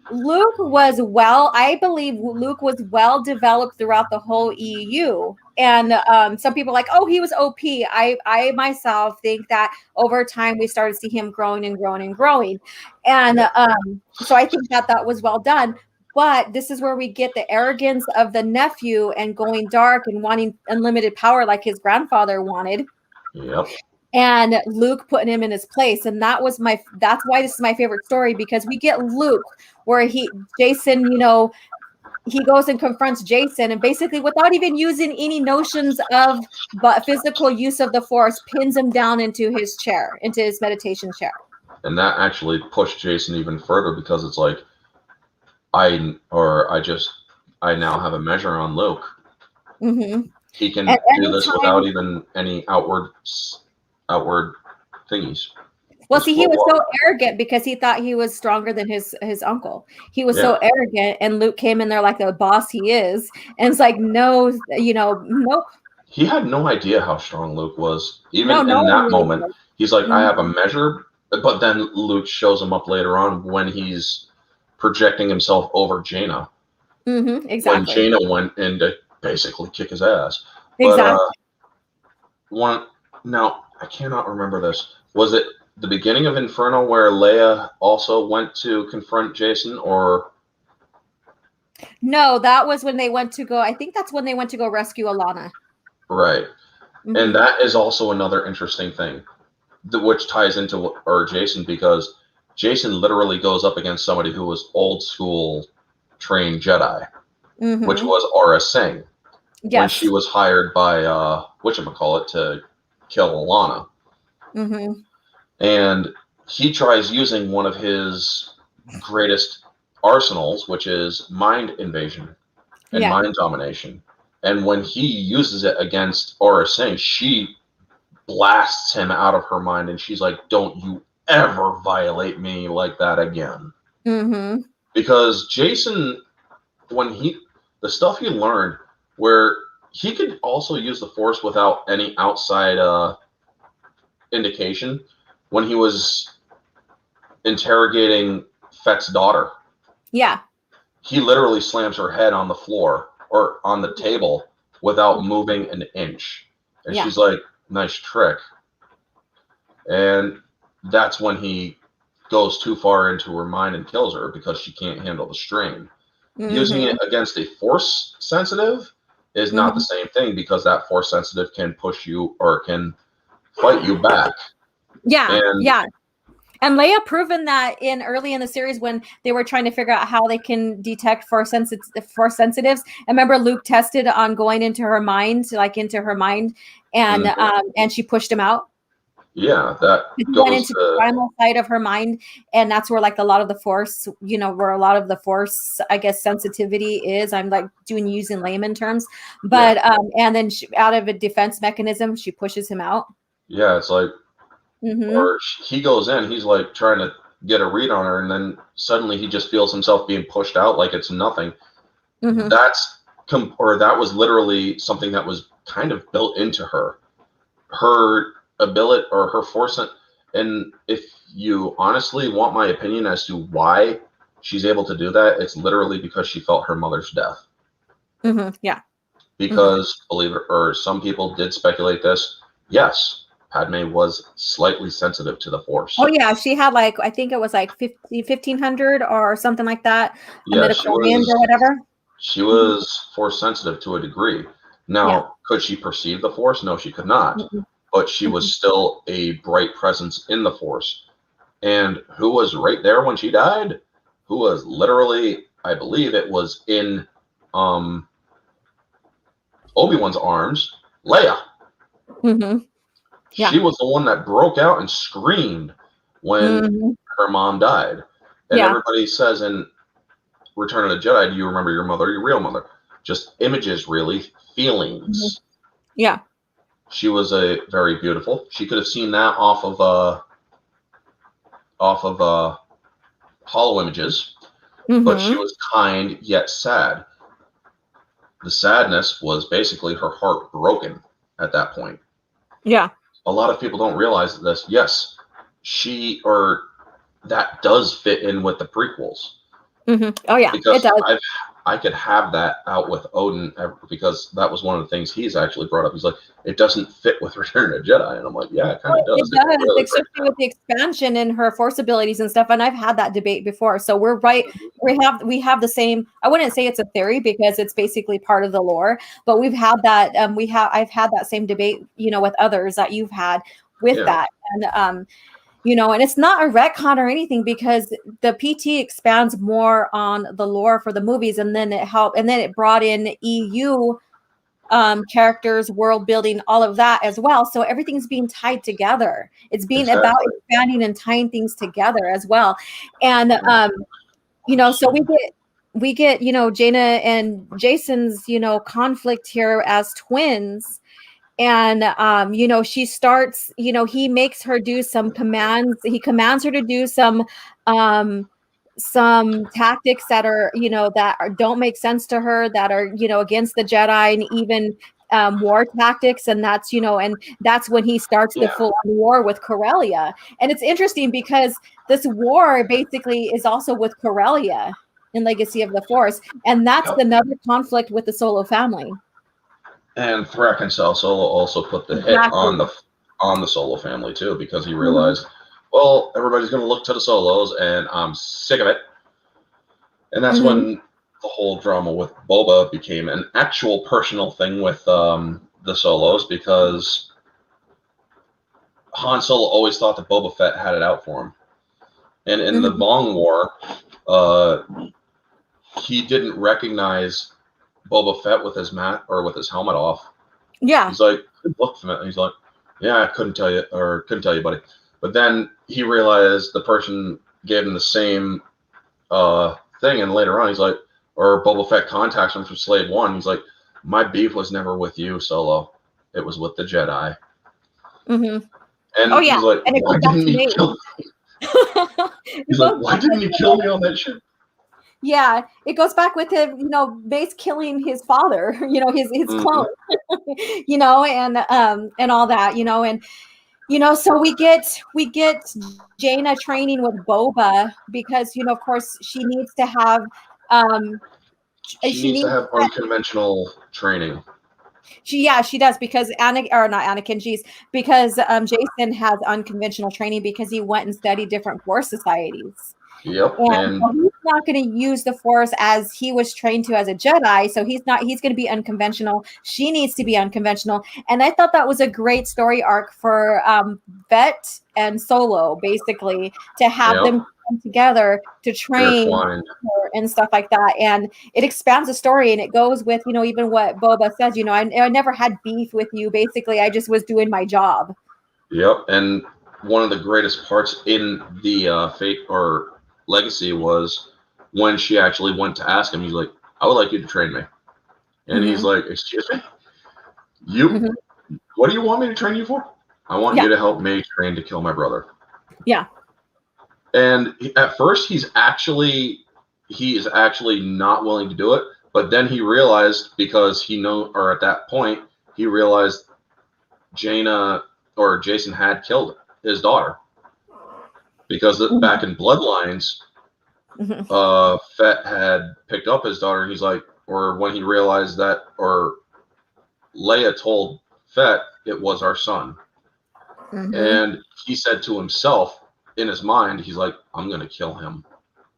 I believe Luke was well developed throughout the whole EU. And some people are like, oh, he was OP. I myself think that over time we started to see him growing and growing and growing. And so I think that was well done. But this is where we get the arrogance of the nephew and going dark and wanting unlimited power like his grandfather wanted. Yep. And Luke putting him in his place. And that's why this is my favorite story, because we get Luke where Jason, you know, he goes and confronts Jason, and basically without even using any notions of physical use of the Force, pins him down into his chair, into his meditation chair. And that actually pushed Jason even further, because it's like, I now have a measure on Luke. Mm-hmm. He can do this without even any outward thingies. Well, see, he was so arrogant because he thought he was stronger than his uncle. He was so arrogant, and Luke came in there like the boss he is, and it's like, no, you know, nope. He had no idea how strong Luke was. Even in that moment, he's like, I have a measure, but then Luke shows him up later on when he's projecting himself over Jaina. Exactly. When Jaina went in to basically kick his ass. Exactly. But now I cannot remember this. Was it the beginning of Inferno where Leia also went to confront Jason, or? No, that was when they went to go. I think that's when they went to go rescue Alana. Right. And that is also another interesting thing, which ties into Jason, because Jason literally goes up against somebody who was old school trained Jedi, which was Aura Singh, when she was hired by whatchamacallit to kill Alana. And he tries using one of his greatest arsenals, which is mind invasion and mind domination. And when he uses it against Aura Singh, she blasts him out of her mind, and she's like, don't you ever violate me like that again. Because Jason, the stuff he learned, where he could also use the Force without any outside indication when he was interrogating Fett's daughter. Yeah. He literally slams her head on the floor or on the table without moving an inch. And she's like, nice trick. And that's when he goes too far into her mind and kills her because she can't handle the strain. Using it against a force sensitive is not the same thing, because that force sensitive can push you or can fight you back. Yeah. And Leia proven that early in the series when they were trying to figure out how they can detect force sensitives. I remember Luke tested on going into her mind, and she pushed him out. Yeah, that went into the primal side of her mind, and that's where like a lot of the force, I guess, sensitivity is. I'm like using layman terms, but and then out of a defense mechanism, she pushes him out. Yeah, it's like. Or he goes in, he's like trying to get a read on her, and then suddenly he just feels himself being pushed out like it's nothing. That was literally something that was kind of built into her ability or her force. And if you honestly want my opinion as to why she's able to do that, it's literally because she felt her mother's death. Yeah. Because believe it or some people did speculate this. Yes. Padme was slightly sensitive to the Force. Oh yeah, she had like, I think it was like 1500 or something like that. Yeah, she was, or whatever. She was Force sensitive to a degree. Now, could she perceive the Force? No, she could not. But she was still a bright presence in the Force. And who was right there when she died? Who was literally, I believe it was in Obi-Wan's arms, Leia. Yeah. She was the one that broke out and screamed when her mom died. And everybody says in Return of the Jedi, do you remember your mother, your real mother? Just images, really, feelings. Yeah. She was a very beautiful. She could have seen that off of hollow images, but she was kind yet sad. The sadness was basically her heart broken at that point. Yeah. A lot of people don't realize this. Yes, that does fit in with the prequels. Oh yeah, because it does. I could have that out with Odin, because that was one of the things he's actually brought up. He's like, it doesn't fit with Return of the Jedi, and I'm like, yeah, it kind of does. It does, really, especially with the expansion in her force abilities and stuff. And I've had that debate before, so we're right. We have the same. I wouldn't say it's a theory because it's basically part of the lore, but we've had that. I've had that same debate, with others that you've had with that, and and it's not a retcon or anything because the PT expands more on the lore for the movies, and then it brought in EU characters, world building, all of that as well. So everything's being tied together. It's being about expanding and tying things together as well. And so we get Jaina and Jason's conflict here as twins. And she starts, he makes her do some commands. He commands her to do some tactics that are don't make sense to her, that are against the Jedi, and even war tactics. And that's and that's when he starts the full on war with Corellia. And it's interesting because this war basically is also with Corellia in Legacy of the Force, and that's another conflict with the Solo family. And Thrak and Sal Solo also put the hit on the Solo family too, because he realized, well, everybody's going to look to the Solos, and I'm sick of it. And that's when the whole drama with Boba became an actual personal thing with the Solos, because Han Solo always thought that Boba Fett had it out for him. And in the Vong War, he didn't recognize Boba Fett with his with his helmet off. Yeah. He's like, look from it. He's like, yeah, I couldn't tell you, buddy. But then he realized the person gave him the same thing, and later on he's like, or Boba Fett contacts him from Slave One. He's like, my beef was never with you, Solo. It was with the Jedi. And he's like, why didn't he kill me? He's like, why didn't you kill me on that ship? Yeah, it goes back with him, Mace killing his father, his clone, and all that, So we get Jaina training with Boba because of course she needs to have She needs to have unconventional training. She does because because Jason has unconventional training because he went and studied different Force societies. Yep, and he's not going to use the Force as he was trained to as a Jedi, so he's going to be unconventional. She needs to be unconventional, and I thought that was a great story arc for Vet and Solo, basically, to have them come together to train and stuff like that, and it expands the story, and it goes with even what Boba says. I never had beef with you. Basically, I just was doing my job. Yep, and one of the greatest parts in the Fate or Legacy was when she actually went to ask him. He's like, "I would like you to train me," and he's like, "Excuse me, you? What do you want me to train you for? I want you to help me train to kill my brother." Yeah. And at first, he is actually not willing to do it, but then he realized at that point he realized Jaina or Jason had killed his daughter. Because back in Bloodlines, Fett had picked up his daughter, and he's like, or when he realized that, or Leia told Fett it was our son. And he said to himself, in his mind, he's like, I'm going to kill him.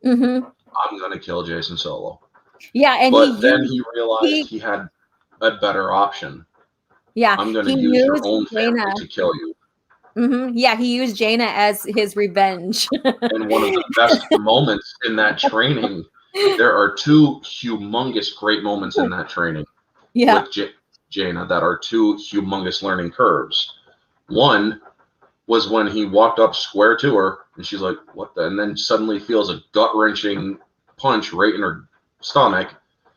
I'm going to kill Jason Solo. Yeah, but then he realized he had a better option. Yeah, I'm going to use your own family to kill you. Yeah, he used Jaina as his revenge. And one of the best moments in that training, there are two humongous great moments in that training with Jaina that are two humongous learning curves. One was when he walked up square to her, and she's like, what the? And then suddenly feels a gut-wrenching punch right in her stomach.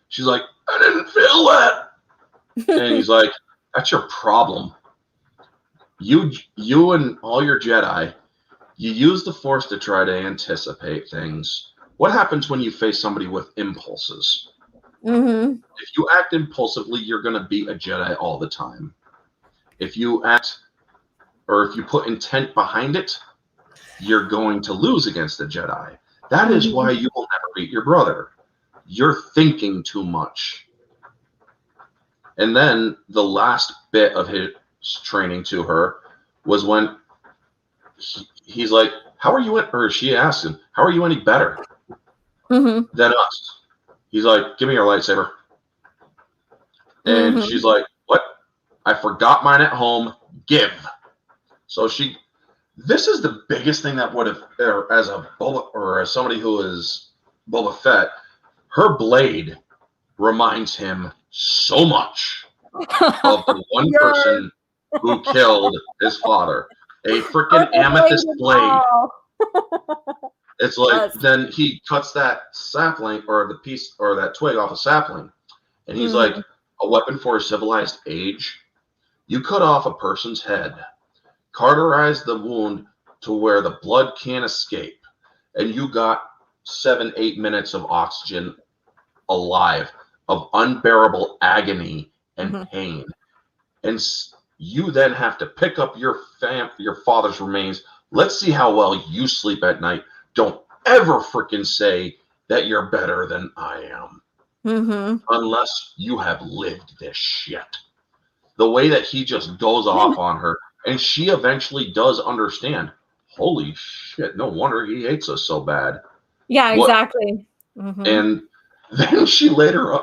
She's like, I didn't feel that. And he's like, that's your problem. You and all your Jedi, you use the Force to try to anticipate things. What happens when you face somebody with impulses? If you act impulsively, you're going to be a Jedi all the time. If you put intent behind it, you're going to lose against the Jedi. That is why you will never beat your brother. You're thinking too much. And then the last bit of his training to her was when he's like, how are you, or she asked him, how are you any better than us? He's like, give me your lightsaber. And she's like, what? I forgot mine at home. Give. So this is the biggest thing that would have, as a Boba, or as somebody who is Boba Fett, her blade reminds him so much of the one person who killed his father. A freaking amethyst blade. It's like, then he cuts that sapling or the piece or that twig off a sapling. And he's like, a weapon for a civilized age. You cut off a person's head, cauterize the wound to where the blood can't escape, and you got 7-8 minutes of oxygen alive, of unbearable agony and pain. And you then have to pick up your father's remains. Let's see how well you sleep at night. Don't ever freaking say that you're better than I am. Unless you have lived this shit. The way that he just goes off on her, and she eventually does understand, holy shit, no wonder he hates us so bad. Yeah, exactly. And then she later,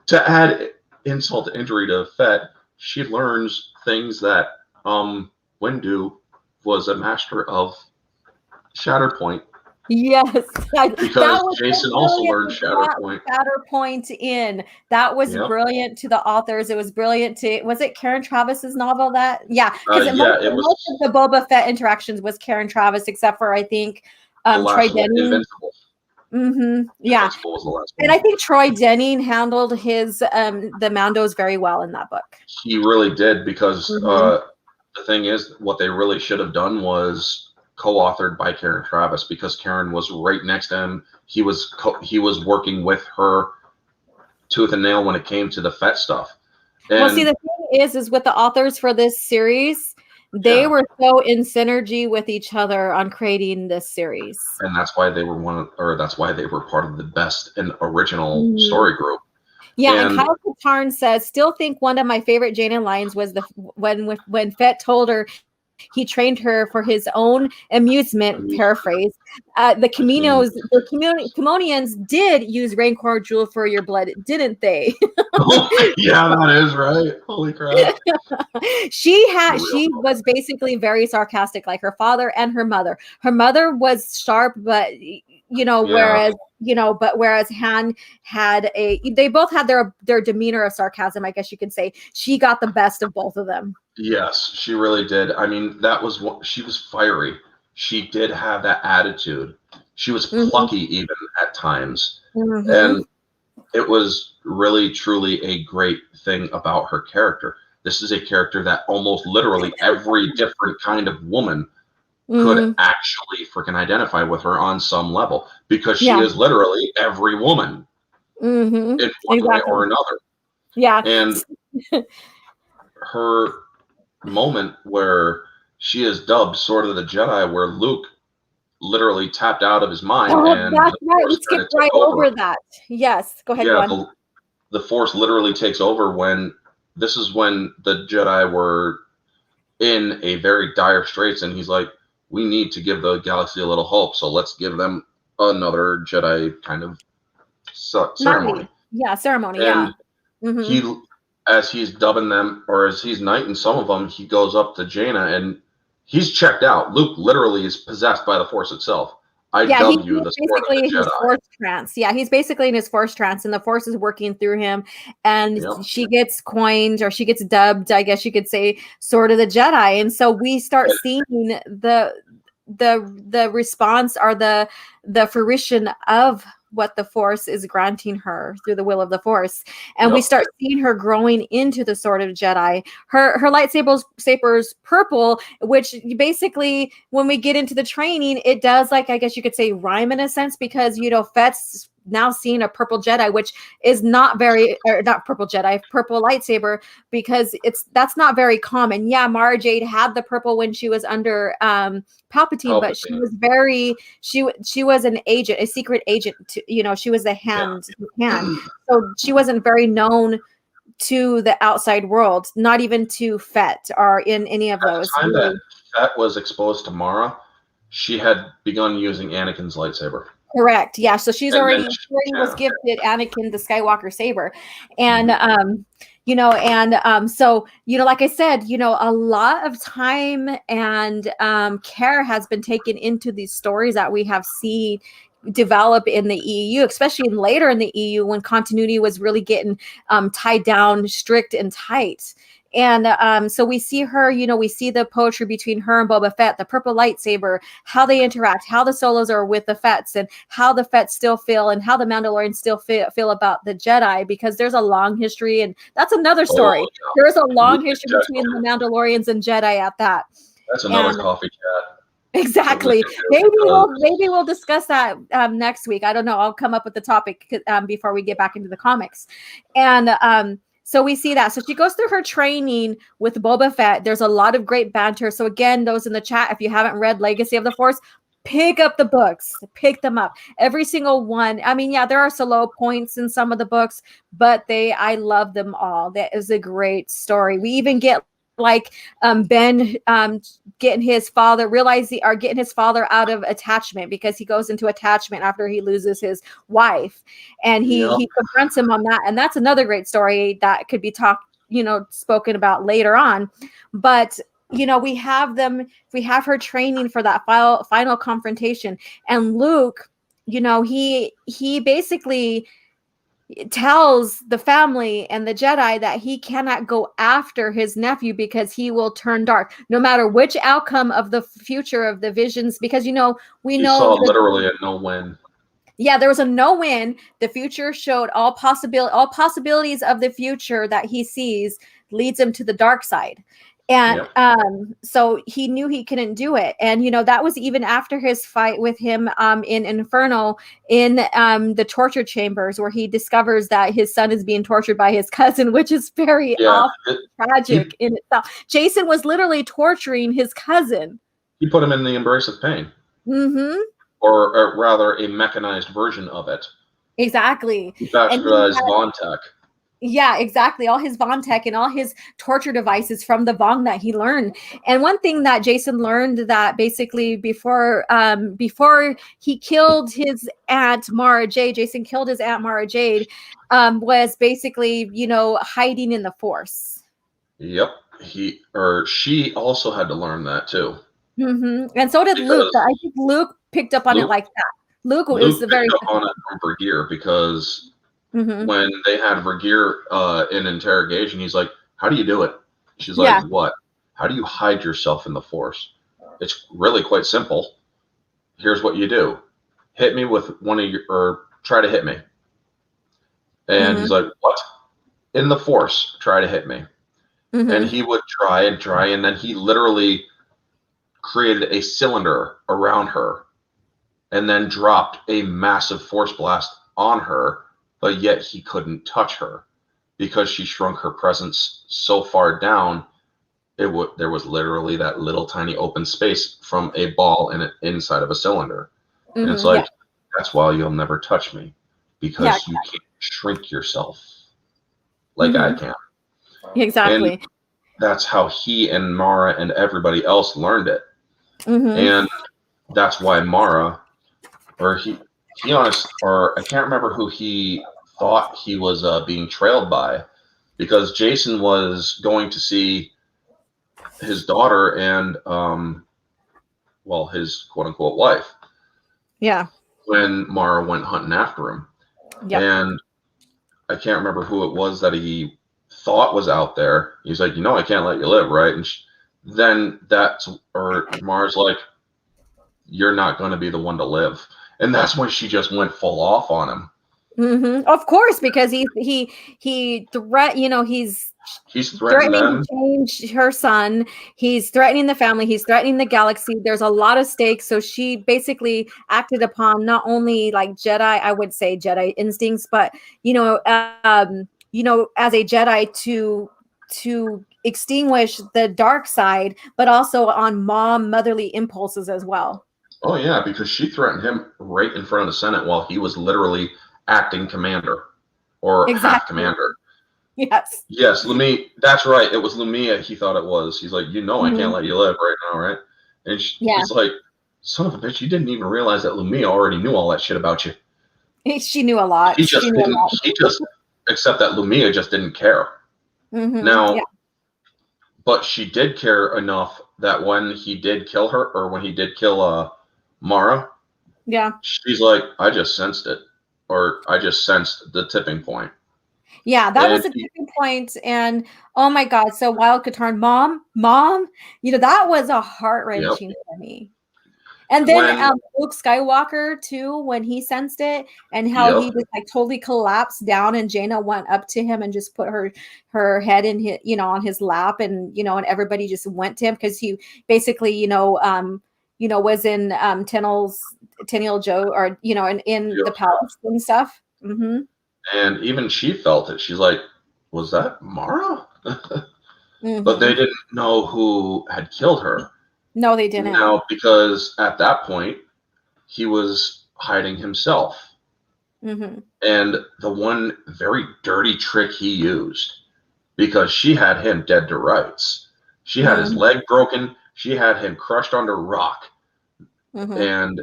to add insult to injury to Fett, she learns things that Windu was a master of Shatterpoint. Yes, because Jason also learned Shatterpoint. Shatterpoint in that was brilliant to the authors. It was brilliant to, was it Karen Travis's novel that? Yeah, because most of the Boba Fett interactions was Karen Travis, except for I think Troy Denning. Invincible. Yeah, Invincible was the last and I think Troy Denning handled his the Mandos very well in that book. He really did, because the thing is, what they really should have done was co-authored by Karen Travis, because Karen was right next to him. He was working with her tooth and nail when it came to the Fett stuff. And well, see, the thing is with the authors for this series, They were so in synergy with each other on creating this series. And that's why they were that's why they were part of the best and original story group. Yeah, and Kyle Katarn says, still think one of my favorite Jaina lines was when Fett told her he trained her for his own amusement, paraphrase. The Kamonians did use Rancor Jewel for your blood, didn't they? Yeah, that is right. Holy crap. She was basically very sarcastic, like her father and her mother. Her mother was sharp, but whereas Han had they both had their demeanor of sarcasm, I guess you could say. She got the best of both of them. Yes, she really did. I mean, that was what she was fiery. She did have that attitude. She was plucky even at times. And it was really, truly a great thing about her character. This is a character that almost literally every different kind of woman could actually freaking identify with her on some level, because she is literally every woman in one way or another. Yeah. And her moment where she is dubbed Sword of the Jedi, where Luke literally tapped out of his mind. And that's right. We skipped right over that. Yes. Go ahead. Yeah, the Force literally takes over when this is when the Jedi were in a very dire straits, and he's like, we need to give the galaxy a little hope, so let's give them another Jedi kind of ceremony. Yeah, ceremony. And he, as he's dubbing them, or as he's knighting some of them, he goes up to Jaina and he's checked out. Luke literally is possessed by the Force itself. Dub you the Sword of the Jedi. Force trance. Yeah, he's basically in his Force trance, and the Force is working through him, and she gets coined, or she gets dubbed, I guess you could say, Sword of the Jedi. And so we start seeing the response, or the fruition of what the Force is granting her through the will of the Force. And we start seeing her growing into the Sword of Jedi. Her lightsaber's purple, which basically, when we get into the training, it does, like, I guess you could say, rhyme in a sense, because Fett's now seeing a purple Jedi, which is not purple lightsaber, because that's not very common. Yeah, Mara Jade had the purple when she was under Palpatine, but she was she was an agent, a secret agent. She was the hand. So she wasn't very known to the outside world, not even to Fett or in any of those. At the time that Fett was exposed to Mara, she had begun using Anakin's lightsaber. Correct. Yeah. So she was gifted Anakin the Skywalker saber, and so like I said, a lot of time and care has been taken into these stories that we have seen develop in the EU, especially later in the EU, when continuity was really getting tied down, strict and tight. And so we see her, we see the poetry between her and Boba Fett, the purple lightsaber, how they interact, how the Solos are with the Fetts, and how the Fetts still feel, and how the Mandalorians still feel about the Jedi, because there's a long history, and that's another story. There's a long history between the Mandalorians and Jedi at that. That's another coffee chat. Exactly. Maybe we'll discuss that next week. I don't know. I'll come up with the topic before we get back into the comics. And so we see that. So she goes through her training with Boba Fett. There's a lot of great banter. So again, those in the chat, if you haven't read Legacy of the Force, pick up the books. Pick them up. Every single one. I mean, yeah, there are slow points in some of the books, but I love them all. That is a great story. We even get Ben getting his father out of attachment, because he goes into attachment after he loses his wife, and he confronts him on that. And that's another great story that could be spoken about later on. But we have her training for that final confrontation, and Luke, he basically tells the family and the Jedi that he cannot go after his nephew, because he will turn dark, no matter which outcome of the future of the visions, because we know literally a no-win. Yeah, there was a no-win. The future showed all possibilities of the future that he sees leads him to the dark side. And so he knew he couldn't do it. And, that was even after his fight with him in Inferno, in the torture chambers, where he discovers that his son is being tortured by his cousin, which is very tragic in itself. Jason was literally torturing his cousin. He put him in the embrace of pain. Mm-hmm. Or rather, a mechanized version of it. Exactly. He bastardized Von Tech. Yeah, exactly. All his Von Tech and all his torture devices from the Vong that he learned. And one thing that Jason learned, that basically before he killed his aunt Mara Jade, Jason killed his aunt Mara Jade, was basically, hiding in the Force. Yep. She also had to learn that too. Mm-hmm. And so did Luke. I think Luke picked up on it like that. Luke was picked up on it from Vergeer, because when they had Vergeer in interrogation, he's like, "How do you do it?" She's like, "What? How do you hide yourself in the Force? It's really quite simple. Here's what you do: hit me with try to hit me." And he's like, "What? In the Force, try to hit me." And he would try, and then he literally created a cylinder around her, and then dropped a massive Force blast on her, but yet he couldn't touch her because she shrunk her presence so far down. There was literally that little tiny open space from a ball inside of a cylinder. And it's like, that's why you'll never touch me, because you can't shrink yourself like I can. Exactly. And that's how he and Mara and everybody else learned it. And that's why Mara, or I can't remember who he thought he was being trailed by, because Jason was going to see his daughter and, his quote unquote wife. Yeah. When Mara went hunting after him. Yep. And I can't remember who it was that he thought was out there. He's like, I can't let you live, right? And then Mara's like, you're not going to be the one to live. And that's when she just went full off on him. Of course, because he's threatening to change her son. He's threatening the family. He's threatening the galaxy. There's a lot of stakes. So she basically acted upon not only like I would say Jedi instincts, but as a Jedi to extinguish the dark side, but also on motherly impulses as well. Oh yeah, because she threatened him right in front of the Senate while he was literally acting commander or half commander. Yes. Yes, Lumia. That's right. It was Lumia. He thought it was. He's like, I can't let you live right now, right? And he's like, son of a bitch, you didn't even realize that Lumia already knew all that shit about you. She knew a lot. Except that Lumia just didn't care. Now, but she did care enough that when he did kill her, or when he did kill Mara, she's like, I just sensed it, or I just sensed the tipping point. Yeah, that was a tipping point. And oh my God, so Wild Katarn, mom, that was a heart-wrenching for me. And then Luke Skywalker too, when he sensed it, and how he just like totally collapsed down, and Jaina went up to him and just put her head in his, on his lap, and and everybody just went to him, because he basically was in Tenial Joe, or in the palace and stuff. And even she felt it. She's like, was that Mara? But they didn't know who had killed her. No, they didn't. Now, because at that point, he was hiding himself. And the one very dirty trick he used, because she had him dead to rights. She had his leg broken. She had him crushed under rock. And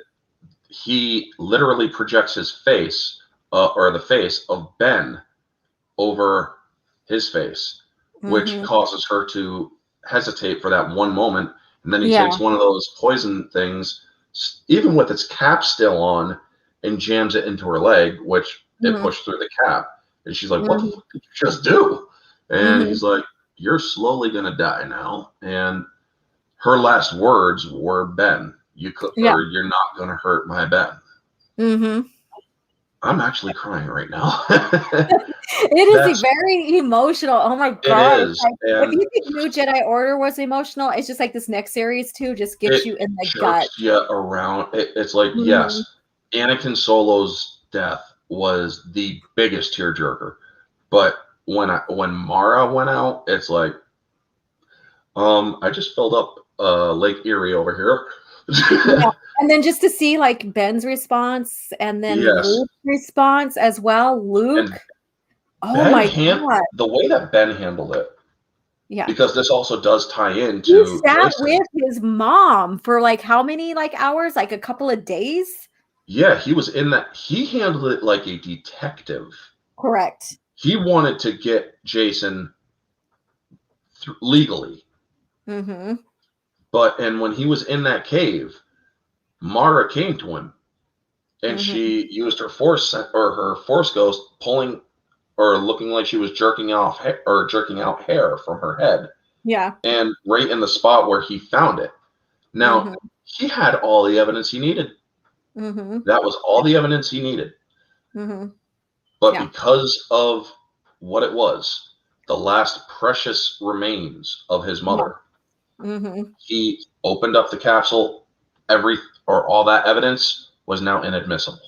he literally projects his face, or the face of Ben, over his face, which causes her to hesitate for that one moment. And then he takes one of those poison things, even with its cap still on, and jams it into her leg, which it pushed through the cap. And she's like, what the fuck did you just do? And he's like, you're slowly going to die now. And her last words were, Ben, or you're not going to hurt my Ben. I'm actually crying right now. It is very emotional. Oh my god! It is. Like, if And you think New Jedi Order was emotional, it's just like this next series too just gets you in the gut. jerks you around. It's like, Mhm. yes, Anakin Solo's death was the biggest tearjerker, but when Mara went out, it's like, I just filled up Lake Erie over here. Yeah. And then just to see like Ben's response and then Yes. Luke's response as well. Luke, And oh my god. the way that Ben handled it, Yeah. because this also does tie He into sat Jason. with his mom for like how many like hours? Like a couple of days? Yeah, he was in that. He handled it like a detective. Correct. He wanted to get Jason legally. Mm-hmm. And when he was in that cave, Mara came to him, and she used her force ghost pulling or looking like she was jerking out hair from her head. Yeah. And right in the spot where he found it. Now, he had all the evidence he needed. That was all the evidence he needed. But because of what it was, the last precious remains of his mother, he opened up the capsule. All that evidence was now inadmissible.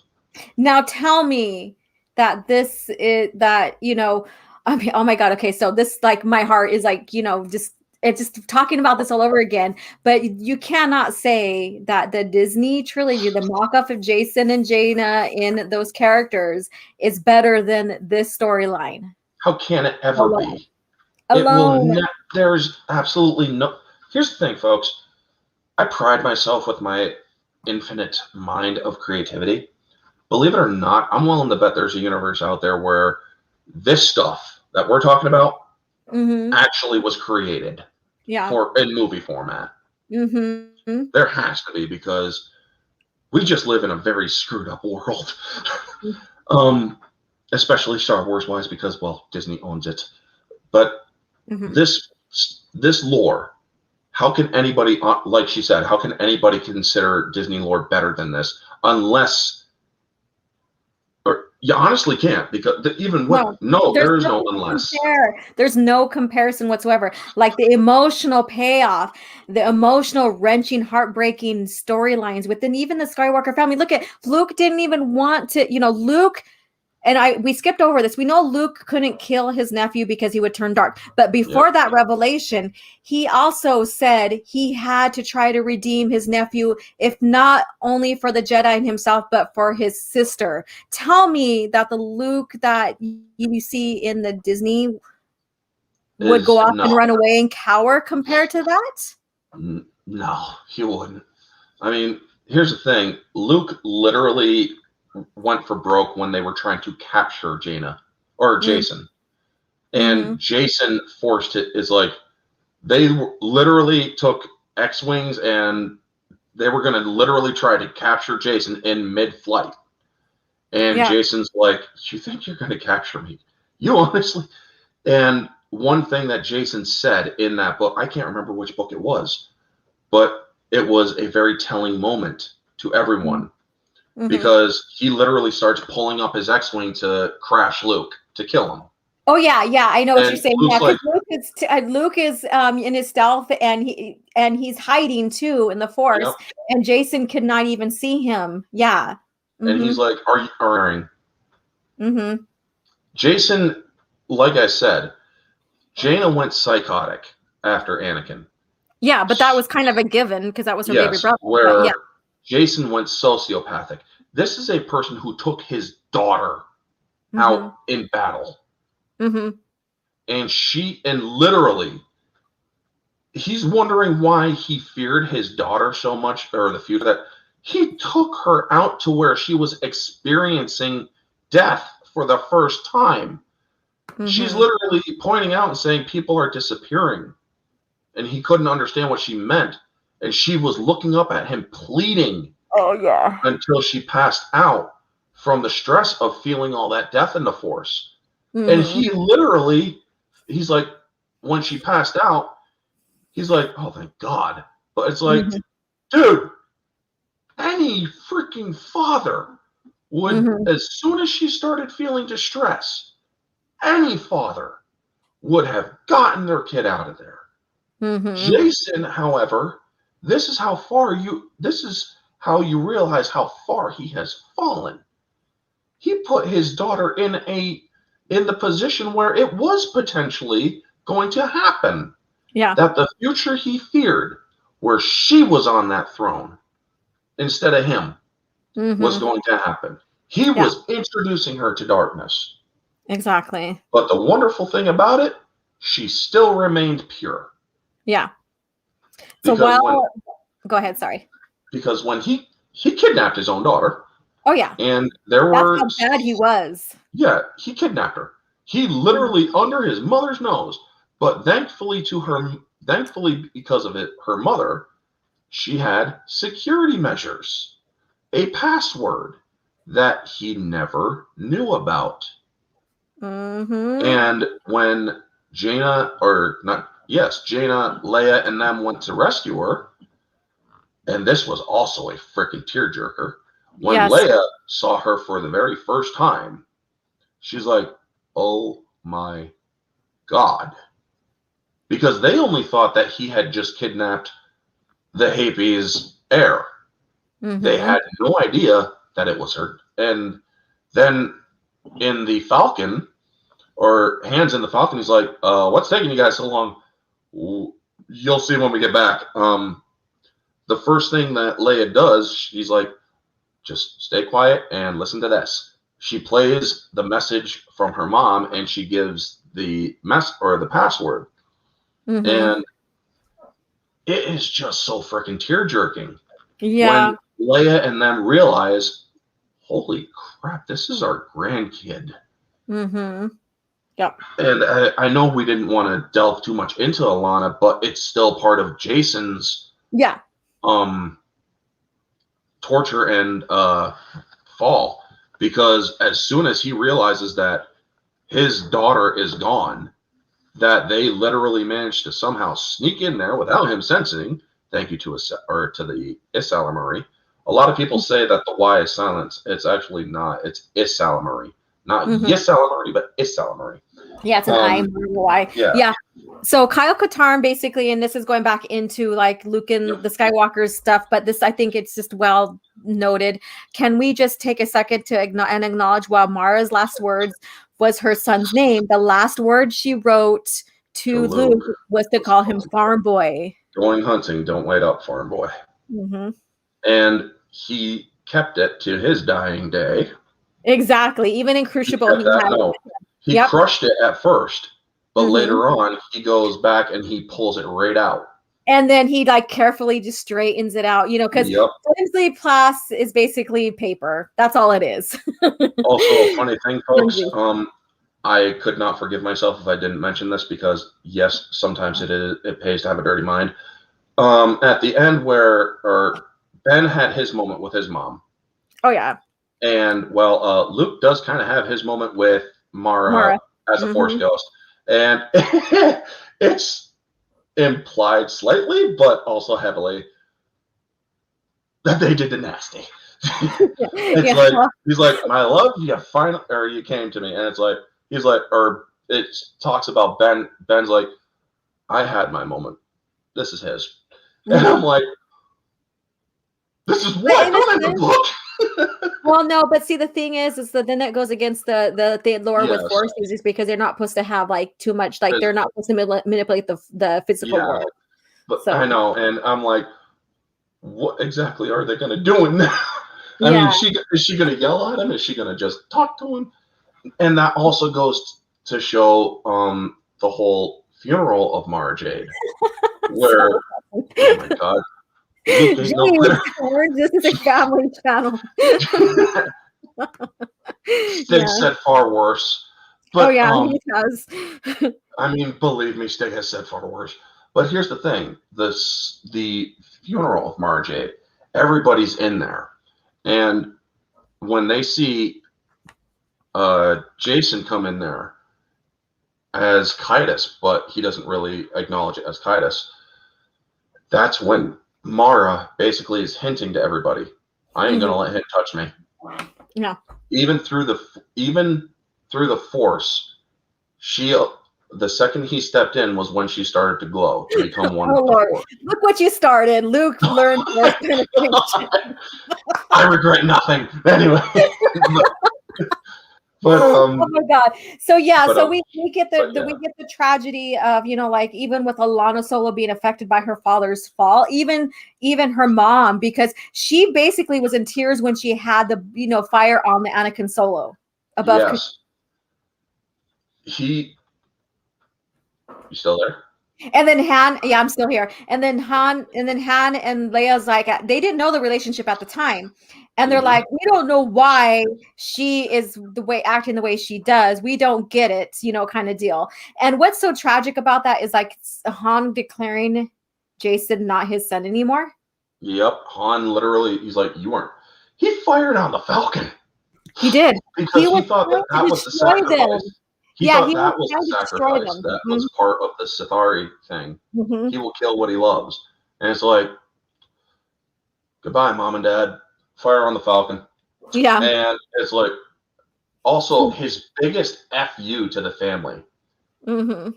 Now tell me that this is that, I mean, oh my God. Okay. So this, like, my heart is like, it's just talking about this all over again, but you cannot say that the Disney trilogy, the mock-up of Jason and Jaina in those characters is better than this storyline. How can it ever be? Alone. There's absolutely no. Here's the thing, folks. I pride myself with my infinite mind of creativity. Believe it or not, I'm willing to bet there's a universe out there where this stuff that we're talking about actually was created in movie format. There has to be, because we just live in a very screwed up world. Especially Star Wars wise, because, well, Disney owns it. But this lore, how can anybody, like she said, how can anybody consider Disney lore better than this? Unless, or you honestly can't, because there is no unless. There's no comparison whatsoever. Like the emotional payoff, the emotional, wrenching, heartbreaking storylines within even the Skywalker family. Look at Luke didn't even want to, Luke. And we skipped over this. We know Luke couldn't kill his nephew because he would turn dark. But before that revelation, he also said he had to try to redeem his nephew, if not only for the Jedi and himself, but for his sister. Tell me that the Luke that you see in the Disney would go off and run away and cower compared to that? No, he wouldn't. I mean, here's the thing. Luke literally went for broke when they were trying to capture Jaina or Jason, and Jason forced it. Is like they literally took X-wings and they were going to literally try to capture Jason in mid-flight, and Jason's like, "You think you're going to capture me? You honestly?" And one thing that Jason said in that book, I can't remember which book it was, but it was a very telling moment to everyone. Because he literally starts pulling up his X-wing to crash Luke to kill him. Oh yeah, I know what you're saying. Luke's Luke is in his stealth, and he's hiding too in the Force, and Jason could not even see him. Yeah, and he's like, "Are you?" Jason, like I said, Jaina went psychotic after Anakin. Yeah, but that was kind of a given because that was her baby brother. Where Jason went sociopathic. This is a person who took his daughter out in battle. And literally, he's wondering why he feared his daughter so much, or the future, that he took her out to where she was experiencing death for the first time. She's literally pointing out and saying people are disappearing. And he couldn't understand what she meant. And she was looking up at him, pleading. Oh, yeah. Until she passed out from the stress of feeling all that death in the Force. And he literally, he's like, when she passed out, he's like, "Oh, thank God." But it's like, dude, any freaking father would, as soon as she started feeling distress, any father would have gotten their kid out of there. Jason, however, this is how you realize how far he has fallen. He put his daughter in the position where it was potentially going to happen. Yeah. That the future he feared, where she was on that throne instead of him, was going to happen. He was introducing her to darkness. Exactly. But the wonderful thing about it, she still remained pure. Yeah. So go ahead, sorry. Because when he kidnapped his own daughter. Oh yeah. And that's how bad he was. Yeah, he kidnapped her. He literally under his mother's nose. But thankfully because of it, her mother, she had security measures, a password that he never knew about. And when Jaina, Leia, and them went to rescue her, and this was also a freaking tearjerker. When Leia saw her for the very first time, she's like, "Oh my God." Because they only thought that he had just kidnapped the Happies' heir. They had no idea that it was her. And then in the Falcon, or Hands in the Falcon, he's like, what's taking you guys so long? You'll see when we get back. The first thing that Leia does, she's like, just stay quiet and listen to this. She plays the message from her mom, and she gives the password. And it is just so freaking tear-jerking. Yeah. When Leia and them realize, holy crap, this is our grandkid. Yep. And I know we didn't want to delve too much into Alana, but it's still part of Jason's torture and fall. Because as soon as he realizes that his daughter is gone, that they literally managed to somehow sneak in there without him sensing. Thank you to the Isalamari. A lot of people say that the Y is silent. It's actually not. It's Isalamari. Not Yisalamari, but Isalamari. Yeah, it's an I and a Y. Yeah. So Kyle Katarn basically, and this is going back into like Luke and the Skywalker's stuff, but this, I think it's just well noted. Can we just take a second to acknowledge while Mara's last words was her son's name, the last word she wrote to Luke was to call him farm boy. Going hunting, don't wait up, farm boy. And he kept it to his dying day. Exactly. Even in Crucible, he crushed it at first, but later on he goes back and he pulls it right out. And then he like carefully just straightens it out, because Flimsy Plas is basically paper. That's all it is. Also, a funny thing, folks, I could not forgive myself if I didn't mention this because, yes, sometimes it pays to have a dirty mind. At the end where Ben had his moment with his mom. Oh, yeah. And, Luke does kind of have his moment with Mara. As a Force ghost. And it's implied slightly, but also heavily, that they did the nasty. He's like, my love, you came to me. And it's like, it talks about Ben. Ben's like, I had my moment. This is his. And I'm like, this is what? Don't in the book. Well, no, but see, the thing is that then that goes against the lore with Force users because they're not supposed to have like too much, like they're not supposed to manipulate the physical world. But so. I know, and I'm like, what exactly are they going to do in there? I mean, is she going to yell at him? Is she going to just talk to him? And that also goes to show the whole funeral of Mara Jade, where oh my God. This is a family channel. Stig said far worse. But, he has. I mean, believe me, Stig has said far worse. But here's the thing. The funeral of Mara Jade, everybody's in there. And when they see Jason come in there as Kaitis, but he doesn't really acknowledge it as Kaitis, that's when Mara basically is hinting to everybody, I ain't going to let him touch me. Yeah. Even through the Force, the second he stepped in was when she started to glow to become one with the Force. Look what you started. Luke learned Force penetration. I regret nothing. Anyway. But oh my god! So yeah, so we get we get the tragedy of like even with Alana Solo being affected by her father's fall, even her mom, because she basically was in tears when she had the fire on the Anakin Solo above. Yes. You still there? And then Han, yeah, I'm still here. And then Han and Leia's like, they didn't know the relationship at the time. And they're like, we don't know why she is acting the way she does. We don't get it, kind of deal. And what's so tragic about that is like Han declaring Jason not his son anymore. Yep. Han literally, he's like, he fired on the Falcon. He did. Because he thought that was the sacrifice. Them. He thought that was the sacrifice that was part of the Sithari thing. He will kill what he loves. And it's like, goodbye, Mom and Dad. Fire on the Falcon. Yeah. And it's like, also, his biggest FU to the family.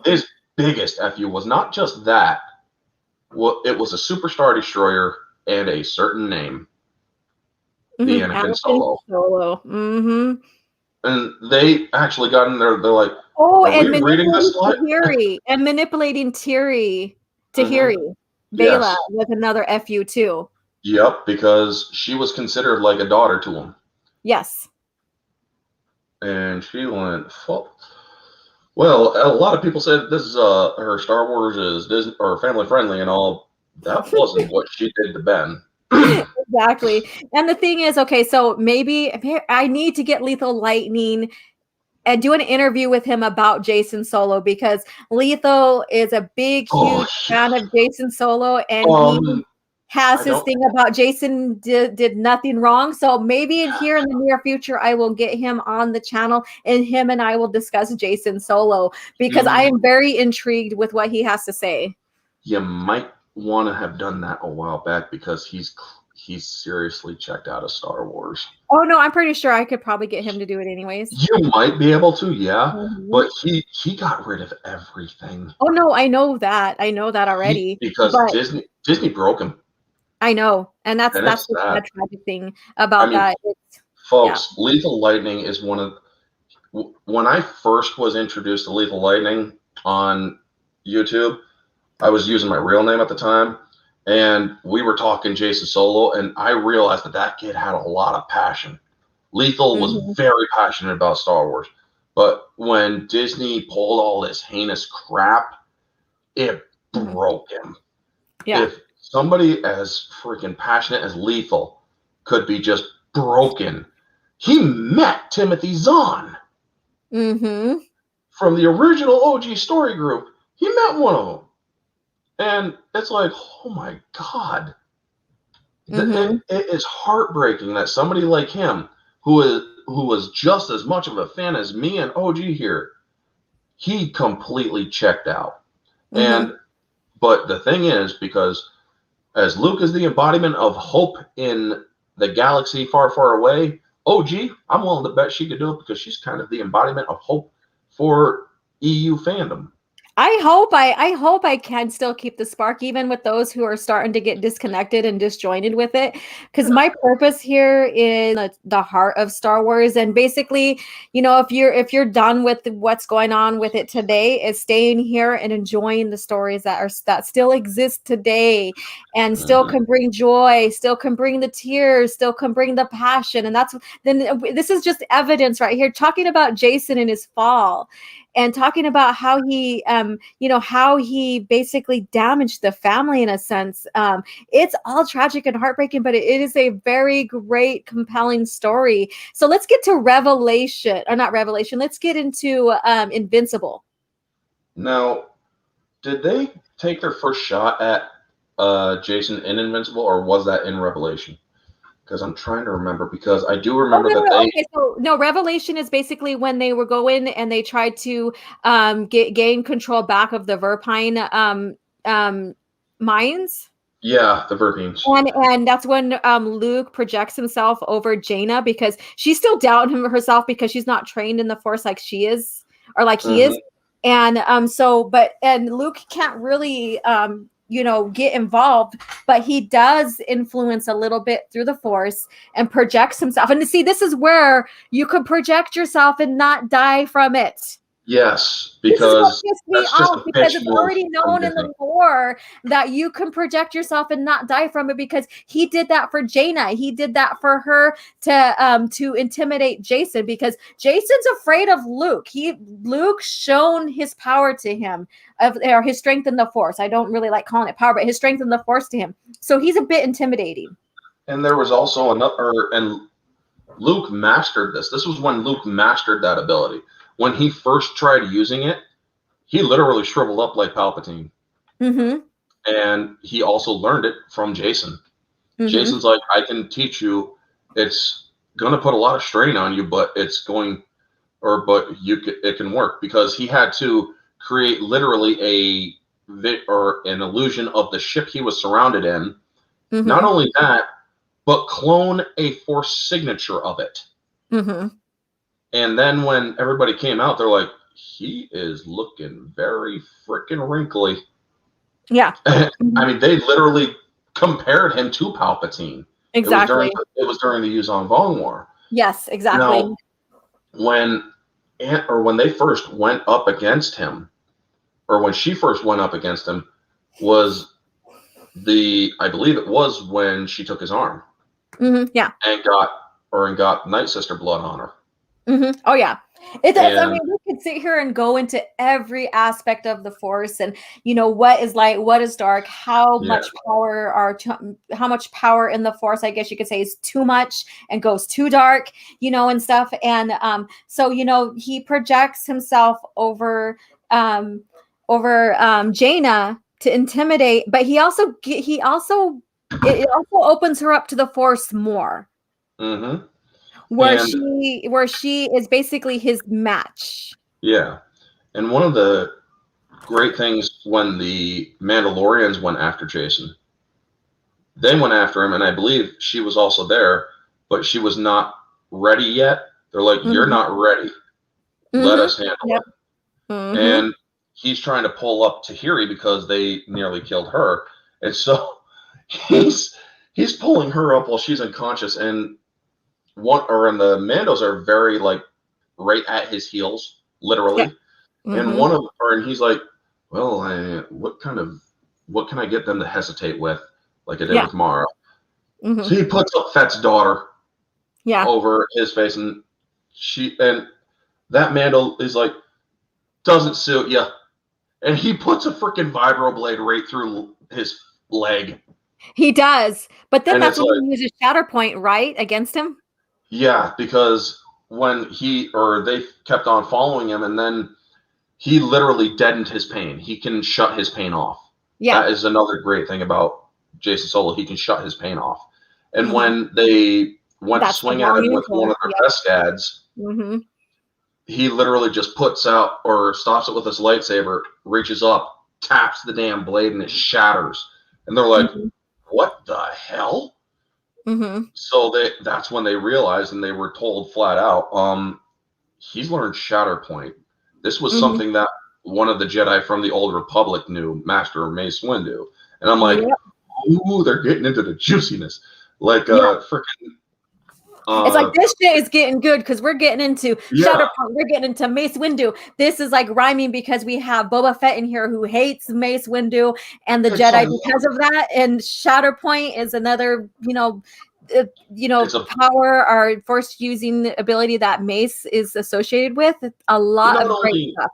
His biggest FU was not just that. Well, it was a Superstar Destroyer and a certain name. The Anakin Solo. And they actually got in there. They're like, and manipulating Tahiri. Bela was another FU too. Yep, because she was considered like a daughter to him. Yes. And she went full. Well, a lot of people said this is her Star Wars is Disney or family friendly and all. That wasn't what she did to Ben. Exactly. And the thing is, okay, so maybe I need to get Lethal Lightning and do an interview with him about Jason Solo, because Lethal is a big, huge fan of Jason Solo, and he has his thing about Jason did nothing wrong. So maybe here in the near future, I will get him on the channel, and him and I will discuss Jason Solo, because I am very intrigued with what he has to say. You might want to have done that a while back, because he's seriously checked out of Star Wars. Oh no, I'm pretty sure I could probably get him to do it anyways. You might be able to, yeah. But he got rid of everything. Oh no, I know that already. Because Disney broke him. I know, and that's the tragic thing about that. Folks, Lethal Lightning is one of. When I first was introduced to Lethal Lightning on YouTube, I was using my real name at the time. And we were talking Jason Solo, and I realized that kid had a lot of passion. Lethal was very passionate about Star Wars. But when Disney pulled all this heinous crap, it broke him. Yeah. If somebody as freaking passionate as Lethal could be just broken, he met Timothy Zahn. From the original OG story group. He met one of them. And it's like, oh my God. It is heartbreaking that somebody like him, who was just as much of a fan as me and OG here, he completely checked out. But the thing is, because as Luke is the embodiment of hope in the galaxy far, far away, OG, I'm willing to bet she could do it, because she's kind of the embodiment of hope for EU fandom. I hope I can still keep the spark, even with those who are starting to get disconnected and disjointed with it. Because my purpose here is the heart of Star Wars, and basically, if you're done with what's going on with it today, is staying here and enjoying the stories that still exist today, and still can bring joy, still can bring the tears, still can bring the passion, and this is just evidence right here, talking about Jason and his fall. And talking about how he, how he basically damaged the family in a sense. It's all tragic and heartbreaking, but it is a very great, compelling story. So let's get to let's get into Invincible. Now, did they take their first shot at Jason in Invincible, or was that in Revelation? Because I'm trying to remember, because I do remember Revelation is basically when they were going and they tried to gain control back of the Verpine mines. Yeah, the Verpeens. And that's when Luke projects himself over Jaina because she's still doubting herself because she's not trained in the Force like she is or like he is. And and Luke can't really get involved, but he does influence a little bit through the Force and projects himself. And see, this is where you could project yourself and not die from it. Yes, because that's just because it's already known in the lore that you can project yourself and not die from it because he did that for Jaina. He did that for her to intimidate Jason because Jason's afraid of Luke. Luke shown his power to him or his strength in the Force. I don't really like calling it power, but his strength in the Force to him. So he's a bit intimidating. And there was also and Luke mastered this. This was when Luke mastered that ability. When he first tried using it, he literally shriveled up like Palpatine. And he also learned it from Jason. Jason's like, I can teach you. It's going to put a lot of strain on you, but it can work because he had to create literally an illusion of the ship he was surrounded in. Not only that, but clone a Force signature of it. And then when everybody came out, they're like, he is looking very freaking wrinkly. Yeah. I mean, they literally compared him to Palpatine. Exactly. It was during the Yuzon Vong War. Yes, exactly. Now, when they first went up against him, or when she first went up against him, I believe it was when she took his arm. Yeah. And got Night Sister blood on her. Oh yeah, it does. I mean, we could sit here and go into every aspect of the Force, and what is light, what is dark, how much power in the Force, I guess you could say, is too much and goes too dark, and stuff. And so he projects himself over Jaina to intimidate, but it also opens her up to the Force more. Where she is basically his match. Yeah. And one of the great things when the Mandalorians went after Jason, they went after him, and I believe she was also there, but she was not ready yet. They're like, you're not ready. Let us handle it. And he's trying to pull up Tahiri because they nearly killed her. And so he's pulling her up while she's unconscious, and the Mandos are very right at his heels, literally. And he's like, well, what can I get them to hesitate with, like I did with Mara? So he puts up Fett's daughter over his face, and that Mando is like, doesn't suit you. And he puts a freaking vibroblade right through his leg. He does. But then that's when he uses Shatterpoint, right, against him? Yeah, because when they kept on following him, and then he literally deadened his pain. He can shut his pain off. Yeah. That is another great thing about Jason Solo. He can shut his pain off. And when they went to swing at him with one of their best ads, he literally just puts out or stops it with his lightsaber, reaches up, taps the damn blade, and it shatters. And they're like, what the hell? So that's when they realized, and they were told flat out, he's learned Shatterpoint. This was something that one of the Jedi from the Old Republic knew, Master Mace Windu. And I'm like, ooh, they're getting into the juiciness. Freaking... it's like, this shit is getting good because we're getting into Shatterpoint. We're getting into Mace Windu. This is like rhyming because we have Boba Fett in here who hates Mace Windu and the Jedi because of that. And Shatterpoint is another, it's a power or Force using ability that Mace is associated with. A lot of great stuff.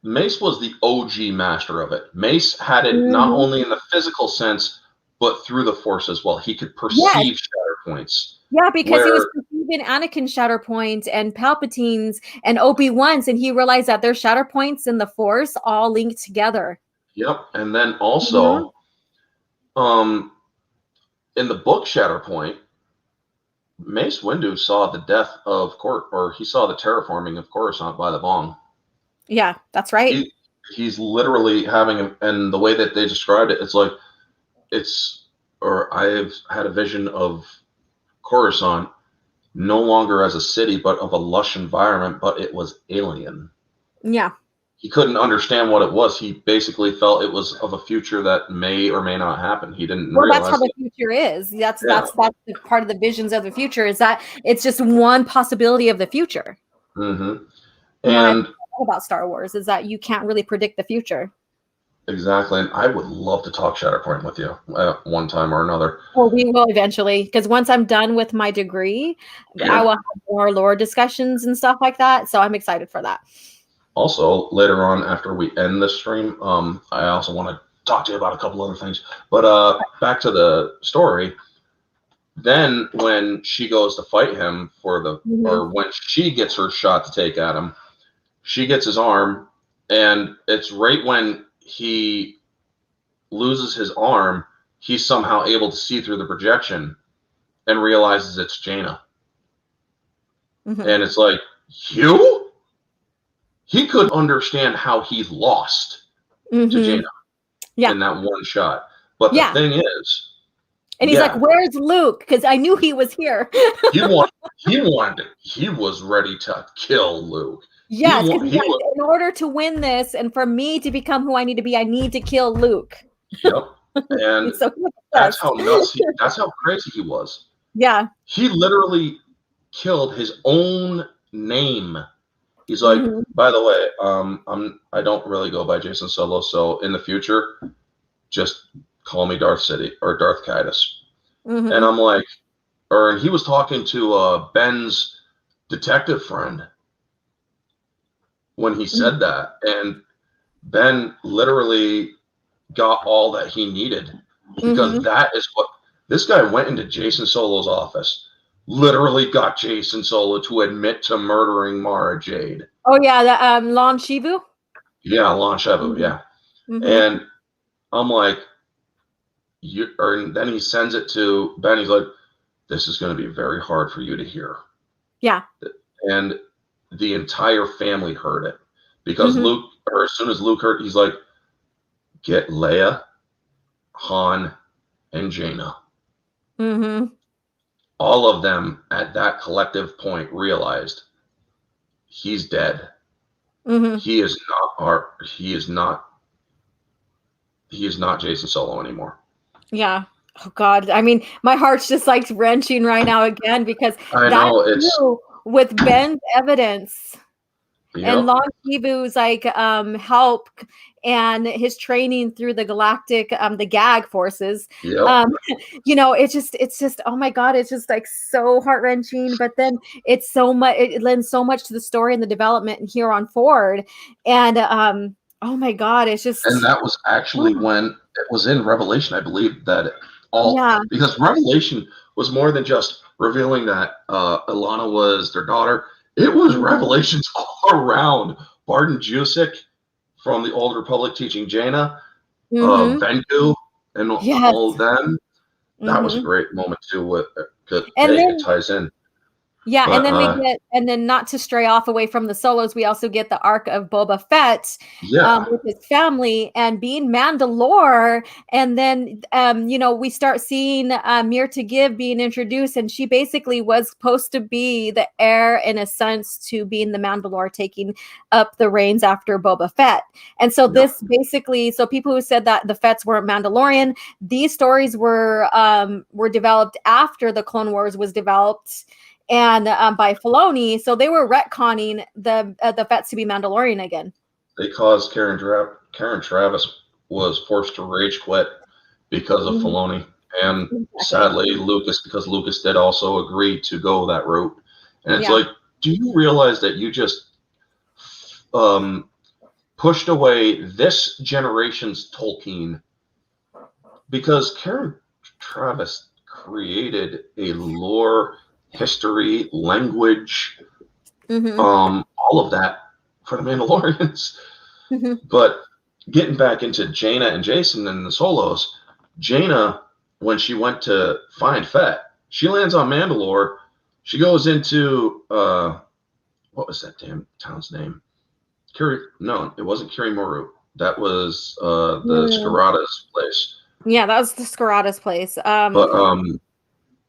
Mace was the OG master of it. Mace had it not only in the physical sense, but through the Force as well. He could perceive Shatterpoints. Yeah, because he was perceiving Anakin's Shatterpoint and Palpatine's and Obi-Wan's, and he realized that their Shatterpoints in the Force all linked together. Yep, and then also, in the book Shatterpoint, Mace Windu saw the death of he saw the terraforming of Coruscant by the Vong. Yeah, that's right. He's literally having, and the way that they described it, it's like I've had a vision of Coruscant no longer as a city, but of a lush environment, but it was alien. Yeah. He couldn't understand what it was. He basically felt it was of a future that may or may not happen. He didn't realize that's how the future is. That's the part of the visions of the future, is that it's just one possibility of the future. Mm-hmm. And about Star Wars is that you can't really predict the future. Exactly. And I would love to talk Shatterpoint with you at one time or another. Well, we will eventually, because once I'm done with my degree, I will have more lore discussions and stuff like that. So I'm excited for that. Also, later on, after we end the stream, I also want to talk to you about a couple other things. But back to the story. Then when she goes to fight him for the, or when she gets her shot to take at him, she gets his arm, and it's right when he loses his arm, he's somehow able to see through the projection and realizes it's Jaina. And it's like, you? He could understand how he lost to Jaina in that one shot. But the thing is, and he's like, where's Luke? Because I knew he was here. he was ready to kill Luke. Yes, in order to win this and for me to become who I need to be, I need to kill Luke. Yep. And that's how nuts that's how crazy he was. Yeah. He literally killed his own name. He's like, by the way, I don't really go by Jason Solo, so in the future, just call me Darth City or Darth Kaitis. And I'm like, and he was talking to Ben's detective friend when he said that, and Ben literally got all that he needed, because that is what this guy went into Jason Solo's office, literally got Jason Solo to admit to murdering Mara Jade. Oh yeah, the Lon Shivu. Yeah, Lon Shivu. Yeah, and I'm like, and then he sends it to Ben. He's like, "This is going to be very hard for you to hear." Yeah, and the entire family heard it, because Luke, or as soon as Luke heard, he's like, get Leia, Han, and Jaina. All of them at that collective point realized he's dead. He is not Jason Solo anymore. Yeah. Oh God. I mean, my heart's just like wrenching right now again, because I know it's with Ben's evidence and Lon Shivu's like help and his training through the galactic the gag forces. You know, it's just oh my God, it's just like so heart-wrenching, but then it's so much, it lends so much to the story and the development and here on forward. And oh my God, it's just, and that was actually when it was in Revelation, I believe, that because Revelation was more than just revealing that Ilana was their daughter. It was revelations all around. Barton Jusek from the Old Republic teaching Jaina, Venku, and all of them. That was a great moment too. It ties in. Yeah, but, and then we get, and then not to stray off away from the Solos, we also get the arc of Boba Fett with his family and being Mandalore, and then you know, we start seeing Mir to Give being introduced, and she basically was supposed to be the heir in a sense to being the Mandalore, taking up the reins after Boba Fett. And so this basically, so people who said that the Fetts weren't Mandalorian, these stories were developed after the Clone Wars was developed. And by Filoni, so they were retconning the Fetts to be Mandalorian again. They caused Karen Travis was forced to rage quit because of Filoni, and sadly Lucas, because Lucas did also agree to go that route. And it's like, do you realize that you just pushed away this generation's Tolkien? Because Karen Travis created a lore, history, language, all of that for the Mandalorians. But getting back into Jaina and Jason and the Solos, Jaina, when she went to find Fett, she lands on Mandalore. She goes into what was that damn town's name? No, it wasn't Kirimuru. That was the Scarata's place. Yeah, that was the Scarata's place. But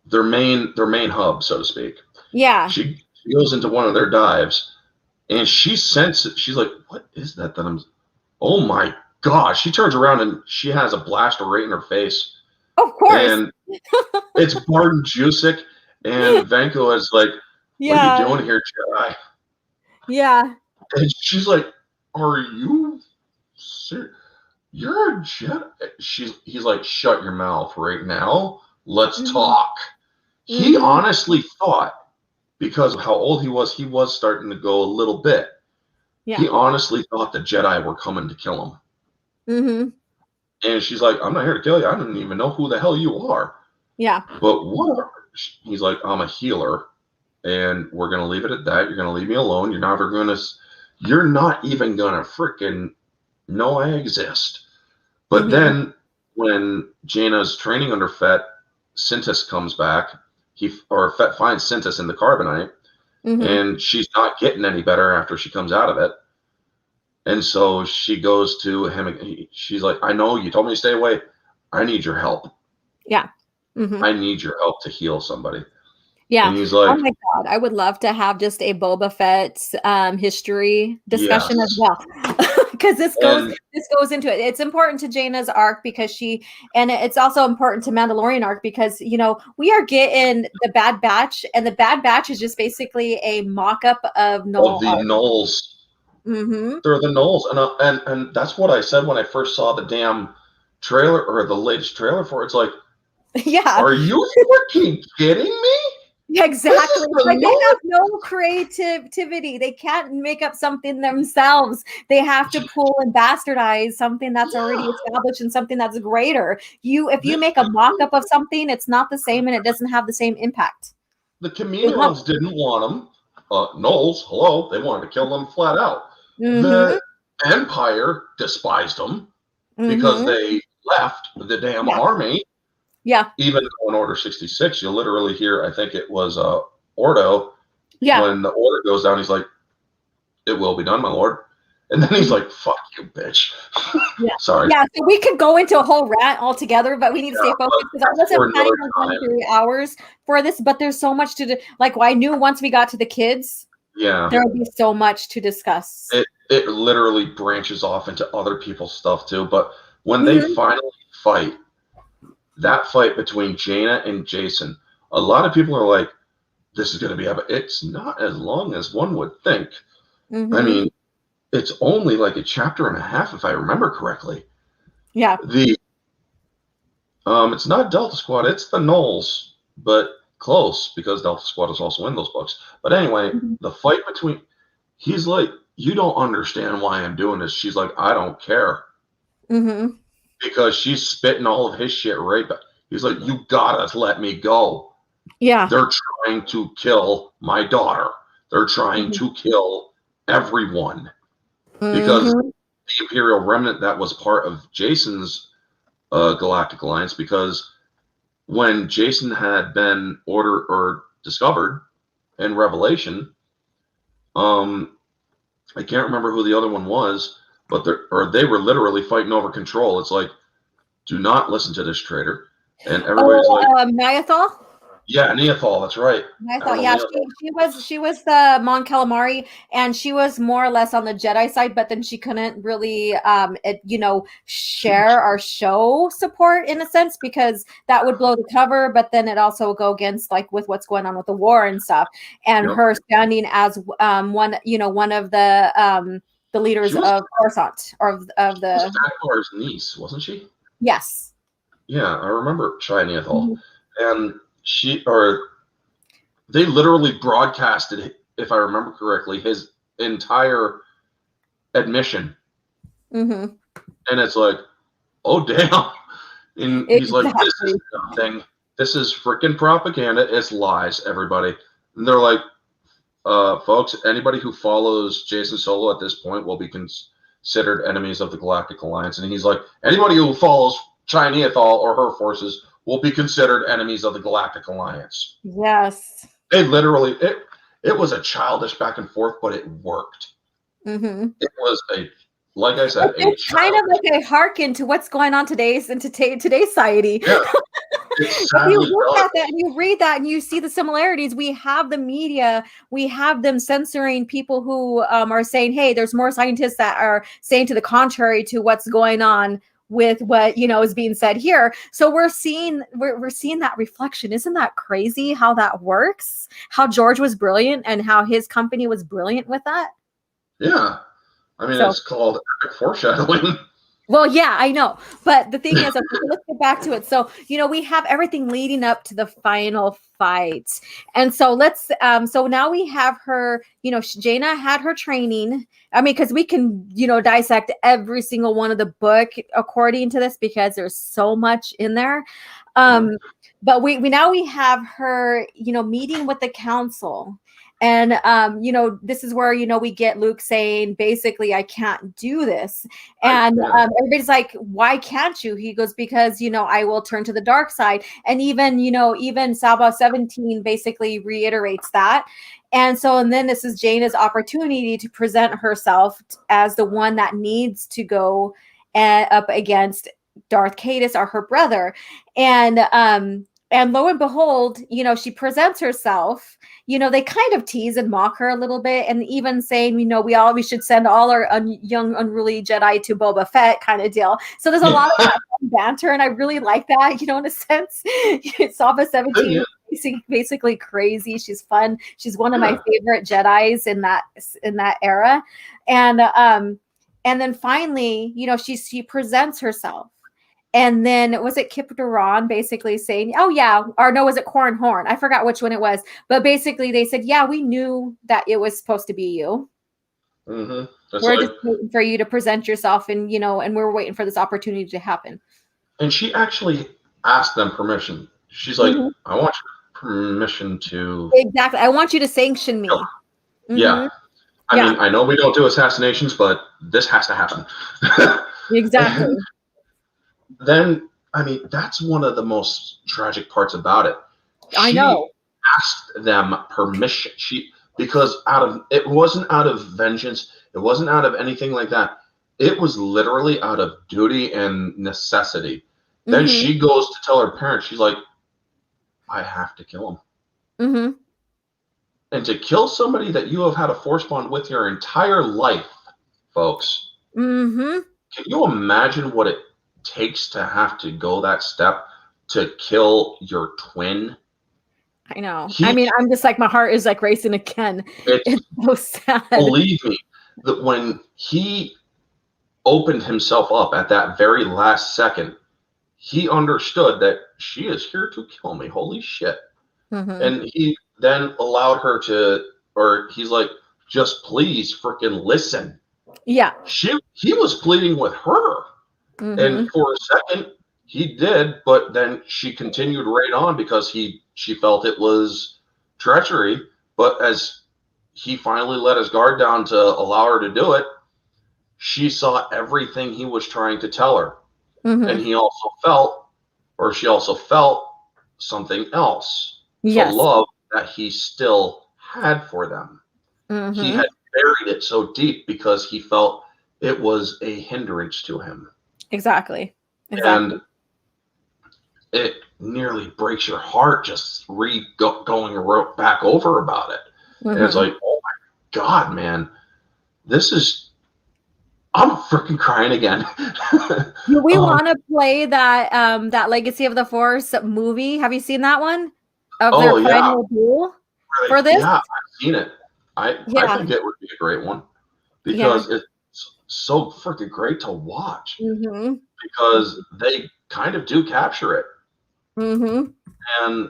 their main hub, so to speak. Yeah. She goes into one of their dives, and she senses. She's like, "What is that? Oh my gosh!" She turns around and she has a blaster right in her face. Of course. And it's Barton Jusek, and Vanko is like, "What are you doing here, Jedi?" Yeah. And she's like, "Are you serious? You're a Jedi?" He's like, "Shut your mouth right now. Let's talk." He honestly thought, because of how old he was starting to go a little bit. Yeah. He honestly thought the Jedi were coming to kill him. And she's like, "I'm not here to kill you. I don't even know who the hell you are." Yeah. But what? He's like, "I'm a healer, and we're gonna leave it at that. You're gonna leave me alone. You're not even gonna freaking know I exist." But then, when Jaina's training under Fett, Sintis comes back. Fett finds Sintis in the carbonite, and she's not getting any better after she comes out of it. And so she goes to him. She's like, "I know you told me to stay away. I need your help. Yeah. I need your help to heal somebody." Yeah. And he's like, "Oh my God, I would love to have just a Boba Fett history discussion as well." Because this goes into it. It's important to Jaina's arc because and it's also important to Mandalorian arc because, we are getting the Bad Batch, and the Bad Batch is just basically a mock-up of Null. The Knolls. They're the Knolls. And that's what I said when I first saw the damn trailer, or the latest trailer for it. It's like, yeah. Are you freaking kidding me? Exactly. Like, they have no creativity. They can't make up something themselves. They have to pull and bastardize something that's already established and something that's greater. If you make a mock-up of something, it's not the same and it doesn't have the same impact. The Chameleons didn't want them. Knolls, hello, they wanted to kill them flat out. The Empire despised them because they left the damn army. Yeah. Even in Order 66, you literally hear, I think it was Ordo. Yeah. When the order goes down, he's like, "It will be done, my lord." And then he's like, "Fuck you, bitch." Yeah. Sorry. Yeah, so we could go into a whole rant altogether, but we need to stay focused because I wasn't planning on going 3 hours for this, but there's so much to do. Like, I knew once we got to the kids, there would be so much to discuss. It literally branches off into other people's stuff too. But when they finally fight, that fight between Jaina and Jason, a lot of people are like, "This is going to be epic." It's not as long as one would think. I mean, it's only like a chapter and a half, if I remember correctly. Yeah. It's not Delta Squad, it's the Knolls, but close, because Delta Squad is also in those books. But anyway, the fight between, he's like, "You don't understand why I'm doing this." She's like, "I don't care." Because she's spitting all of his shit right back. He's like, "You gotta let me go." Yeah. They're trying to kill my daughter. They're trying to kill everyone. Because the Imperial Remnant, that was part of Jason's Galactic Alliance, because when Jason had been ordered or discovered in Revelation, I can't remember who the other one was, but they were literally fighting over control. It's like, "Do not listen to this traitor." And everybody's like, Niathal? Yeah, Neathal, that's right. Niathal, yeah, she was the Mon Calamari, and she was more or less on the Jedi side, but then she couldn't really share or show support in a sense, because that would blow the cover, but then it also would go against, like, with what's going on with the war and stuff, and her standing as one of the leaders of Coruscant, or of the Starwars niece, wasn't she? Yes. Yeah, I remember Shai Neathal. And they literally broadcasted, if I remember correctly, his entire admission. And it's like, oh, damn. And he's like, "This is nothing. This is freaking propaganda. It's lies, everybody." And they're like, "Folks, anybody who follows Jason Solo at this point will be considered enemies of the Galactic Alliance." And he's like, "Anybody who follows Shai Neathal or her forces will be considered enemies of the Galactic Alliance." Yes. They literally, it was a childish back and forth, but it worked. It was a like I said, it's kind of like a hearken to what's going on today's society. Yeah, If you look at that and you read that and you see the similarities, we have the media, we have them censoring people who are saying, hey, there's more scientists that are saying to the contrary to what's going on with what is being said here. So we're seeing that reflection. Isn't that crazy how that works? How George was brilliant and how his company was brilliant with that. Yeah, I mean, it's called epic foreshadowing. Well, yeah, I know. But the thing is, let's get back to it. So, we have everything leading up to the final fight. And so so now we have her, Jaina had her training. I mean, because we can, dissect every single one of the book according to this, because there's so much in there. But we now have her, meeting with the council. And, this is where, we get Luke saying, basically, I can't do this. And everybody's like, why can't you? He goes, because, I will turn to the dark side. And even Saba 17 basically reiterates that. And then this is Jaina's opportunity to present herself as the one that needs to go up against Darth Caedus, or her brother. And lo and behold, she presents herself. They kind of tease and mock her a little bit, and even saying, we should send all our young unruly Jedi to Boba Fett kind of deal. So there's a lot of that banter, and I really like that. In a sense, Saba 17 basically crazy. She's fun. She's one of my favorite Jedis in that era, and then finally, she presents herself. And then was it Kip Duran basically saying, oh, yeah, or no, was it Corran Horn? I forgot which one it was. But basically they said, yeah, we knew that it was supposed to be you. We're just waiting for you to present yourself, and, and we're waiting for this opportunity to happen. And she actually asked them permission. She's like, I want your permission to. Exactly. I want you to sanction me. Yeah. I mean, I know we don't do assassinations, but this has to happen. Exactly. Then, I mean, that's one of the most tragic parts about it. I know. Asked them permission. Because it wasn't out of vengeance. It wasn't out of anything like that. It was literally out of duty and necessity. Then she goes to tell her parents, she's like, I have to kill him. And to kill somebody that you have had a force bond with your entire life, folks. Can you imagine what it takes to have to go that step to kill your twin? I know. I'm just like, my heart is like racing again. It's so sad. Believe me, that when he opened himself up at that very last second, he understood that she is here to kill me. Holy shit. And he then allowed her to, or he's like, just please freaking listen. Yeah. He was pleading with her. And for a second, he did, but then she continued right on because she felt it was treachery. But as he finally let his guard down to allow her to do it, she saw everything he was trying to tell her. And she also felt something else. Yes. The love that he still had for them. He had buried it so deep because he felt it was a hindrance to him. Exactly. And it nearly breaks your heart just going back over about it. And it's like, oh my God, man, I'm freaking crying again. Do we want to play that Legacy of the Force movie? Have you seen that one? Of their final duel for this? Yeah, I've seen it. I think it would be a great one because it's so freaking great to watch because they kind of do capture it. And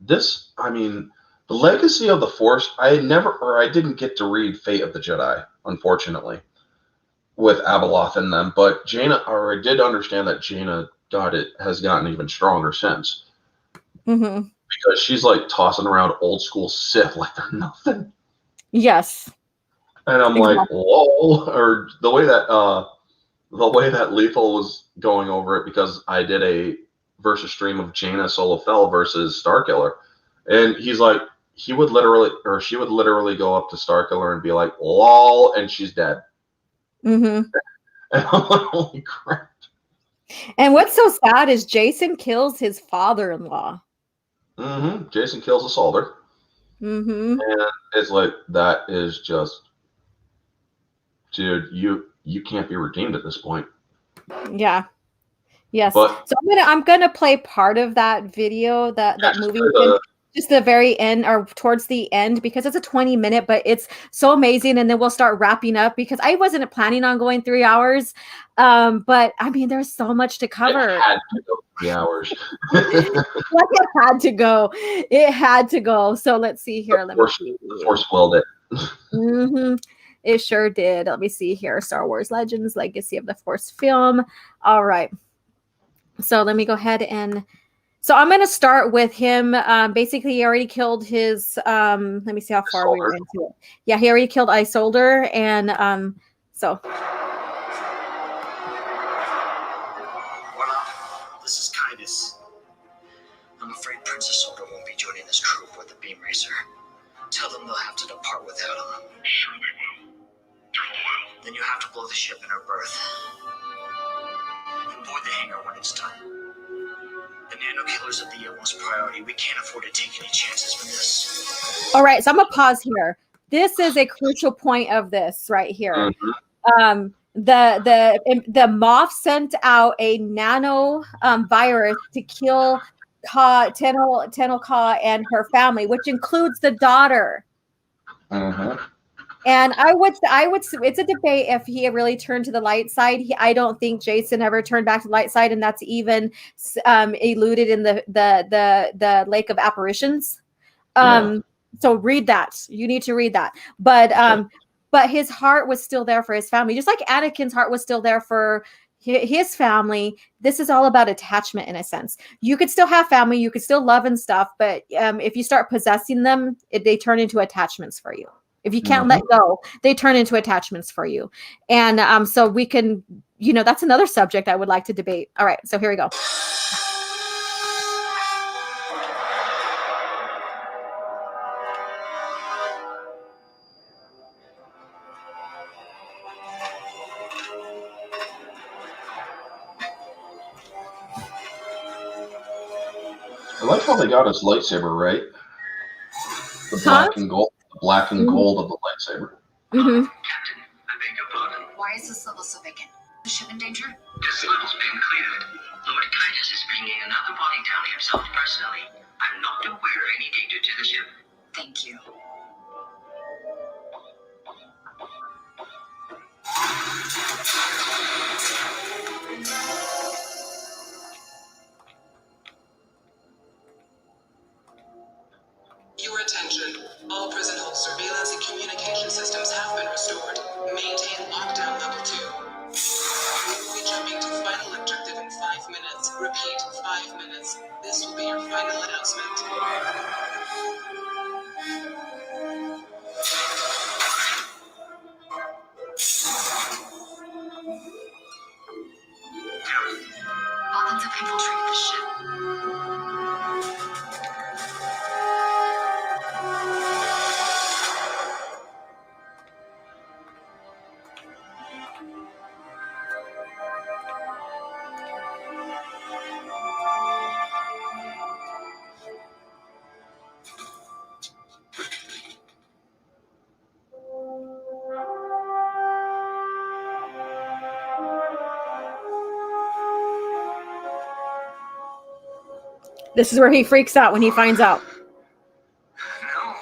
this, I mean, the Legacy of the Force, I didn't get to read Fate of the Jedi, unfortunately, with Abeloth in them, but I did understand that Jaina has gotten even stronger since. Because she's like tossing around old school Sith like they're nothing. Yes. And I'm like, whoa, or the way that Lethal was going over it, because I did a versus stream of Jaina Solo Fell versus Starkiller, and he's like, she would literally go up to Starkiller and be like, lol, and she's dead. Mm-hmm. And I'm like, holy crap. And what's so sad is Jason kills his father-in-law. Mm-hmm. Jason kills a soldier. Mm-hmm. And it's like, that is just, dude, you can't be redeemed at this point. Yeah. Yes. But So I'm gonna play part of that video, that movie, just the very end or towards the end, because it's a 20-minute, but it's so amazing. And then we'll start wrapping up because I wasn't planning on going 3 hours. But I mean, there's so much to cover. It had to go 3 hours. Like it had to go. It had to go. So let's see here. Let me see. The Force willed it. Mm-hmm. It sure did. Let me see here. Star Wars Legends, Legacy of the Force film. All right. So let me go ahead and so I'm going to start with him. Basically, he already killed his. Let me see how far we were into it. Yeah, he already killed Isolder, and so. Well, this is Kindus. I'm afraid Princess Isolder won't be joining this crew aboard the Beam Racer. Tell them they'll have to depart without him. Sure they will. They're loyal. Then you have to blow the ship in her berth. And board the hangar when it's done. The nano killers of the utmost priority. We can't afford to take any chances with this. All right, so I'm gonna pause here. This is a crucial point of this right here. Mm-hmm. The Moff sent out a nano virus to kill Tenel Ka and her family, which includes the daughter. Mm-hmm. And I would it's a debate if he really turned to the light side. I don't think Jason ever turned back to the light side, and that's even eluded in the Lake of Apparitions. So read that. You need to read that. But his heart was still there for his family, just like Anakin's heart was still there for his family. This is all about attachment in a sense. You could still have family, you could still love and stuff, but if you start possessing them, they turn into attachments for you. If you can't let go, they turn into attachments for you. And so we can, that's another subject I would like to debate. All right, so here we go. I like how they got his lightsaber right. The black and gold. Black and gold of the lightsaber. Captain, I beg your pardon. Why is this level so vacant? The ship in danger? This level's been cleared. Lord Kindus is bringing another body down himself personally. I'm not aware of any danger to the ship. Thank you. Your attention. All prison hold surveillance and communication systems have been restored. Maintain lockdown level 2. We'll be jumping to final objective in 5 minutes. Repeat, 5 minutes. This will be your final announcement. Balans have infiltrated the ship. This is where he freaks out when he finds out. No.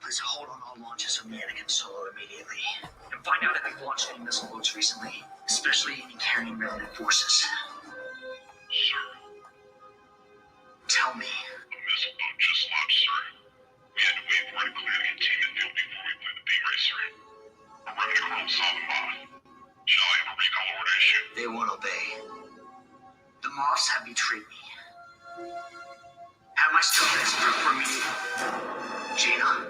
Please hold on all launches from the Anakin Solo immediately. And find out if they've launched any missile boats recently, especially any carrying remnant forces. Sir, Tell me. a missile boat just launched, sir. We had to wait for it to clear the containment field before we flew the beam racer in. Our remnant crew saw them off. Shall I have a recall order issued? They won't obey. The Moffs have betrayed me. Have my still desperate for me. Gina.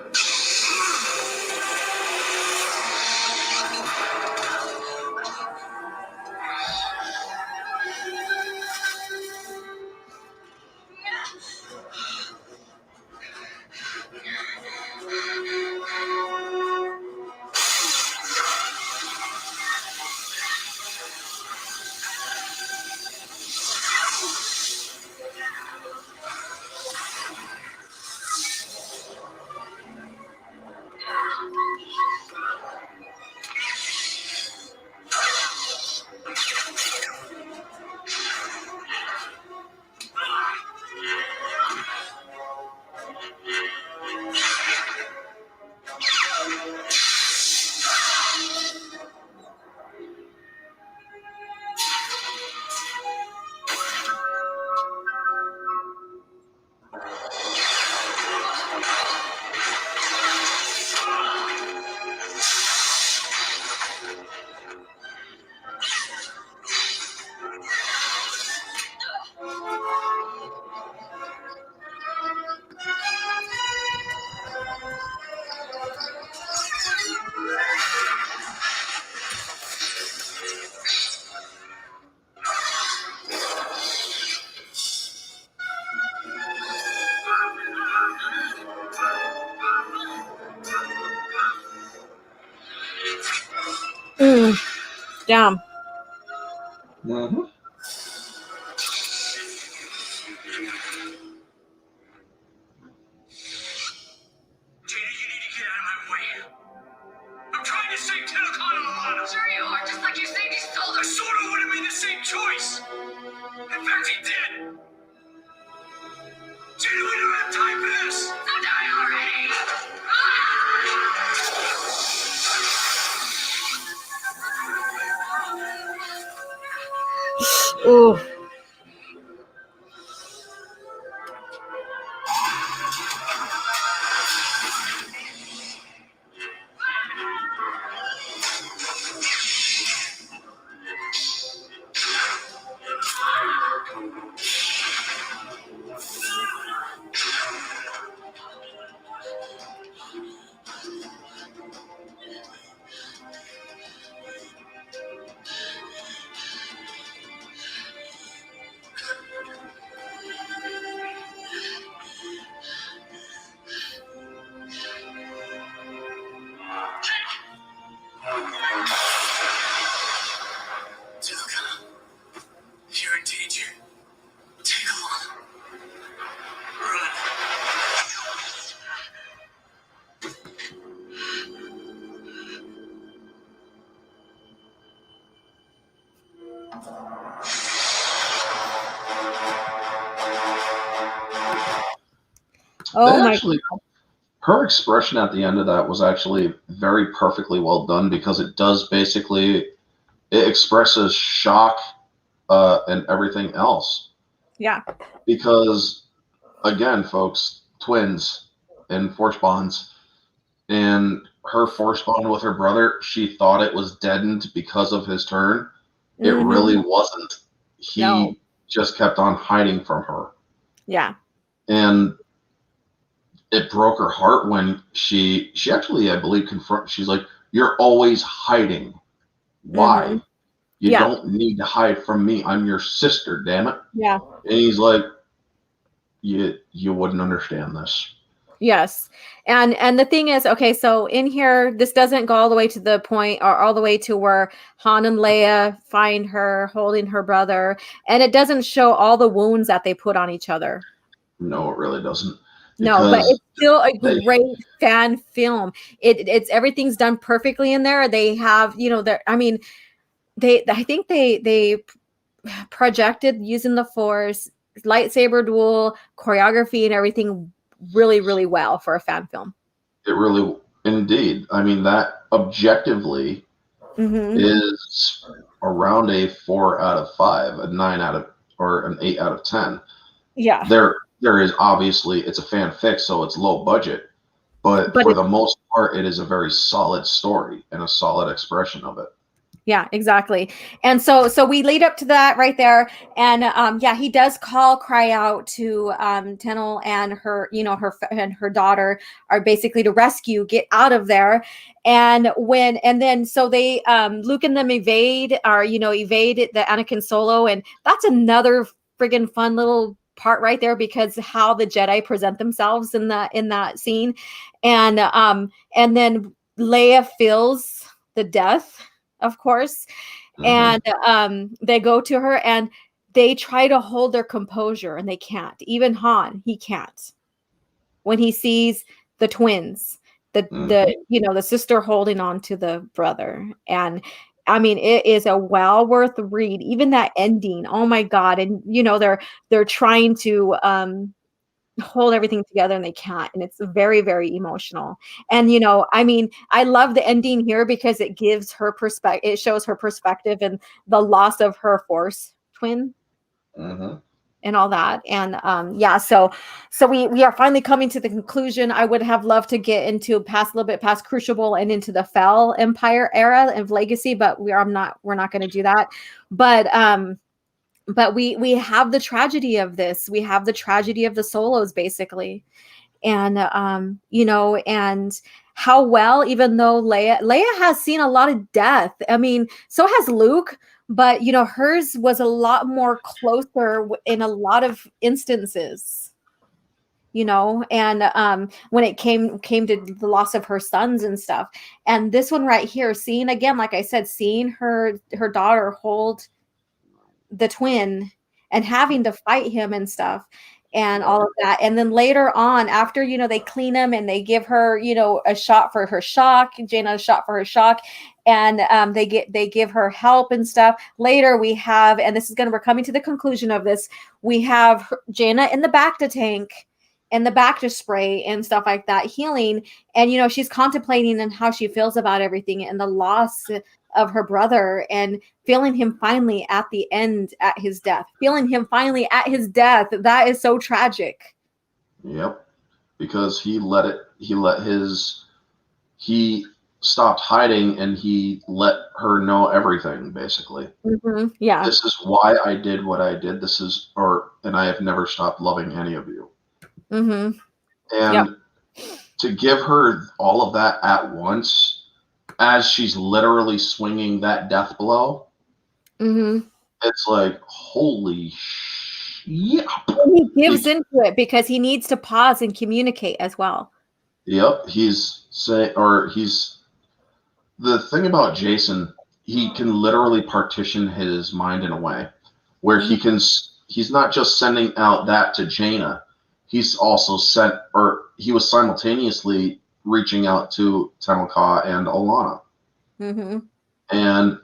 Damn. Mm-hmm. Gina, you need to get out of my way. I'm trying to save Tennokan and Alana. Sure you are, just like you saved these I soldiers. sort of would have made the same choice. In fact, he did. Gina, we don't have time for this. So die already! Ooh. Tennokan, you're in danger. Take Alana. Run. Oh They my. actually, her expression at the end of that was actually very perfectly well done because it does basically, it expresses shock and everything else. Yeah. Because, again, folks, twins and force bonds, and her force bond with her brother, she thought it was deadened because of his turn. It Mhm. really wasn't. He No. just kept on hiding from her. Yeah. And it broke her heart when she actually, I believe, she's like, "You're always hiding. Why? Mhm. You Yeah. don't need to hide from me. I'm your sister, damn it." Yeah. And he's like, you wouldn't understand this. Yes. And the thing is, okay, so in here, this doesn't go all the way to the point or all the way to where Han and Leia find her holding her brother, and it doesn't show all the wounds that they put on each other. No, it really doesn't. No, but Because it's still a they- great fan film. It's everything's done perfectly in there. They have, I mean, I think they projected using the Force, lightsaber duel, choreography, and everything really, really well for a fan film. It really, indeed. I mean, that objectively Mm-hmm. is around a 4 out of 5, a 9 out of, or an 8 out of 10. Yeah. There is obviously, it's a fan fic, so it's low budget, but for the most part, it is a very solid story and a solid expression of it. Yeah, exactly. And so we lead up to that right there. And yeah, he does cry out to Tenel and her, her daughter are basically to rescue, get out of there. And then so they Luke and them evade the Anakin Solo, and that's another friggin' fun little part right there, because how the Jedi present themselves in that scene. And then Leia feels the death, of course. And they go to her and they try to hold their composure, and they can't. Even Han, he can't. When he sees the twins, the sister holding on to the brother. And I mean, it is a well worth read. Even that ending, oh my God. And they're trying to hold everything together, and they can't, and it's very, very emotional. And I mean, I love the ending here because it gives her perspective, it shows her perspective and the loss of her Force twin and all that. And yeah, so we are finally coming to the conclusion. I would have loved to get into a little bit past Crucible and into the Fel Empire era of Legacy, but we're not going to do that. But we have the tragedy of this. We have the tragedy of the Solos, basically. And, and how well, even though Leia has seen a lot of death. I mean, so has Luke, but, hers was a lot more closer in a lot of instances, and when it came to the loss of her sons and stuff. And this one right here, seeing again, like I said, seeing her daughter hold the twin and having to fight him and stuff and all of that. And then later on, after they clean him and they give her a shot for her shock, Jaina a shot for her shock, and they give her help and stuff. Later we have, and we're coming to the conclusion of this, we have Jaina in the Bacta tank and the Bacta spray and stuff like that, healing. And she's contemplating on how she feels about everything and the loss of her brother, and feeling him finally at the end, at his death, that is so tragic. Yep. Because he stopped hiding, and he let her know everything, basically. Yeah. This is why I did what I did. And I have never stopped loving any of you. And to give her all of that at once, as she's literally swinging that death blow, it's like, holy shit. He gives into it because he needs to pause and communicate as well. Yep. The thing about Jason, he can literally partition his mind in a way where he's not just sending out that to Jaina, he's also he was simultaneously reaching out to Tenel and Alana. And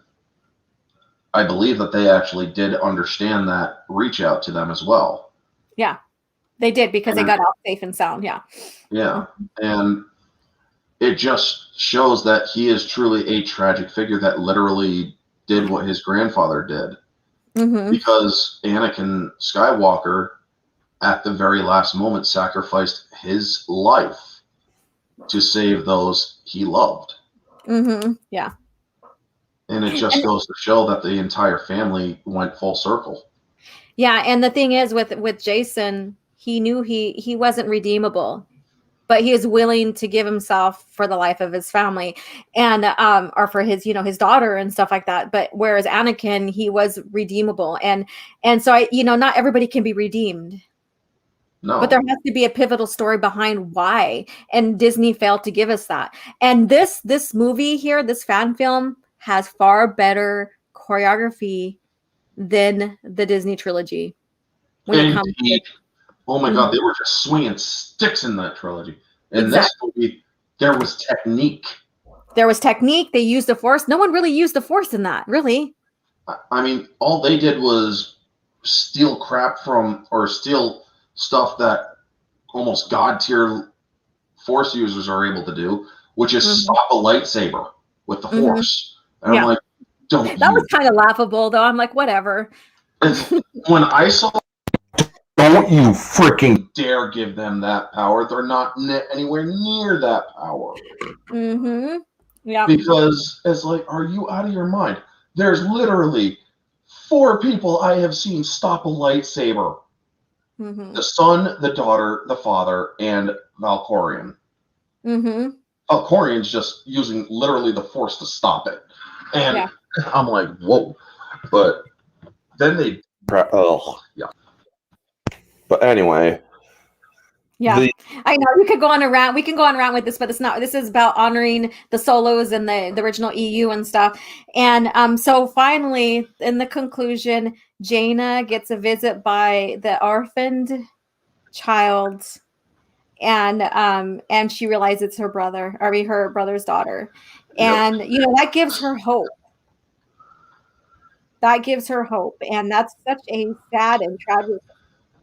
I believe that they actually did understand that reach out to them as well. Yeah, they did, because they got out safe and sound. Yeah. Yeah. And it just shows that he is truly a tragic figure that literally did what his grandfather did. Because Anakin Skywalker, at the very last moment, sacrificed his life to save those he loved. Yeah. And it just goes to show that the entire family went full circle. Yeah, and the thing is with Jason, he knew he wasn't redeemable, but he is willing to give himself for the life of his family, and or for his his daughter and stuff like that. But whereas Anakin, he was redeemable, and so not everybody can be redeemed. No. But there has to be a pivotal story behind why, and Disney failed to give us that. And this movie here, this fan film, has far better choreography than the Disney trilogy. Oh my God, they were just swinging sticks in that trilogy. In this movie, there was technique. They used the Force. No one really used the Force in that, really. I mean, all they did was steal stuff that almost god tier Force users are able to do, which is stop a lightsaber with the Force. And I'm like, that was kind of laughable, though. I'm like, whatever. When I saw, don't you freaking dare give them that power. They're not anywhere near that power. Yeah. Because it's like, are you out of your mind? There's literally 4 people I have seen stop a lightsaber. Mm-hmm. The son, the daughter, the father, and Valkorion. Mm-hmm. Valkorion's just using literally the Force to stop it. And Yeah. I'm like, whoa. But then they... Oh. Yeah. But anyway. Yeah, I know you could go on a rant. We can go on a rant with this, but it's not. This is about honoring the Solos and the original EU and stuff. And so finally, in the conclusion, Jaina gets a visit by the orphaned child, and she realizes it's her brother, her brother's daughter, and that gives her hope. That gives her hope, and that's such a sad and tragic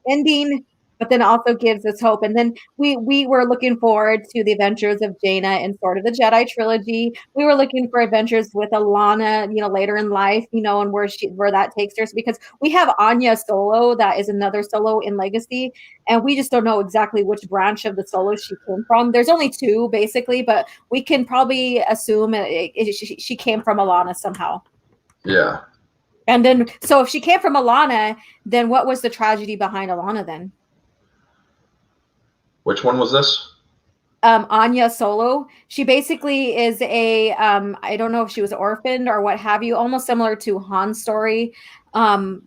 ending, but then also gives us hope. And then we were looking forward to the adventures of Jaina in Sword of the Jedi trilogy. We were looking for adventures with Alana, later in life, and where that takes her. Because we have Anya Solo, that is another Solo in Legacy, and we just don't know exactly which branch of the Solo she came from. There's only 2 basically, but we can probably assume she came from Alana somehow. Yeah. And then, so if she came from Alana, then what was the tragedy behind Alana then? Which one was this? Anya Solo. She basically is I don't know if she was orphaned or what have you, almost similar to Han's story. I'd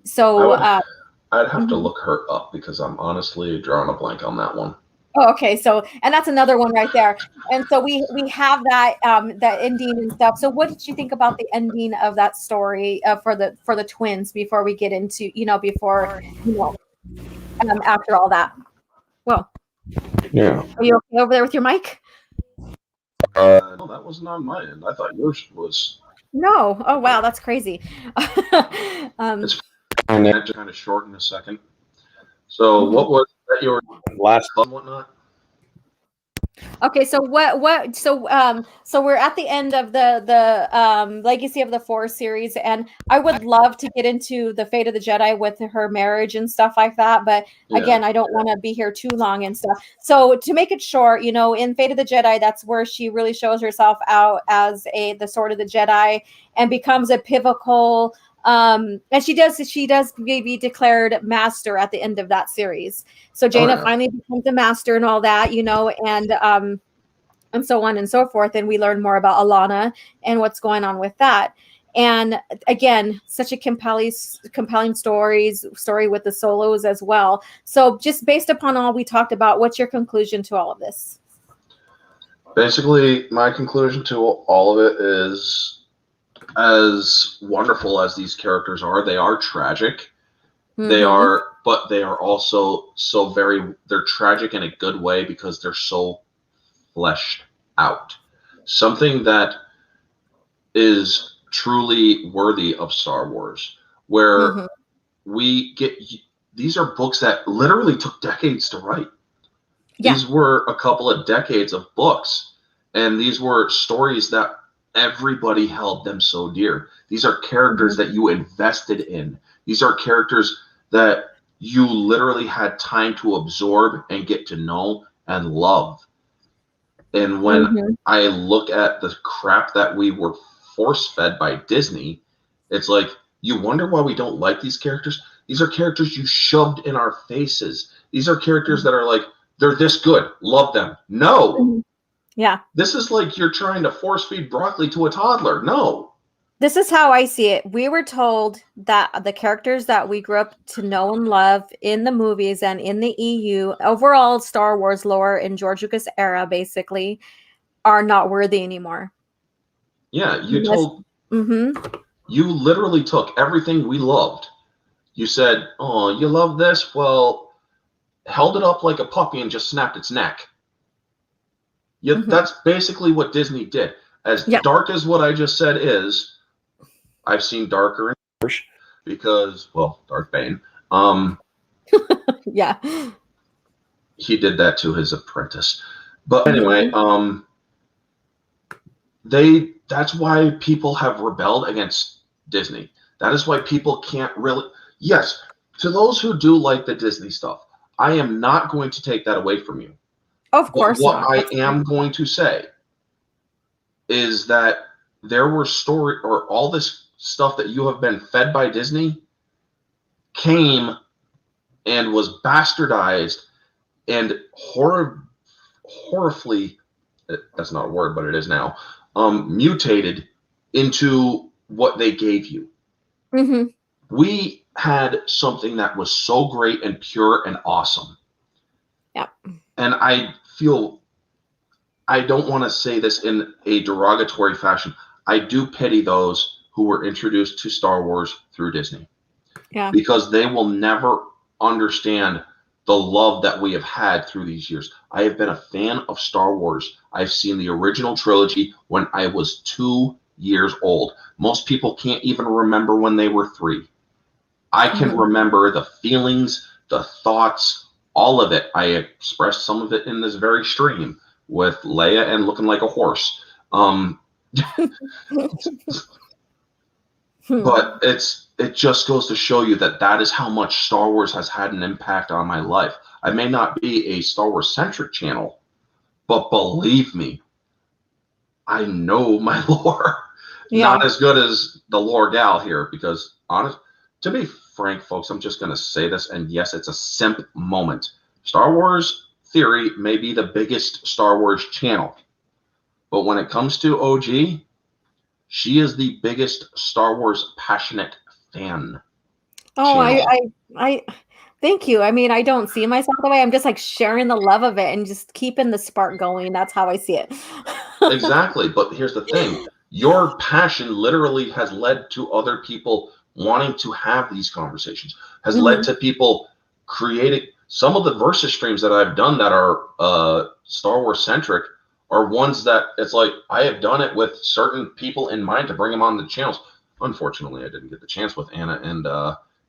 have to look her up because I'm honestly drawing a blank on that one. Oh, okay. So, and that's another one right there. And so we have that that ending and stuff. So, what did you think about the ending of that story for the twins before we get into after all that? Well, yeah. Are you okay over there with your mic? No, that wasn't on my end. I thought yours was. No. Oh wow, that's crazy. It's kind of short in a second. So, what was that your last and whatnot? Okay, so so we're at the end of the Legacy of the Force series, and I would love to get into the Fate of the Jedi with her marriage and stuff like that, but again, I don't want to be here too long and stuff. So to make it short, in Fate of the Jedi, that's where she really shows herself out as the Sword of the Jedi and becomes a pivotal. And she does be declared master at the end of that series. So Jaina finally becomes a master and all that, and so on and so forth. And we learn more about Alana and what's going on with that. And again, such a compelling story with the Solos as well. So just based upon all we talked about, what's your conclusion to all of this? Basically, my conclusion to all of it is, as wonderful as these characters are, they are tragic. Mm-hmm. But they are also they're tragic in a good way because they're so fleshed out. Something that is truly worthy of Star Wars, where we get, these are books that literally took decades to write. Yeah. These were a couple of decades of books, and these were stories that everybody held them so dear. These are characters that you invested in. These are characters that you literally had time to absorb and get to know and love. And when I look at the crap that we were force-fed by Disney, it's like, you wonder why we don't like these characters? These are characters you shoved in our faces. These are characters that are like, they're this good, love them. No. Yeah. This is like you're trying to force feed broccoli to a toddler. No. This is how I see it. We were told that the characters that we grew up to know and love in the movies and in the EU, overall Star Wars lore in George Lucas era, basically, are not worthy anymore. Yeah, you literally took everything we loved. You said, oh, you love this? Well, held it up like a puppy and just snapped its neck. Yeah, that's basically what Disney did. As dark as what I just said is, I've seen darker because, well, Darth Bane. Yeah. He did that to his apprentice. But anyway, that's why people have rebelled against Disney. That is why people can't really, yes, to those who do like the Disney stuff, I am not going to take that away from you. Of course not. What I am going to say is that there were all this stuff that you have been fed by Disney came and was bastardized and horribly, that's not a word, but it is now, mutated into what they gave you. Mm-hmm. We had something that was so great and pure and awesome. Yeah. And I feel, I don't want to say this in a derogatory fashion, I do pity those who were introduced to Star Wars through Disney. Yeah. Because they will never understand the love that we have had through these years. I have been a fan of Star Wars. I've seen the original trilogy when I was 2 years old. Most people can't even remember when they were 3. I can remember the feelings, the thoughts, all of it. I expressed some of it in this very stream with Leia and looking like a horse. But it just goes to show you that is how much Star Wars has had an impact on my life. I may not be a Star Wars centric channel, but believe me, I know my lore. Yeah. Not as good as the lore gal here, because to be frank, folks, I'm just going to say this, and yes, it's a simp moment. Star Wars Theory may be the biggest Star Wars channel, but when it comes to OG, she is the biggest Star Wars passionate fan. Oh, I thank you. I mean, I don't see myself that way. I'm just like sharing the love of it and just keeping the spark going. That's how I see it. Exactly. But here's the thing. Your passion literally has led to other people wanting to have these conversations, has led to people creating some of the versus streams that I've done that are Star Wars centric are ones that it's like I have done it with certain people in mind to bring them on the channels. Unfortunately, I didn't get the chance with Anna and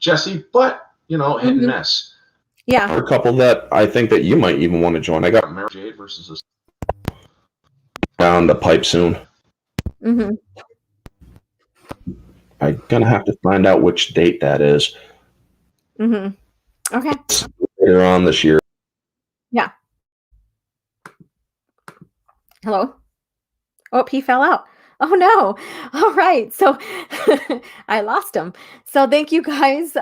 Jesse, but hit and miss. Yeah. A couple that I think that you might even want to join. I got Mary Jade versus down the pipe soon. I'm gonna have to find out which date that is. Okay. Later on this year. Yeah. Hello? Oh, he fell out. Oh no. All right. So I lost him. So thank you guys.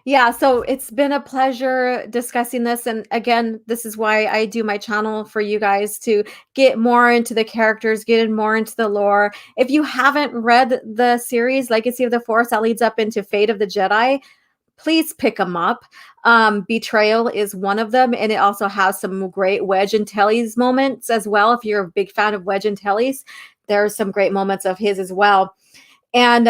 Yeah, so it's been a pleasure discussing this. And again, this is why I do my channel, for you guys to get more into the characters, get more into the lore. If you haven't read the series Legacy of the Force that leads up into Fate of the Jedi, please pick them up. Betrayal is one of them, and it also has some great Wedge Antilles moments as well. If you're a big fan of Wedge Antilles, there's some great moments of his as well. And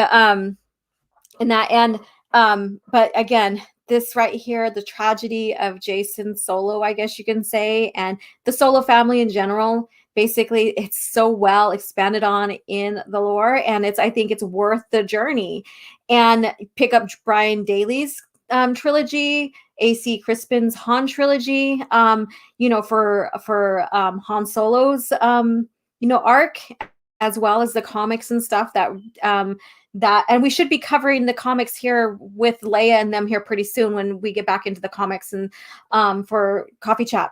but again, this right here, the tragedy of Jason Solo, I guess you can say, and the Solo family in general, basically it's so well expanded on in the lore, and I think it's worth the journey. And pick up Brian Daly's trilogy, AC Crispin's Han trilogy, for Han Solo's arc, as well as the comics and stuff that and we should be covering the comics here with Leia and them here pretty soon when we get back into the comics and for Coffee Chat.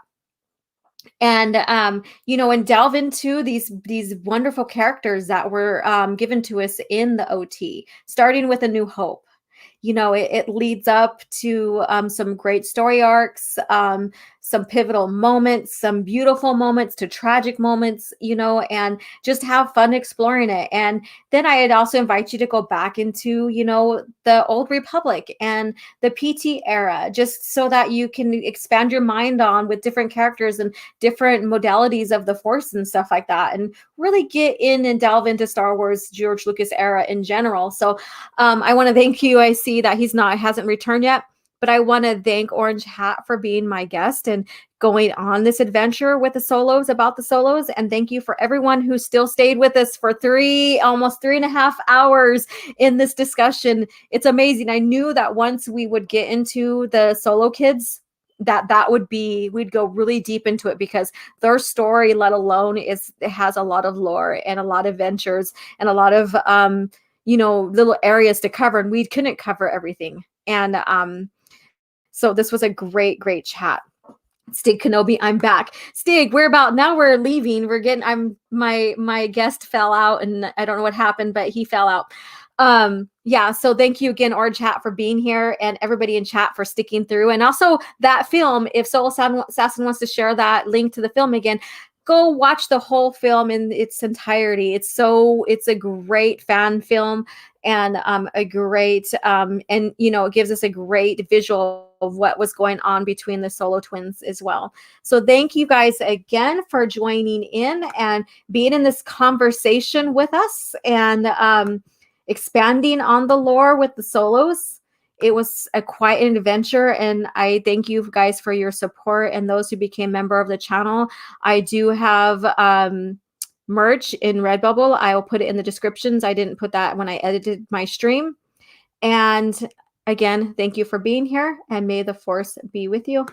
And and delve into these wonderful characters that were given to us in the OT, starting with A New Hope. It leads up to some great story arcs, some pivotal moments, some beautiful moments to tragic moments, and just have fun exploring it. And then I'd also invite you to go back into, the Old Republic and the PT era, just so that you can expand your mind on with different characters and different modalities of the Force and stuff like that, and really get in and delve into Star Wars George Lucas era in general. So I want to thank you. I see that hasn't returned yet, but I want to thank Orange Hat for being my guest and going on this adventure with the Solos, about the Solos. And thank you for everyone who still stayed with us for almost 3.5 hours in this discussion. It's amazing. I knew that once we would get into the Solo kids, we'd go really deep into it, because their story, let alone, it has a lot of lore and a lot of adventures and a lot of little areas to cover, and we couldn't cover everything. And so this was a great chat. Stig Kenobi, I'm back. Stig, we're leaving. My guest fell out, and I don't know what happened, but he fell out. Yeah, so thank you again, or chat, for being here, and everybody in chat for sticking through. And also that film, if Soul Assassin wants to share that link to the film again, go watch the whole film in its entirety. It's a great fan film, and a great and it gives us a great visual of what was going on between the Solo twins as well. So thank you guys again for joining in and being in this conversation with us, and expanding on the lore with the Solos. It was quite an adventure, and I thank you guys for your support and those who became member of the channel. I do have merch in Redbubble. I will put it in the descriptions. I didn't put that when I edited my stream. And again, thank you for being here, and may the Force be with you.